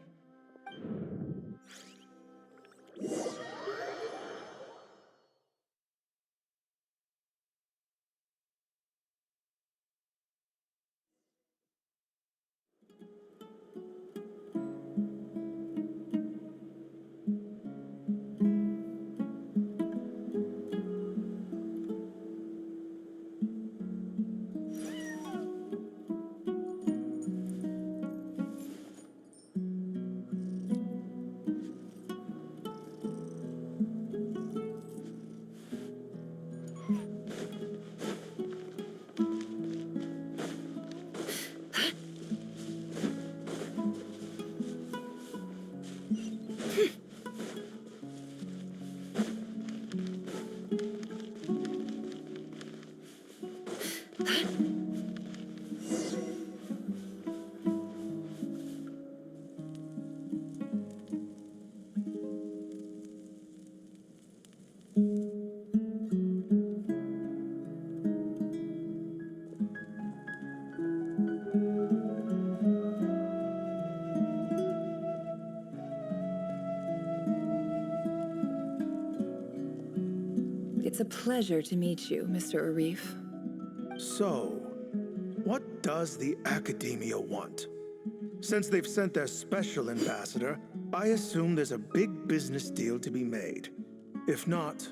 It's a pleasure to meet you, Mr. Arif. So, what does the Academia want? Since they've sent their special ambassador, I assume there's a big business deal to be made. If not,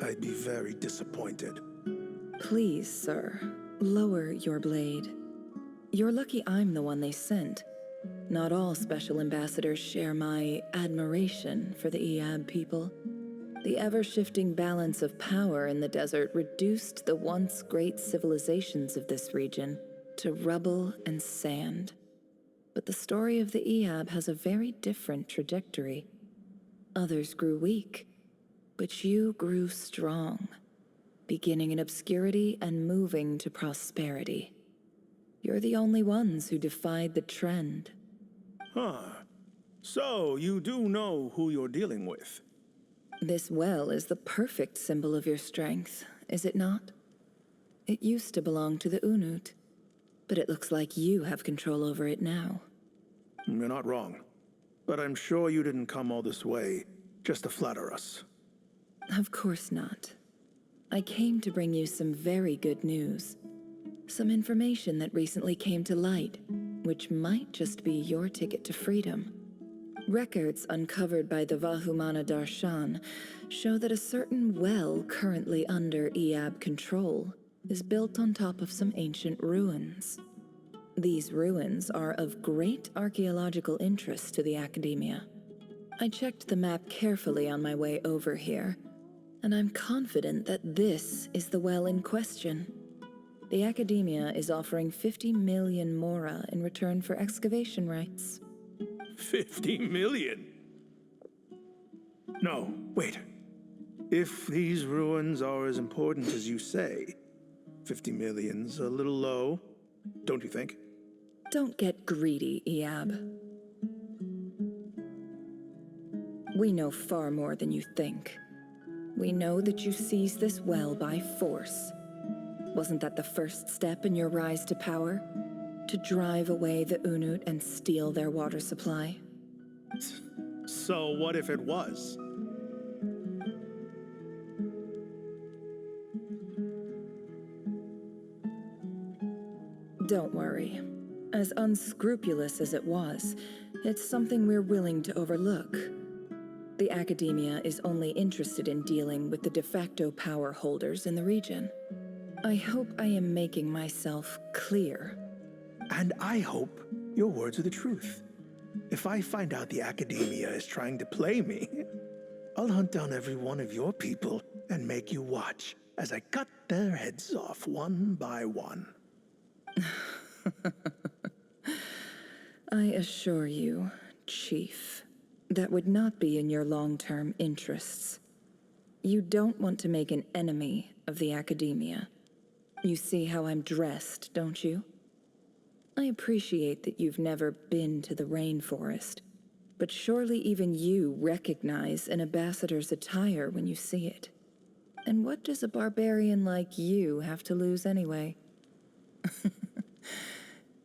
I'd be very disappointed. Please, sir, lower your blade. You're lucky I'm the one they sent. Not all special ambassadors share my admiration for the Eab people. The ever-shifting balance of power in the desert reduced the once great civilizations of this region to rubble and sand. But the story of the Eab has a very different trajectory. Others grew weak, but you grew strong, beginning in obscurity and moving to prosperity. You're the only ones who defied the trend. Huh. So, you do know who you're dealing with? This well is the perfect symbol of your strength, is it not? It used to belong to the Unut, but it looks like you have control over it now. You're not wrong. But I'm sure you didn't come all this way just to flatter us. Of course not. I came to bring you some very good news. Some information that recently came to light, which might just be your ticket to freedom. Records uncovered by the Vahumana Darshan show that a certain well currently under Eab control is built on top of some ancient ruins. These ruins are of great archaeological interest to the Academia. I checked the map carefully on my way over here, and I'm confident that this is the well in question. The Academia is offering 50 million mora in return for excavation rights. 50 million? No, wait. If these ruins are as important as you say, 50 million's a little low, don't you think? Don't get greedy, Eab. We know far more than you think. We know that you seized this well by force. Wasn't that the first step in your rise to power? To drive away the Unut and steal their water supply? So what if it was? Don't worry. As unscrupulous as it was, it's something we're willing to overlook. The Academia is only interested in dealing with the de facto power holders in the region. I hope I am making myself clear. And I hope your words are the truth. If I find out the Academia is trying to play me, I'll hunt down every one of your people and make you watch as I cut their heads off one by one. I assure you, Chief, that would not be in your long-term interests. You don't want to make an enemy of the Academia. You see how I'm dressed, don't you? I appreciate that you've never been to the rainforest, but surely even you recognize an ambassador's attire when you see it. And what does a barbarian like you have to lose anyway?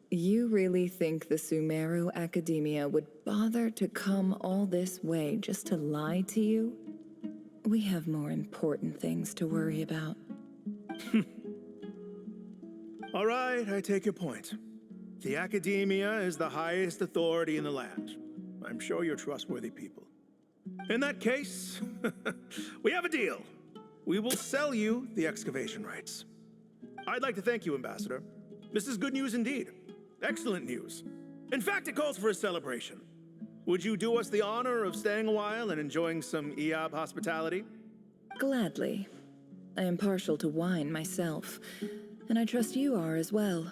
You really think the Sumeru Academia would bother to come all this way just to lie to you? We have more important things to worry about. All right, I take your point. The Academia is the highest authority in the land. I'm sure you're trustworthy people. In that case, we have a deal. We will sell you the excavation rights. I'd like to thank you, Ambassador. This is good news indeed. Excellent news. In fact, it calls for a celebration. Would you do us the honor of staying a while and enjoying some Eob hospitality? Gladly. I am partial to wine myself, and I trust you are as well.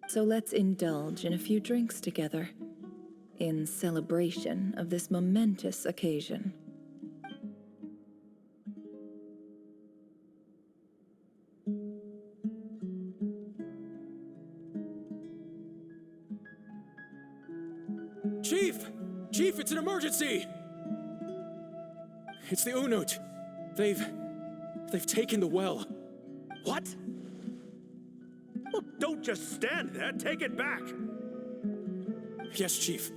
So let's indulge in a few drinks together, in celebration of this momentous occasion. Chief! Chief, it's an emergency! It's the Unut. They've taken the well. What? Well, don't just stand there. Take it back. Yes, Chief.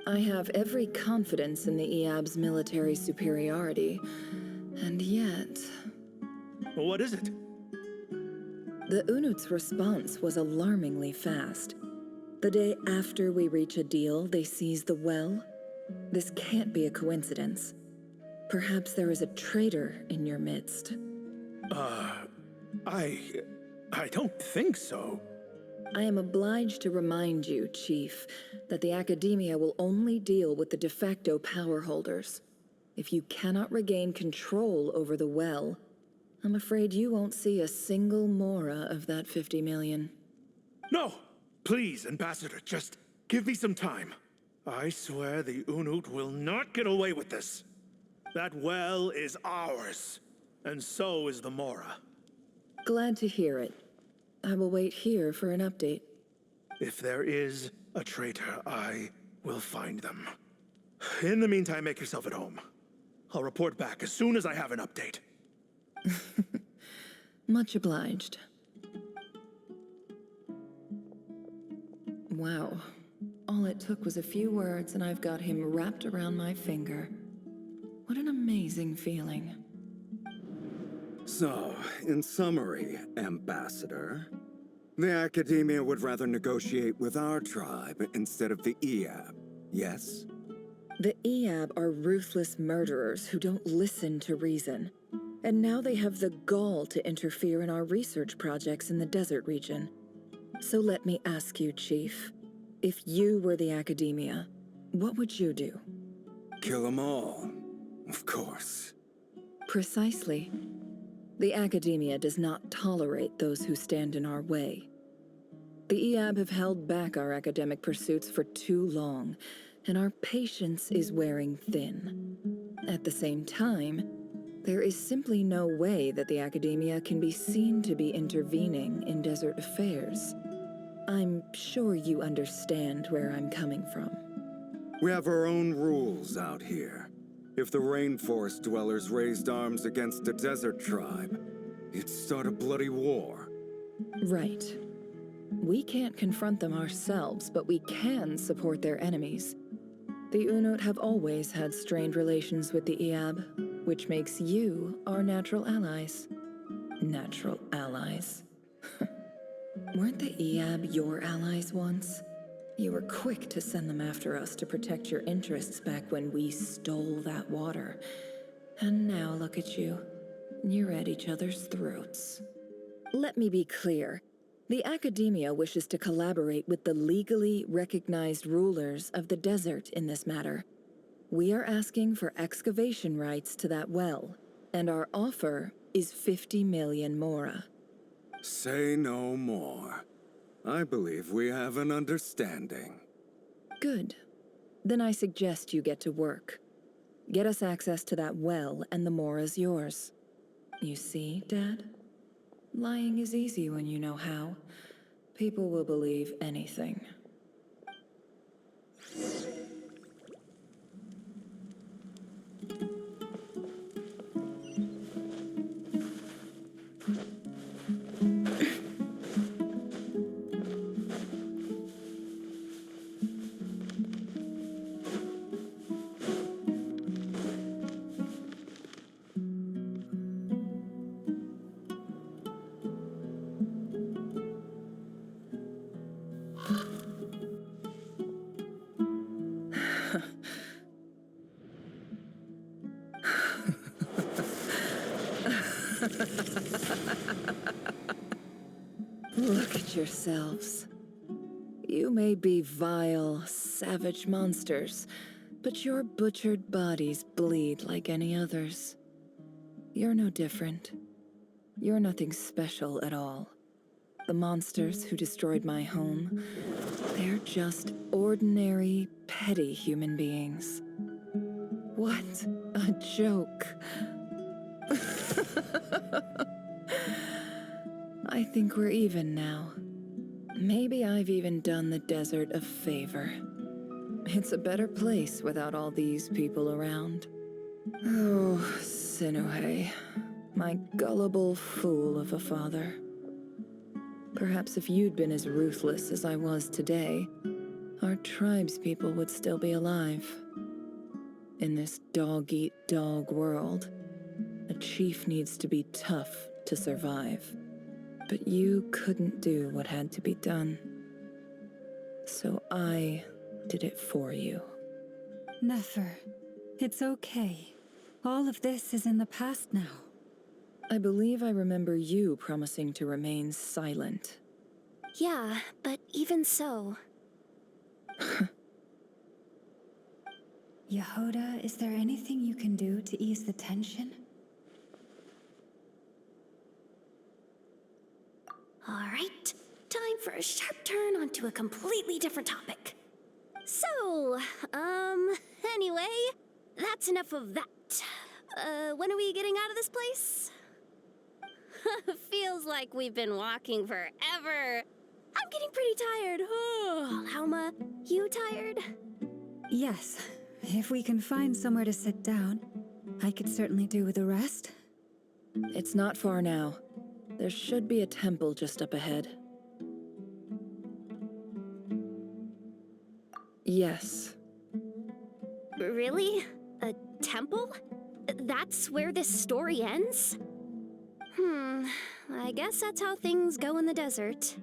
I have every confidence in the Eob's military superiority, and yet... What is it? The Unut's response was alarmingly fast. The day after we reach a deal, they seize the well. This can't be a coincidence. Perhaps there is a traitor in your midst. I don't think so. I am obliged to remind you, Chief, that the Academia will only deal with the de facto power holders. If you cannot regain control over the well, I'm afraid you won't see a single mora of that 50 million. No! Please, Ambassador, just give me some time. I swear the Unut will not get away with this. That well is ours, and so is the mora. Glad to hear it. I will wait here for an update. If there is a traitor, I will find them. In the meantime, make yourself at home. I'll report back as soon as I have an update. Much obliged. Wow. All it took was a few words and I've got him wrapped around my finger. What an amazing feeling. So, in summary, Ambassador, the Academia would rather negotiate with our tribe instead of the Eob, yes? The Eob are ruthless murderers who don't listen to reason. And now they have the gall to interfere in our research projects in the desert region. So let me ask you, Chief, if you were the Academia, what would you do? Kill them all, of course. Precisely. The Academia does not tolerate those who stand in our way. The Eob have held back our academic pursuits for too long, and our patience is wearing thin. At the same time, there is simply no way that the Academia can be seen to be intervening in desert affairs. I'm sure you understand where I'm coming from. We have our own rules out here. If the rainforest dwellers raised arms against a desert tribe, You'd start a bloody war. Right. We can't confront them ourselves, but we can support their enemies. The Unut have always had strained relations with the Iab, which makes you our natural allies. Natural allies. Weren't the Iab your allies once? You were quick to send them after us to protect your interests back when we stole that water. And now look at you. You're at each other's throats. Let me be clear. The Academia wishes to collaborate with the legally recognized rulers of the desert in this matter. We are asking for excavation rights to that well, and our offer is 50 million mora. Say no more. I believe we have an understanding. Good. Then I suggest you get to work. Get us access to that well, and the mora's yours. You see, Dad? Lying is easy when you know how. People will believe anything. Look at yourselves. You may be vile, savage monsters, but your butchered bodies bleed like any others. You're no different. You're nothing special at all. The monsters who destroyed my home, they're just ordinary, petty human beings. What a joke. I think we're even now. Maybe I've even done the desert a favor. It's a better place without all these people around. Oh, Sinuhe, my gullible fool of a father. Perhaps if you'd been as ruthless as I was today, our tribespeople would still be alive. In this dog-eat-dog world, a chief needs to be tough to survive. But you couldn't do what had to be done. So I did it for you. Nefer, it's okay. All of this is in the past now. I believe I remember you promising to remain silent. Yeah, but even so... Yehoda, is there anything you can do to ease the tension? All right, time for a sharp turn onto a completely different topic. So, anyway, that's enough of that. When are we getting out of this place? Feels like we've been walking forever. I'm getting pretty tired. Oh, Lauma, you tired? Yes. If we can find somewhere to sit down, I could certainly do with a rest. It's not far now. There should be a temple just up ahead. Yes. Really? A temple? That's where this story ends? I guess that's how things go in the desert.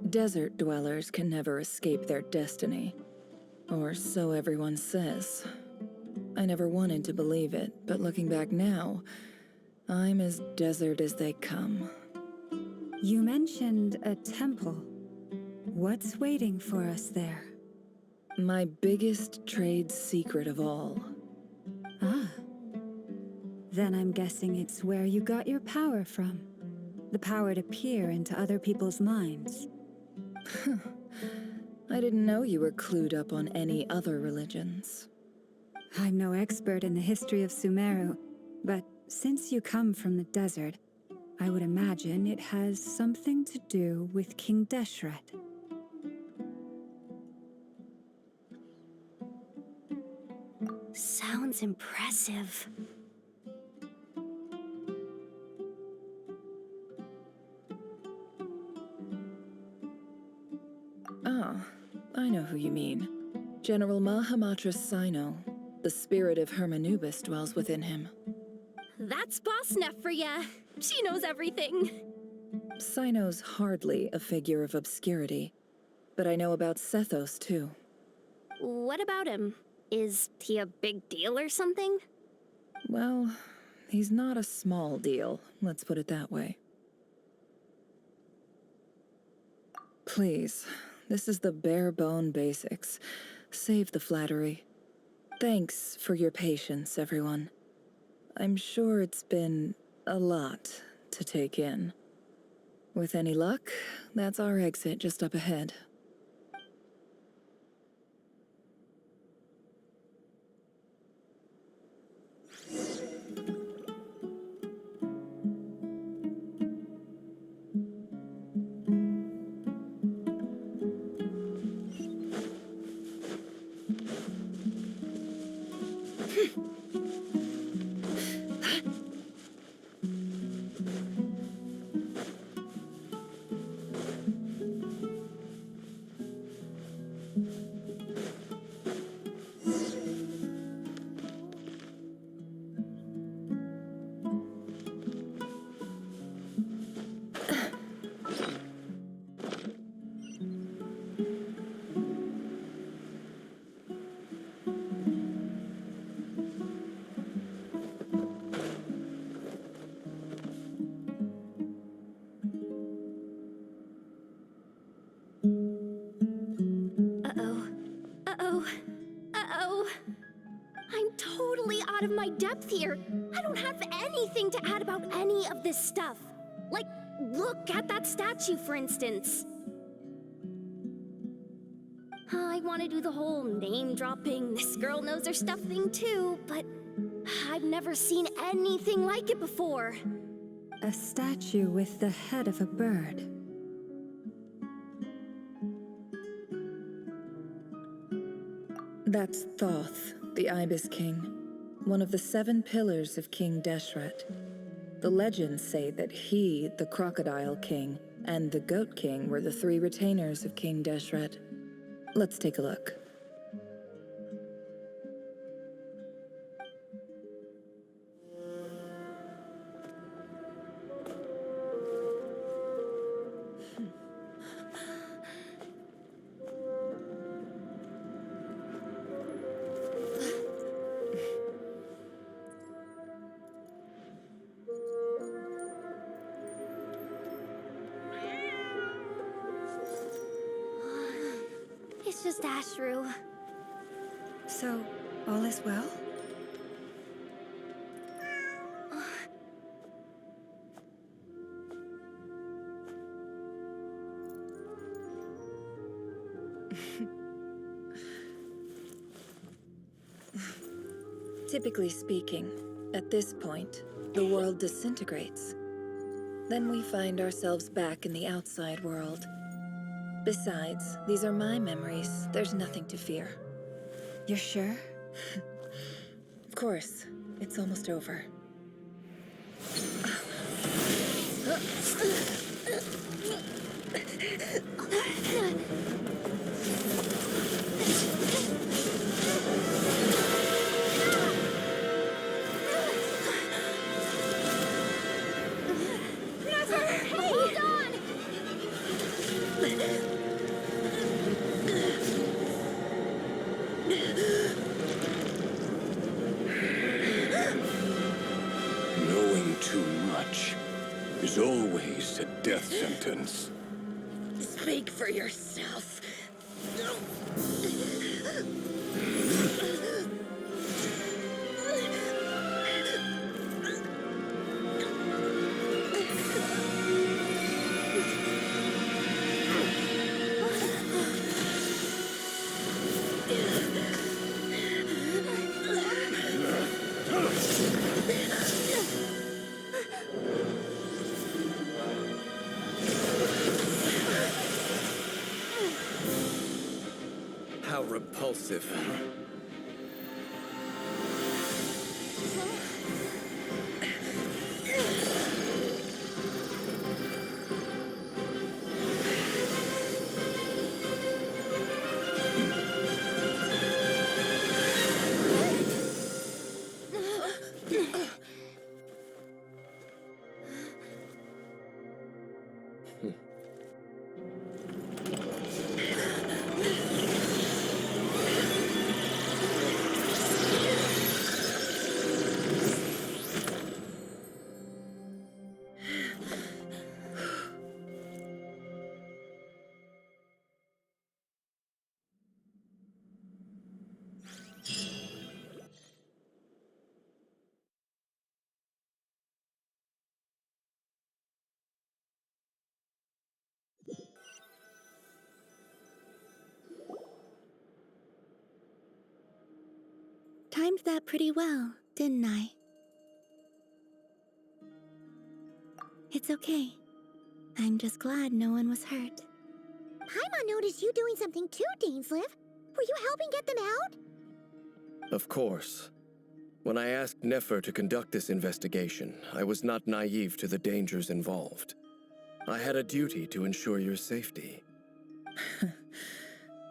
Desert dwellers can never escape their destiny. Or so everyone says. I never wanted to believe it, but looking back now, I'm as desert as they come. You mentioned a temple. What's waiting for us there? My biggest trade secret of all. Ah. Then I'm guessing it's where you got your power from. The power to peer into other people's minds. I didn't know you were clued up on any other religions. I'm no expert in the history of Sumeru, but since you come from the desert, I would imagine it has something to do with King Deshret. Sounds impressive. Ah, I know who you mean. General Mahamatra Sino. The spirit of Hermanubis dwells within him. That's Boss Neff for ya. She knows everything. Sino's hardly a figure of obscurity, but I know about Sethos too. What about him? Is he a big deal or something? Well, he's not a small deal, let's put it that way. Please, this is the bare-bone basics. Save the flattery. Thanks for your patience, everyone. I'm sure it's been a lot to take in. With any luck, that's our exit just up ahead. Uh-oh. Uh-oh. Uh-oh. I'm totally out of my depth here. I don't have anything to add about any of this stuff. Like, look at that statue, for instance. I want to do the whole name-dropping, this girl knows her stuff thing too, but I've never seen anything like it before. A statue with the head of a bird. That's Thoth, the Ibis King, one of the 7 pillars of King Deshret. The legends say that he, the Crocodile King, and the Goat King were the 3 retainers of King Deshret. Let's take a look. It's just Ashru. So, all is well? Typically speaking, at this point, the world disintegrates. Then we find ourselves back in the outside world. Besides, these are my memories. There's nothing to fear. You're sure? Of course. It's almost over. Hold on! Knowing too much is always a death sentence. Speak for yourself. How repulsive. Timed that pretty well, didn't I? It's okay. I'm just glad no one was hurt. Paimon noticed you doing something too, Dainsleif. Were you helping get them out? Of course. When I asked Nefer to conduct this investigation, I was not naive to the dangers involved. I had a duty to ensure your safety.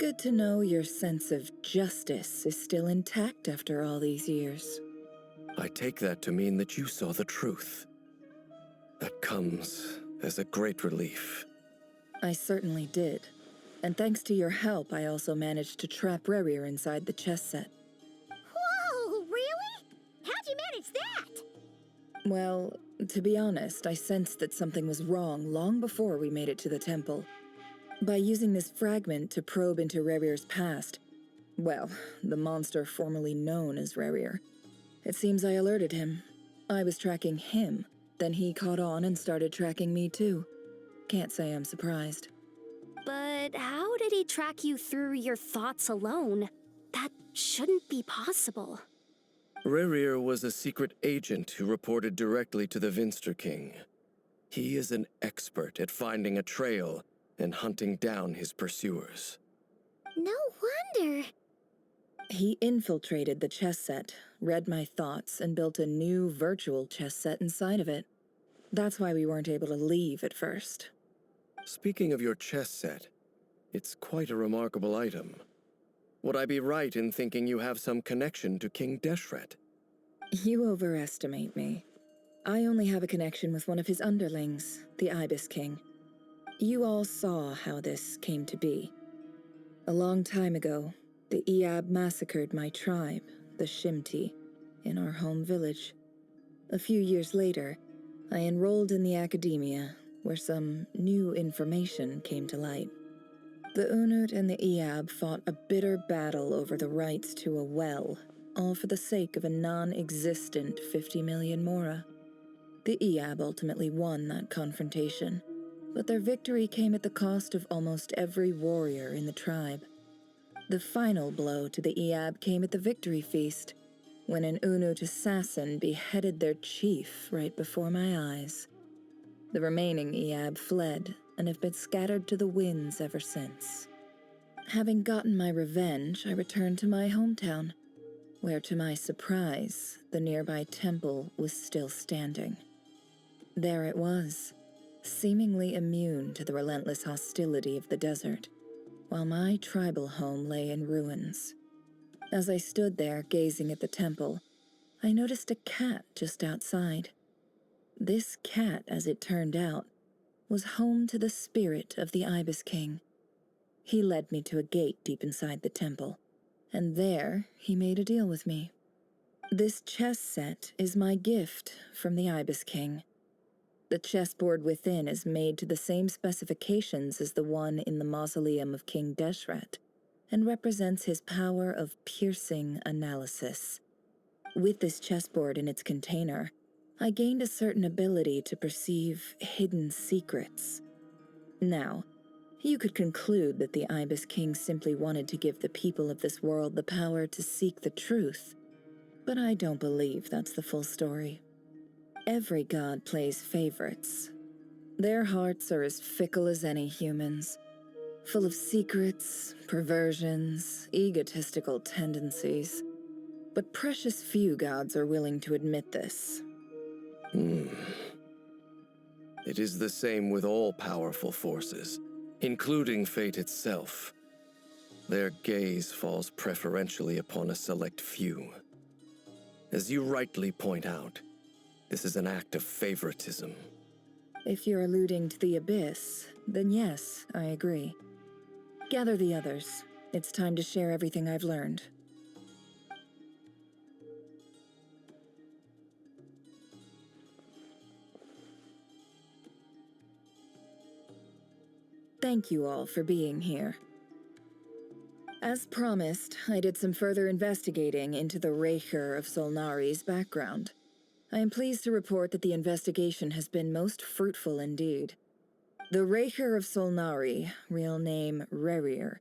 Good to know your sense of justice is still intact after all these years. I take that to mean that you saw the truth. That comes as a great relief. I certainly did. And thanks to your help, I also managed to trap Rerir inside the chess set. Whoa, really? How'd you manage that? Well, to be honest, I sensed that something was wrong long before we made it to the temple. By using this fragment to probe into Rerir's past, well, the monster formerly known as Rerir, it seems I alerted him. I was tracking him, then he caught on and started tracking me too. Can't say I'm surprised. But how did he track you through your thoughts alone? That shouldn't be possible. Rerir was a secret agent who reported directly to the Vinster King. He is an expert at finding a trail and hunting down his pursuers. No wonder. He infiltrated the chess set, read my thoughts, and built a new virtual chess set inside of it. That's why we weren't able to leave at first. Speaking of your chess set, it's quite a remarkable item. Would I be right in thinking you have some connection to King Deshret? You overestimate me. I only have a connection with one of his underlings, the Ibis King. You all saw how this came to be. A long time ago, the Iab massacred my tribe, the Shimti, in our home village. A few years later, I enrolled in the academia, where some new information came to light. The Unut and the Iab fought a bitter battle over the rights to a well, all for the sake of a non-existent 50 million mora. The Iab ultimately won that confrontation, but their victory came at the cost of almost every warrior in the tribe. The final blow to the Iab came at the victory feast, when an Unut assassin beheaded their chief right before my eyes. The remaining Iab fled and have been scattered to the winds ever since. Having gotten my revenge, I returned to my hometown, where to my surprise, the nearby temple was still standing. There it was, seemingly immune to the relentless hostility of the desert, while my tribal home lay in ruins. As I stood there gazing at the temple, I noticed a cat just outside. This cat, as it turned out, was home to the spirit of the Ibis King. He led me to a gate deep inside the temple, and there he made a deal with me. This chess set is my gift from the Ibis King. The chessboard within is made to the same specifications as the one in the mausoleum of King Deshret, and represents his power of piercing analysis. With this chessboard in its container, I gained a certain ability to perceive hidden secrets. Now, you could conclude that the Ibis King simply wanted to give the people of this world the power to seek the truth, but I don't believe that's the full story. Every god plays favorites. Their hearts are as fickle as any human's, full of secrets, perversions, egotistical tendencies. But precious few gods are willing to admit this. It is the same with all powerful forces, including fate itself. Their gaze falls preferentially upon a select few. As you rightly point out, this is an act of favoritism. If you're alluding to the Abyss, then yes, I agree. Gather the others. It's time to share everything I've learned. Thank you all for being here. As promised, I did some further investigating into the Recher of Solnari's background. I am pleased to report that the investigation has been most fruitful indeed. The Recher of Solnari, real name Rerir,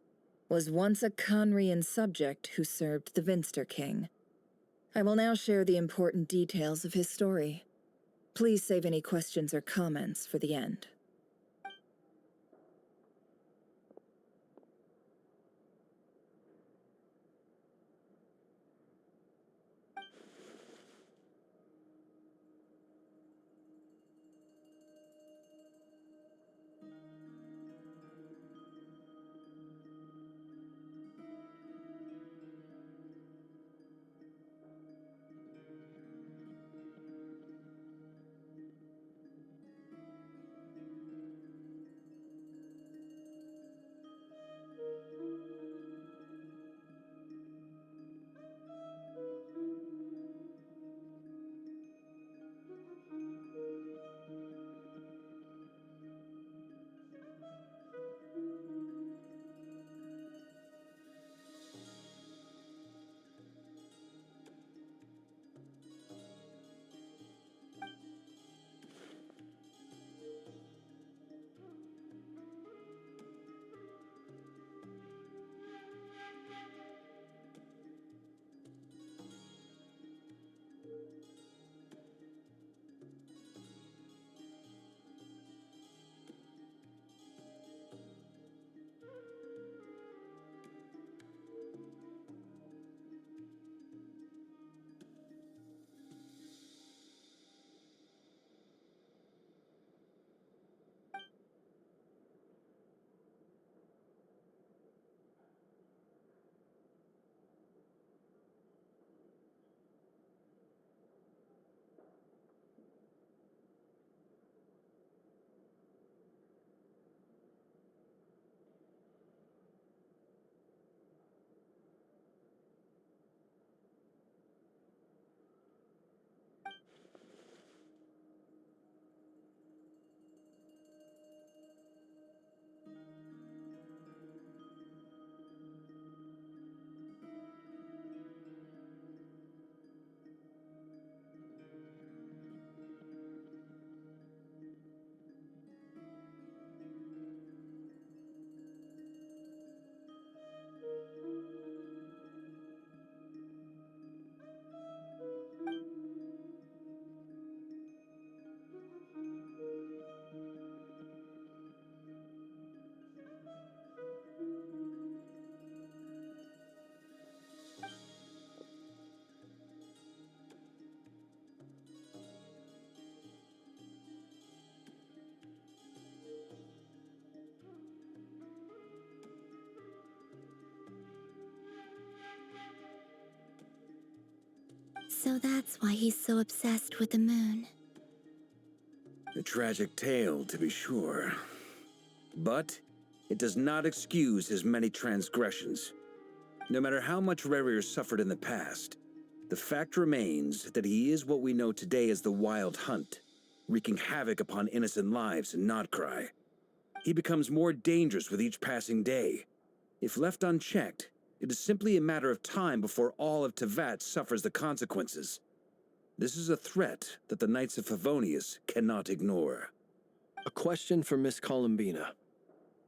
was once a Conrian subject who served the Vinster King. I will now share the important details of his story. Please save any questions or comments for the end. So that's why he's so obsessed with the moon. A tragic tale, to be sure. But it does not excuse his many transgressions. No matter how much Rerir suffered in the past, the fact remains that he is what we know today as the Wild Hunt, wreaking havoc upon innocent lives in Nodcry. He becomes more dangerous with each passing day. If left unchecked, it is simply a matter of time before all of Tevat suffers the consequences. This is a threat that the Knights of Favonius cannot ignore. A question for Miss Columbina.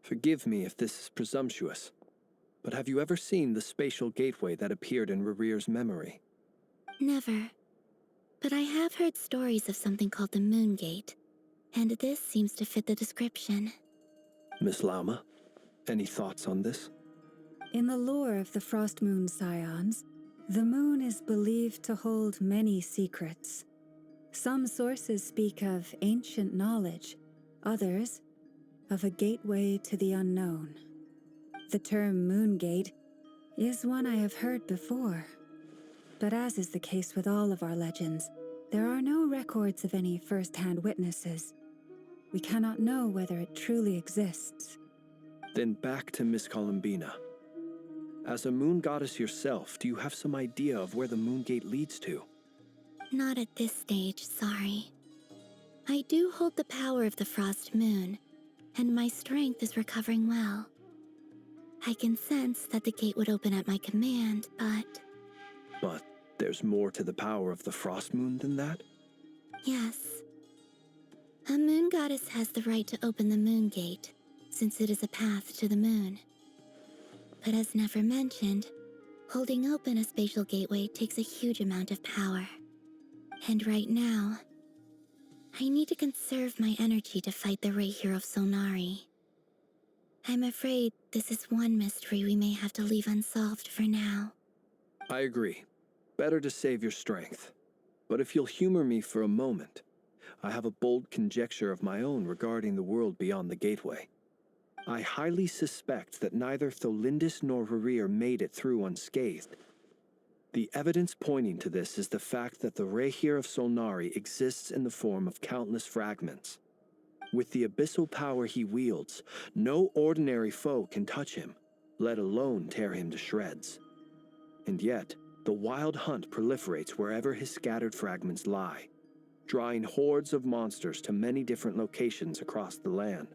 Forgive me if this is presumptuous, but have you ever seen the spatial gateway that appeared in Rerir's memory? Never. But I have heard stories of something called the Moon Gate, and this seems to fit the description. Miss Lauma, any thoughts on this? In the lore of the Frost Moon Scions, the moon is believed to hold many secrets. Some sources speak of ancient knowledge, others of a gateway to the unknown. The term Moon Gate is one I have heard before, but as is the case with all of our legends, there are no records of any first-hand witnesses. We cannot know whether it truly exists. Then back to Miss Columbina. As a moon goddess yourself, do you have some idea of where the Moon Gate leads to? Not at this stage, sorry. I do hold the power of the Frost Moon, and my strength is recovering well. I can sense that the gate would open at my command, but... But there's more to the power of the Frost Moon than that? Yes. A moon goddess has the right to open the Moon Gate, since it is a path to the moon. But as never mentioned, Holding open a spatial gateway takes a huge amount of power. And right now, I need to conserve my energy to fight the Rahier of Solnari. I'm afraid this is one mystery we may have to leave unsolved for now. I agree. Better to save your strength. But if you'll humor me for a moment, I have a bold conjecture of my own regarding the world beyond the gateway. I highly suspect that neither Tholindis nor Rarir made it through unscathed. The evidence pointing to this is the fact that the Rahier of Solnari exists in the form of countless fragments. With the abyssal power he wields, no ordinary foe can touch him, let alone tear him to shreds. And yet, the Wild Hunt proliferates wherever his scattered fragments lie, drawing hordes of monsters to many different locations across the land.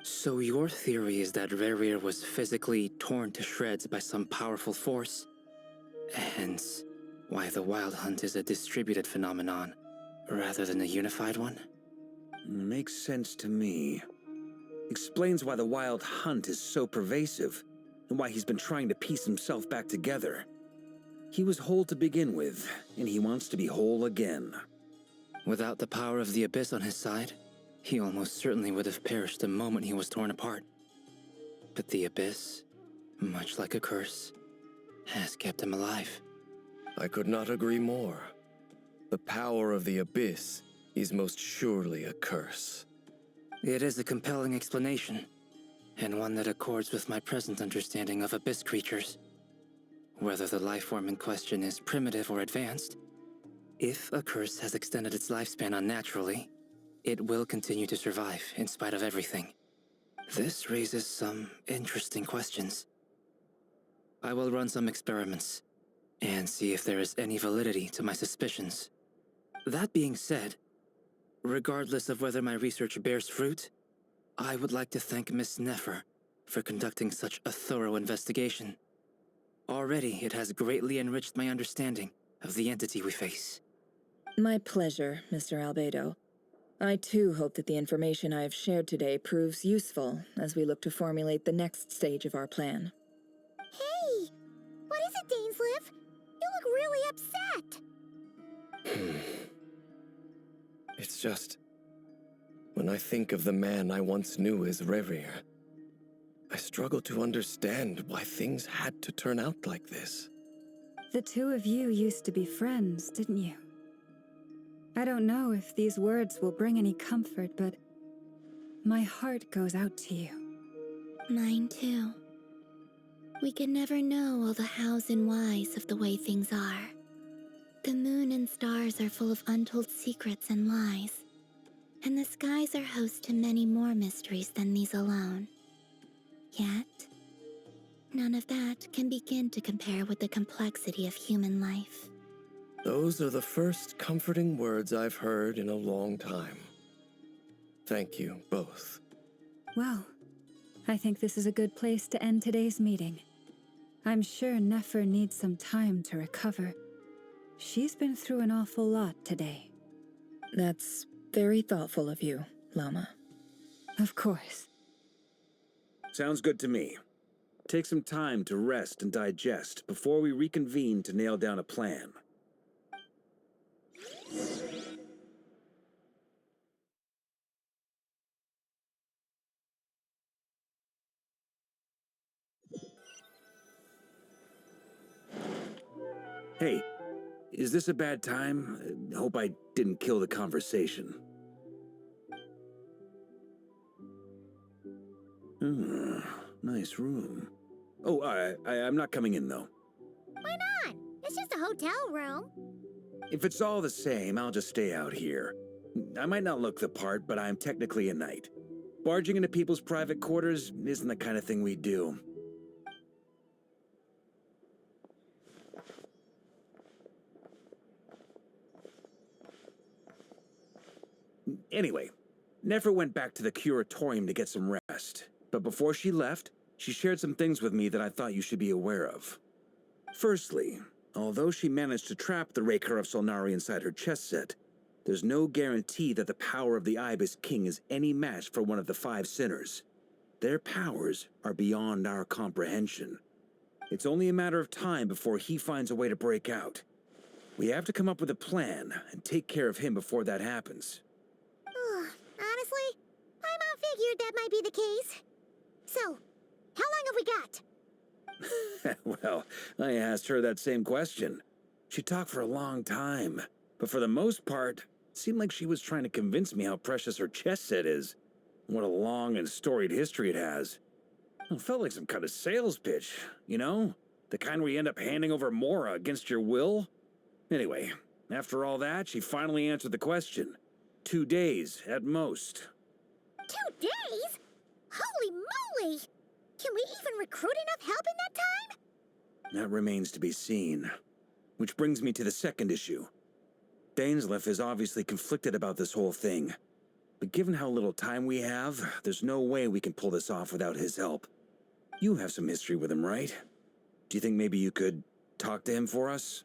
So your theory is that Rerir was physically torn to shreds by some powerful force? Hence, why the Wild Hunt is a distributed phenomenon, rather than a unified one? Makes sense to me. Explains why the Wild Hunt is so pervasive, and why he's been trying to piece himself back together. He was whole to begin with, and he wants to be whole again. Without the power of the Abyss on his side, he almost certainly would have perished the moment he was torn apart. But the Abyss, much like a curse, has kept him alive. I could not agree more. The power of the Abyss is most surely a curse. It is a compelling explanation, and one that accords with my present understanding of Abyss creatures. Whether the life form in question is primitive or advanced, if a curse has extended its lifespan unnaturally, it will continue to survive in spite of everything. This raises some interesting questions. I will run some experiments and see if there is any validity to my suspicions. That being said, regardless of whether my research bears fruit, I would like to thank Miss Nefer for conducting such a thorough investigation. Already, it has greatly enriched my understanding of the entity we face. My pleasure, Mr. Albedo. I too hope that the information I have shared today proves useful as we look to formulate the next stage of our plan. Hey! What is it, Dainsleif? You look really upset! It's just... when I think of the man I once knew as Rerir, I struggle to understand why things had to turn out like this. The two of you used to be friends, didn't you? I don't know if these words will bring any comfort, but my heart goes out to you. Mine too. We can never know all the hows and whys of the way things are. The moon and stars are full of untold secrets and lies, and the skies are host to many more mysteries than these alone. Yet, none of that can begin to compare with the complexity of human life. Those are the first comforting words I've heard in a long time. Thank you, both. Well, I think this is a good place to end today's meeting. I'm sure Nefer needs some time to recover. She's been through an awful lot today. That's very thoughtful of you, Lama. Of course. Sounds good to me. Take some time to rest and digest before we reconvene to nail down a plan. Hey, is this a bad time? Hope I didn't kill the conversation. Nice room. Oh, I'm not coming in, though. Why not? It's just a hotel room. If it's all the same, I'll just stay out here. I might not look the part, but I'm technically a knight. Barging into people's private quarters isn't the kind of thing we do. Anyway, Nefer went back to the curatorium to get some rest. But before she left, she shared some things with me that I thought you should be aware of. Firstly, although she managed to trap the Raker of Solnari inside her chest set, there's no guarantee that the power of the Ibis King is any match for one of the 5 sinners. Their powers are beyond our comprehension. It's only a matter of time before he finds a way to break out. We have to come up with a plan and take care of him before that happens. Honestly, my mom figured that might be the case. So, how long have we got? Well, I asked her that same question. She talked for a long time, but for the most part, it seemed like she was trying to convince me how precious her chess set is. What a long and storied history it has. It felt like some kind of sales pitch, you know? The kind where you end up handing over Mora against your will. Anyway, after all that, she finally answered the question. 2 days, at most. 2 days? Holy moly! Can we even recruit enough help in that time? That remains to be seen. Which brings me to the second issue. Dainsleif is obviously conflicted about this whole thing. But given how little time we have, there's no way we can pull this off without his help. You have some history with him, right? Do you think maybe you could talk to him for us?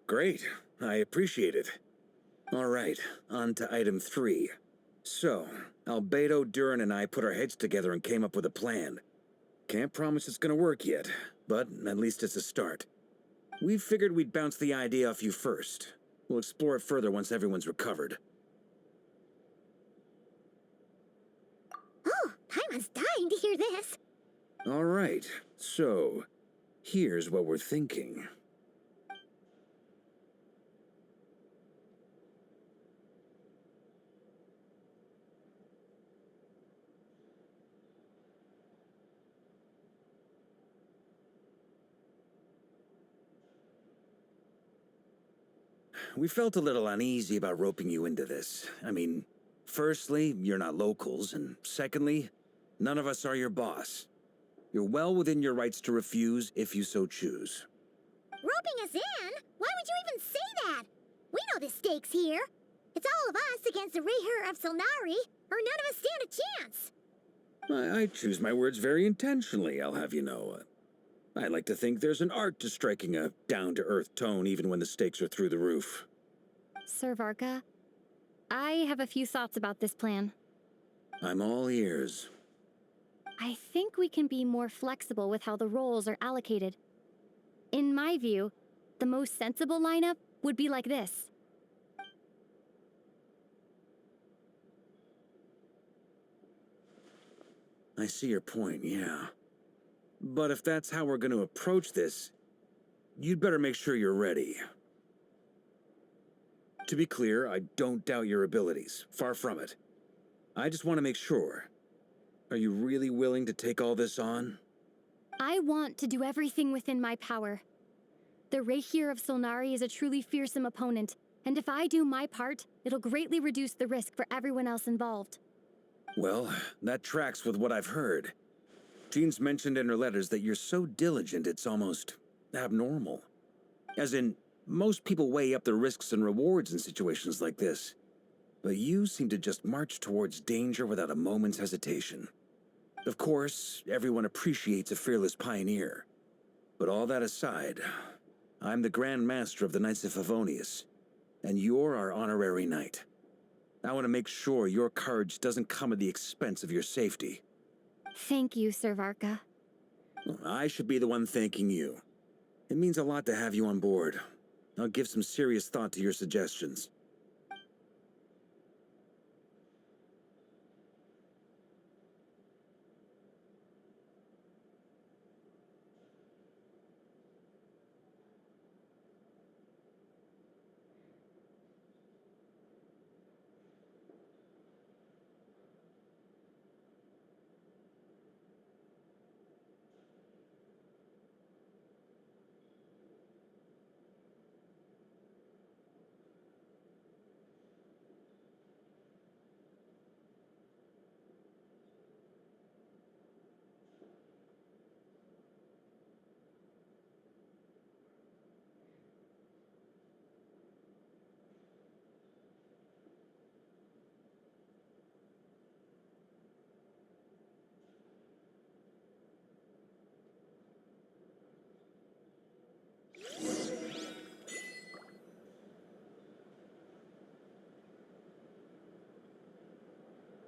Great. I appreciate it. All right, on to item 3. So, Albedo, Durin, and I put our heads together and came up with a plan. Can't promise it's gonna work yet, but at least it's a start. We figured we'd bounce the idea off you first. We'll explore it further once everyone's recovered. Oh, Paimon's dying to hear this. All right, so here's what we're thinking. We felt a little uneasy about roping you into this. I mean, firstly, you're not locals, and secondly, none of us are your boss. You're well within your rights to refuse if you so choose. Roping us in? Why would you even say that? We know the stakes here. It's all of us against the Rayher of Solnari, or none of us stand a chance. I choose my words very intentionally, I'll have you know. I like to think there's an art to striking a down-to-earth tone even when the stakes are through the roof. Sir Varka, I have a few thoughts about this plan. I'm all ears. I think we can be more flexible with how the roles are allocated. In my view, the most sensible lineup would be like this. I see your point, yeah. But if that's how we're going to approach this, you'd better make sure you're ready. To be clear, I don't doubt your abilities. Far from it. I just want to make sure. Are you really willing to take all this on? I want to do everything within my power. The Rayher of Solnari is a truly fearsome opponent, and if I do my part, it'll greatly reduce the risk for everyone else involved. Well, that tracks with what I've heard. Jean's mentioned in her letters that you're so diligent it's almost abnormal. As in, most people weigh up the risks and rewards in situations like this. But you seem to just march towards danger without a moment's hesitation. Of course, everyone appreciates a fearless pioneer. But all that aside, I'm the Grand Master of the Knights of Favonius, and you're our honorary knight. I want to make sure your courage doesn't come at the expense of your safety. Thank you, Sir Varka. I should be the one thanking you. It means a lot to have you on board. I'll give some serious thought to your suggestions.